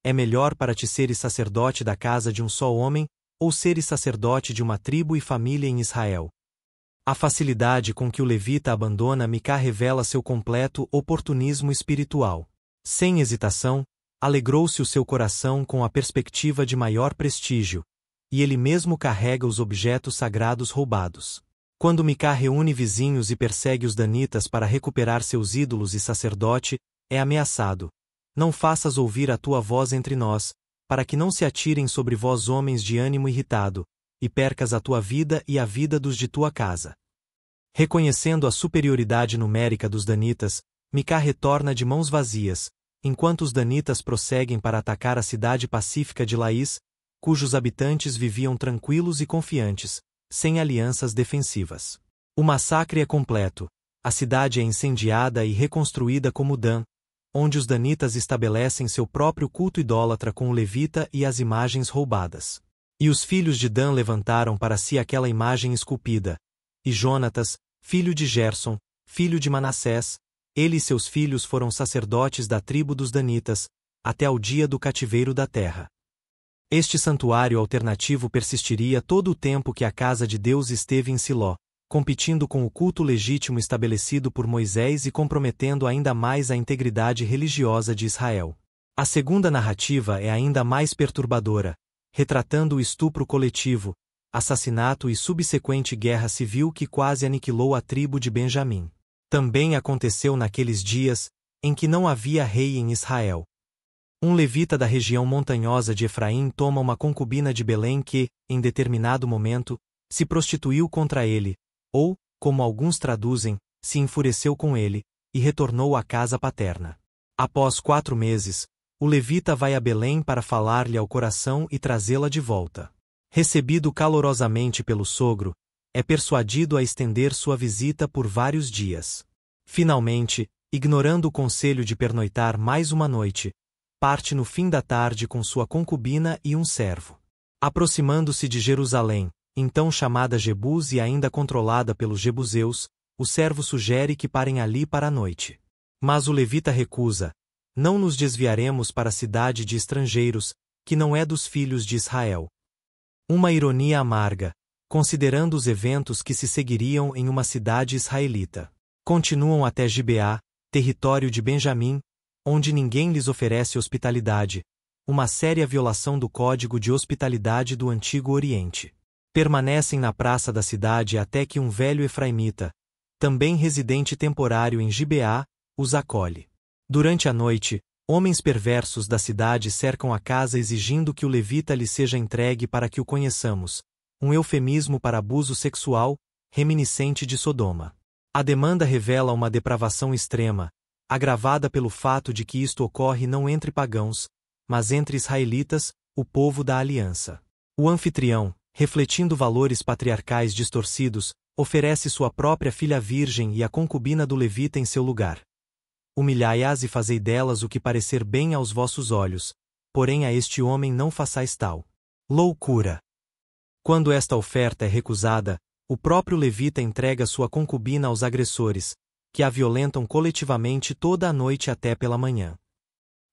É melhor para ti seres sacerdote da casa de um só homem, ou seres sacerdote de uma tribo e família em Israel. A facilidade com que o levita abandona Micá revela seu completo oportunismo espiritual. Sem hesitação, alegrou-se o seu coração com a perspectiva de maior prestígio, e ele mesmo carrega os objetos sagrados roubados. Quando Micá reúne vizinhos e persegue os danitas para recuperar seus ídolos e sacerdote, é ameaçado: não faças ouvir a tua voz entre nós, para que não se atirem sobre vós homens de ânimo irritado, e percas a tua vida e a vida dos de tua casa. Reconhecendo a superioridade numérica dos danitas, Micá retorna de mãos vazias, enquanto os danitas prosseguem para atacar a cidade pacífica de Laís, cujos habitantes viviam tranquilos e confiantes, sem alianças defensivas. O massacre é completo, a cidade é incendiada e reconstruída como Dan, onde os danitas estabelecem seu próprio culto idólatra com o levita e as imagens roubadas. E os filhos de Dan levantaram para si aquela imagem esculpida, e Jonatas, filho de Gerson, filho de Manassés, ele e seus filhos foram sacerdotes da tribo dos danitas, até ao dia do cativeiro da terra. Este santuário alternativo persistiria todo o tempo que a casa de Deus esteve em Siló, competindo com o culto legítimo estabelecido por Moisés e comprometendo ainda mais a integridade religiosa de Israel. A segunda narrativa é ainda mais perturbadora, retratando o estupro coletivo, assassinato e subsequente guerra civil que quase aniquilou a tribo de Benjamim. Também aconteceu naqueles dias, em que não havia rei em Israel. Um levita da região montanhosa de Efraim toma uma concubina de Belém que, em determinado momento, se prostituiu contra ele, ou, como alguns traduzem, se enfureceu com ele, e retornou à casa paterna. Após 4 meses, o levita vai a Belém para falar-lhe ao coração e trazê-la de volta. Recebido calorosamente pelo sogro, é persuadido a estender sua visita por vários dias. Finalmente, ignorando o conselho de pernoitar mais uma noite, parte no fim da tarde com sua concubina e um servo. Aproximando-se de Jerusalém, então chamada Jebus e ainda controlada pelos jebuseus, o servo sugere que parem ali para a noite. Mas o levita recusa: não nos desviaremos para a cidade de estrangeiros, que não é dos filhos de Israel. Uma ironia amarga, considerando os eventos que se seguiriam em uma cidade israelita. Continuam até Gibeá, território de Benjamim, onde ninguém lhes oferece hospitalidade, uma séria violação do código de hospitalidade do Antigo Oriente. Permanecem na praça da cidade até que um velho efraimita, também residente temporário em Gibeá, os acolhe. Durante a noite, homens perversos da cidade cercam a casa exigindo que o levita lhe seja entregue para que o conheçamos, um eufemismo para abuso sexual, reminiscente de Sodoma. A demanda revela uma depravação extrema, agravada pelo fato de que isto ocorre não entre pagãos, mas entre israelitas, o povo da aliança. O anfitrião, refletindo valores patriarcais distorcidos, oferece sua própria filha virgem e a concubina do levita em seu lugar. Humilhai-as e fazei delas o que parecer bem aos vossos olhos, porém a este homem não façais tal. Loucura! Quando esta oferta é recusada, o próprio levita entrega sua concubina aos agressores, que a violentam coletivamente toda a noite até pela manhã.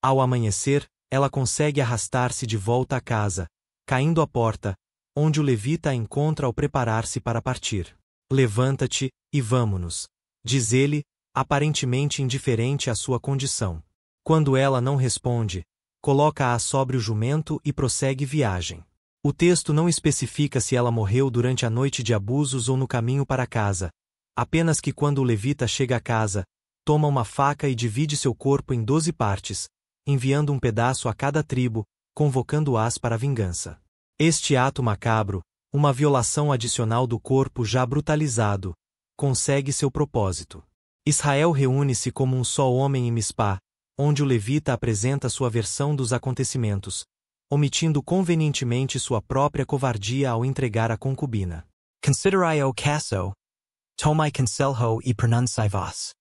Ao amanhecer, ela consegue arrastar-se de volta à casa, caindo à porta, onde o levita a encontra ao preparar-se para partir. Levanta-te, e vamo-nos, diz ele, aparentemente indiferente à sua condição. Quando ela não responde, coloca-a sobre o jumento e prossegue viagem. O texto não especifica se ela morreu durante a noite de abusos ou no caminho para casa, apenas que quando o levita chega à casa, toma uma faca e divide seu corpo em 12 partes, enviando um pedaço a cada tribo, convocando-as para a vingança. Este ato macabro, uma violação adicional do corpo já brutalizado, consegue seu propósito. Israel reúne-se como um só homem em Mispá, onde o levita apresenta sua versão dos acontecimentos, omitindo convenientemente sua própria covardia ao entregar a concubina. Considerai o caso, tomai conselho e pronunciai vos.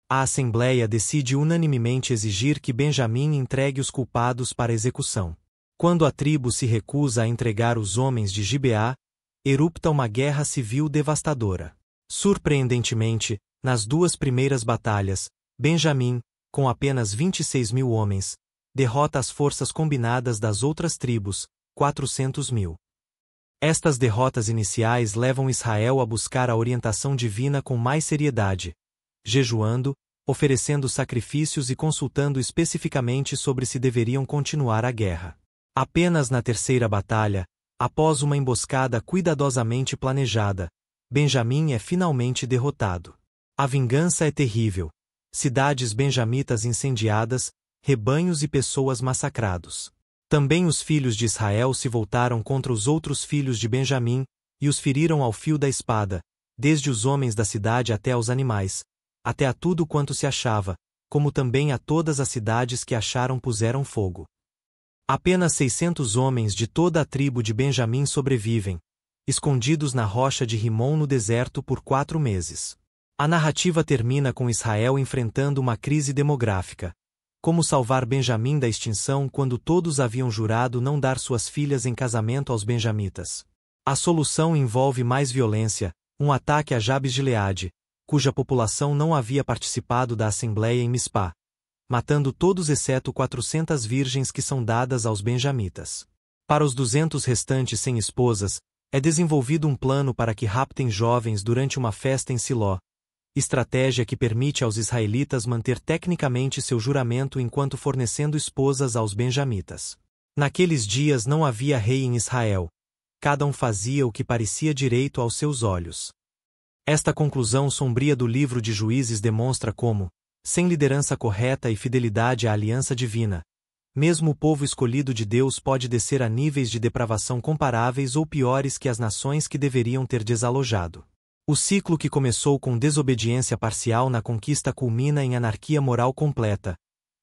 A Assembleia decide unanimemente exigir que Benjamim entregue os culpados para execução. Quando a tribo se recusa a entregar os homens de Gibeá, erupta uma guerra civil devastadora. Surpreendentemente, nas duas primeiras batalhas, Benjamim, com apenas 26.000 homens, derrota as forças combinadas das outras tribos, 400.000. Estas derrotas iniciais levam Israel a buscar a orientação divina com mais seriedade, jejuando, oferecendo sacrifícios e consultando especificamente sobre se deveriam continuar a guerra. Apenas na terceira batalha, após uma emboscada cuidadosamente planejada, Benjamim é finalmente derrotado. A vingança é terrível. Cidades benjamitas incendiadas, rebanhos e pessoas massacrados. Também os filhos de Israel se voltaram contra os outros filhos de Benjamim, e os feriram ao fio da espada, desde os homens da cidade até aos animais, até a tudo quanto se achava, como também a todas as cidades que acharam puseram fogo. Apenas 600 homens de toda a tribo de Benjamim sobrevivem, escondidos na rocha de Rimon no deserto por 4 meses. A narrativa termina com Israel enfrentando uma crise demográfica. Como salvar Benjamim da extinção quando todos haviam jurado não dar suas filhas em casamento aos benjamitas? A solução envolve mais violência, um ataque a Jabes de Gileade, cuja população não havia participado da assembleia em Mispá, matando todos exceto 400 virgens que são dadas aos benjamitas. Para os 200 restantes sem esposas, é desenvolvido um plano para que raptem jovens durante uma festa em Siló, estratégia que permite aos israelitas manter tecnicamente seu juramento enquanto fornecendo esposas aos benjamitas. Naqueles dias não havia rei em Israel. Cada um fazia o que parecia direito aos seus olhos. Esta conclusão sombria do livro de Juízes demonstra como, sem liderança correta e fidelidade à aliança divina, mesmo o povo escolhido de Deus pode descer a níveis de depravação comparáveis ou piores que as nações que deveriam ter desalojado. O ciclo que começou com desobediência parcial na conquista culmina em anarquia moral completa,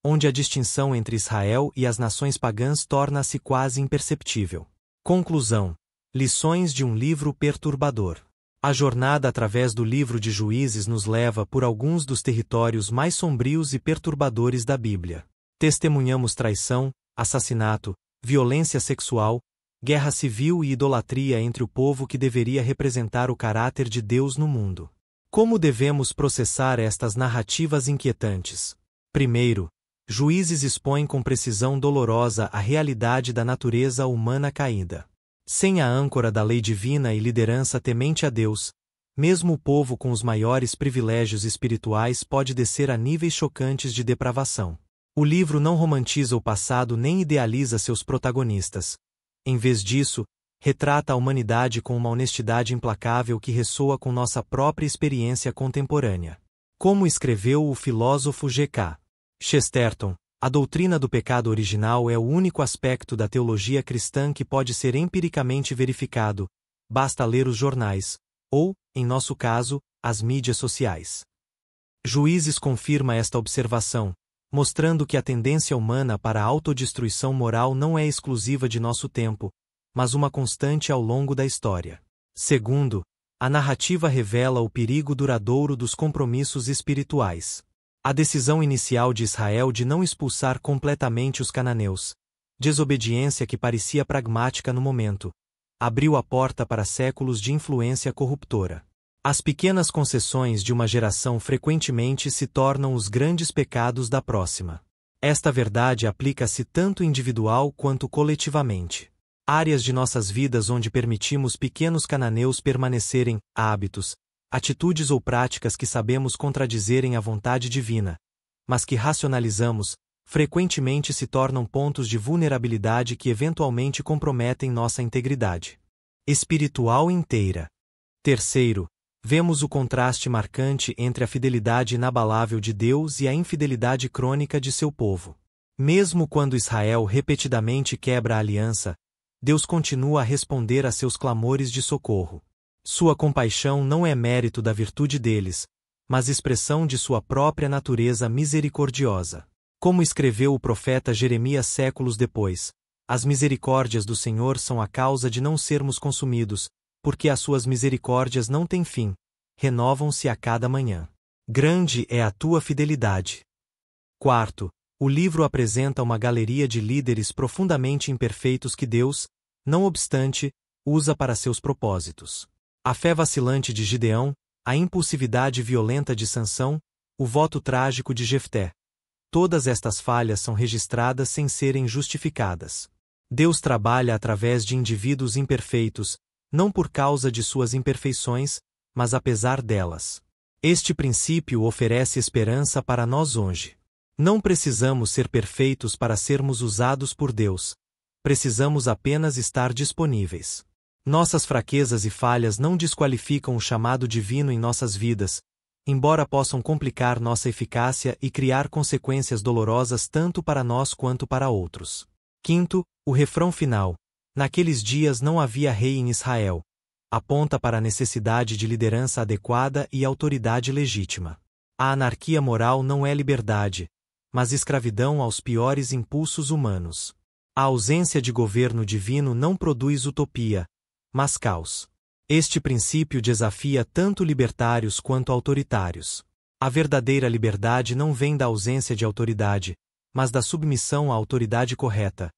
onde a distinção entre Israel e as nações pagãs torna-se quase imperceptível. Conclusão: lições de um livro perturbador. A jornada através do livro de Juízes nos leva por alguns dos territórios mais sombrios e perturbadores da Bíblia. Testemunhamos traição, assassinato, violência sexual, guerra civil e idolatria entre o povo que deveria representar o caráter de Deus no mundo. Como devemos processar estas narrativas inquietantes? Primeiro, Juízes expõe com precisão dolorosa a realidade da natureza humana caída. Sem a âncora da lei divina e liderança temente a Deus, mesmo o povo com os maiores privilégios espirituais pode descer a níveis chocantes de depravação. O livro não romantiza o passado nem idealiza seus protagonistas. Em vez disso, retrata a humanidade com uma honestidade implacável que ressoa com nossa própria experiência contemporânea. Como escreveu o filósofo G.K. Chesterton, a doutrina do pecado original é o único aspecto da teologia cristã que pode ser empiricamente verificado, basta ler os jornais, ou, em nosso caso, as mídias sociais. Juízes confirma esta observação, mostrando que a tendência humana para a autodestruição moral não é exclusiva de nosso tempo, mas uma constante ao longo da história. Segundo, a narrativa revela o perigo duradouro dos compromissos espirituais. A decisão inicial de Israel de não expulsar completamente os cananeus, desobediência que parecia pragmática no momento, abriu a porta para séculos de influência corruptora. As pequenas concessões de uma geração frequentemente se tornam os grandes pecados da próxima. Esta verdade aplica-se tanto individual quanto coletivamente. Áreas de nossas vidas onde permitimos pequenos cananeus permanecerem, hábitos, atitudes ou práticas que sabemos contradizerem a vontade divina, mas que racionalizamos, frequentemente se tornam pontos de vulnerabilidade que eventualmente comprometem nossa integridade espiritual inteira. Terceiro, vemos o contraste marcante entre a fidelidade inabalável de Deus e a infidelidade crônica de seu povo. Mesmo quando Israel repetidamente quebra a aliança, Deus continua a responder a seus clamores de socorro. Sua compaixão não é mérito da virtude deles, mas expressão de sua própria natureza misericordiosa. Como escreveu o profeta Jeremias séculos depois, as misericórdias do Senhor são a causa de não sermos consumidos, porque as suas misericórdias não têm fim, renovam-se a cada manhã. Grande é a tua fidelidade. Quarto, o livro apresenta uma galeria de líderes profundamente imperfeitos que Deus, não obstante, usa para seus propósitos. A fé vacilante de Gideão, a impulsividade violenta de Sansão, o voto trágico de Jefté. Todas estas falhas são registradas sem serem justificadas. Deus trabalha através de indivíduos imperfeitos, não por causa de suas imperfeições, mas apesar delas. Este princípio oferece esperança para nós hoje. Não precisamos ser perfeitos para sermos usados por Deus. Precisamos apenas estar disponíveis. Nossas fraquezas e falhas não desqualificam o chamado divino em nossas vidas, embora possam complicar nossa eficácia e criar consequências dolorosas tanto para nós quanto para outros. Quinto, o refrão final, naqueles dias não havia rei em Israel, aponta para a necessidade de liderança adequada e autoridade legítima. A anarquia moral não é liberdade, mas escravidão aos piores impulsos humanos. A ausência de governo divino não produz utopia, mas caos. Este princípio desafia tanto libertários quanto autoritários. A verdadeira liberdade não vem da ausência de autoridade, mas da submissão à autoridade correta.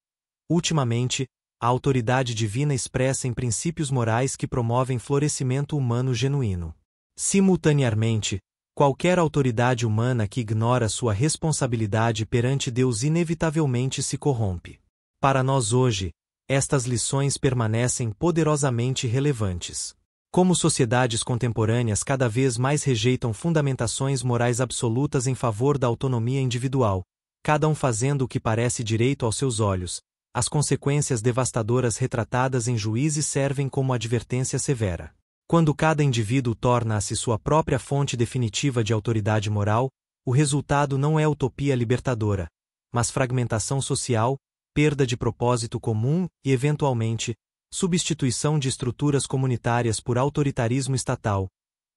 Ultimamente, a autoridade divina expressa em princípios morais que promovem florescimento humano genuíno. Simultaneamente, qualquer autoridade humana que ignora sua responsabilidade perante Deus inevitavelmente se corrompe. Para nós hoje, estas lições permanecem poderosamente relevantes. Como sociedades contemporâneas cada vez mais rejeitam fundamentações morais absolutas em favor da autonomia individual, cada um fazendo o que parece direito aos seus olhos, as consequências devastadoras retratadas em Juízes servem como advertência severa. Quando cada indivíduo torna-se sua própria fonte definitiva de autoridade moral, o resultado não é utopia libertadora, mas fragmentação social, perda de propósito comum e, eventualmente, substituição de estruturas comunitárias por autoritarismo estatal,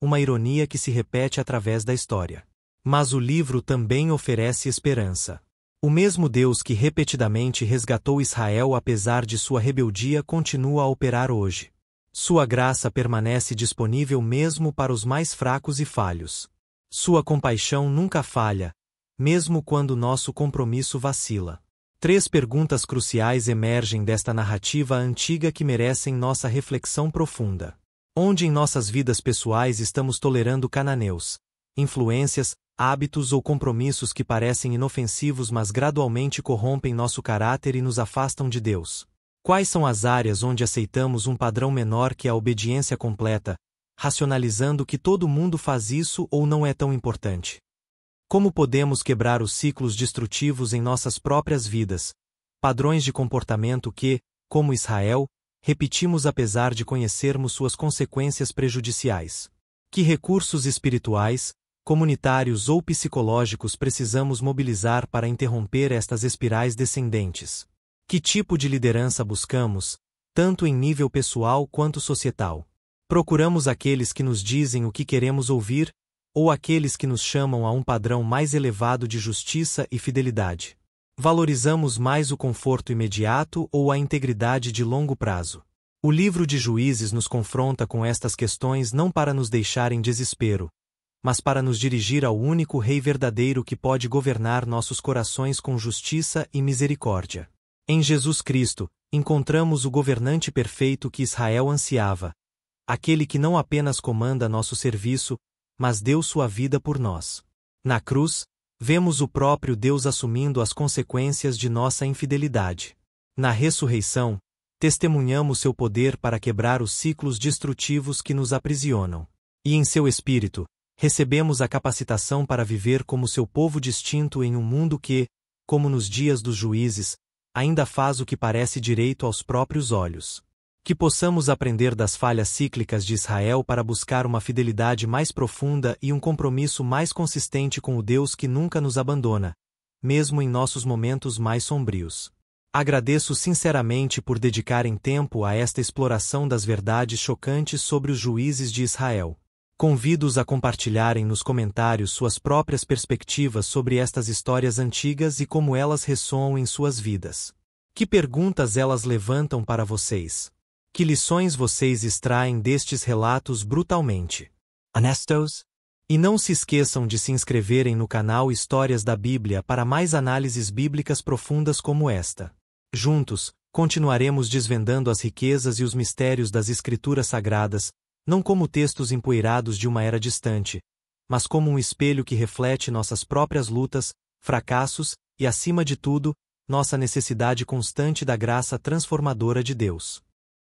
uma ironia que se repete através da história. Mas o livro também oferece esperança. O mesmo Deus que repetidamente resgatou Israel apesar de sua rebeldia continua a operar hoje. Sua graça permanece disponível mesmo para os mais fracos e falhos. Sua compaixão nunca falha, mesmo quando nosso compromisso vacila. 3 perguntas cruciais emergem desta narrativa antiga que merecem nossa reflexão profunda. Onde em nossas vidas pessoais estamos tolerando cananeus, influências, hábitos ou compromissos que parecem inofensivos mas gradualmente corrompem nosso caráter e nos afastam de Deus? Quais são as áreas onde aceitamos um padrão menor que a obediência completa, racionalizando que todo mundo faz isso ou não é tão importante? Como podemos quebrar os ciclos destrutivos em nossas próprias vidas, padrões de comportamento que, como Israel, repetimos apesar de conhecermos suas consequências prejudiciais? Que recursos espirituais, comunitários ou psicológicos precisamos mobilizar para interromper estas espirais descendentes? Que tipo de liderança buscamos, tanto em nível pessoal quanto societal? Procuramos aqueles que nos dizem o que queremos ouvir, ou aqueles que nos chamam a um padrão mais elevado de justiça e fidelidade? Valorizamos mais o conforto imediato ou a integridade de longo prazo? O livro de Juízes nos confronta com estas questões não para nos deixar em desespero, mas para nos dirigir ao único Rei verdadeiro que pode governar nossos corações com justiça e misericórdia. Em Jesus Cristo, encontramos o governante perfeito que Israel ansiava, aquele que não apenas comanda nosso serviço, mas deu sua vida por nós. Na cruz, vemos o próprio Deus assumindo as consequências de nossa infidelidade. Na ressurreição, testemunhamos seu poder para quebrar os ciclos destrutivos que nos aprisionam. E em seu Espírito, recebemos a capacitação para viver como seu povo distinto em um mundo que, como nos dias dos juízes, ainda faz o que parece direito aos próprios olhos. Que possamos aprender das falhas cíclicas de Israel para buscar uma fidelidade mais profunda e um compromisso mais consistente com o Deus que nunca nos abandona, mesmo em nossos momentos mais sombrios. Agradeço sinceramente por dedicarem tempo a esta exploração das verdades chocantes sobre os juízes de Israel. Convido-os a compartilharem nos comentários suas próprias perspectivas sobre estas histórias antigas e como elas ressoam em suas vidas. Que perguntas elas levantam para vocês? Que lições vocês extraem destes relatos brutalmente honestos? E não se esqueçam de se inscreverem no canal Histórias da Bíblia para mais análises bíblicas profundas como esta. Juntos, continuaremos desvendando as riquezas e os mistérios das Escrituras Sagradas, não como textos empoeirados de uma era distante, mas como um espelho que reflete nossas próprias lutas, fracassos e, acima de tudo, nossa necessidade constante da graça transformadora de Deus.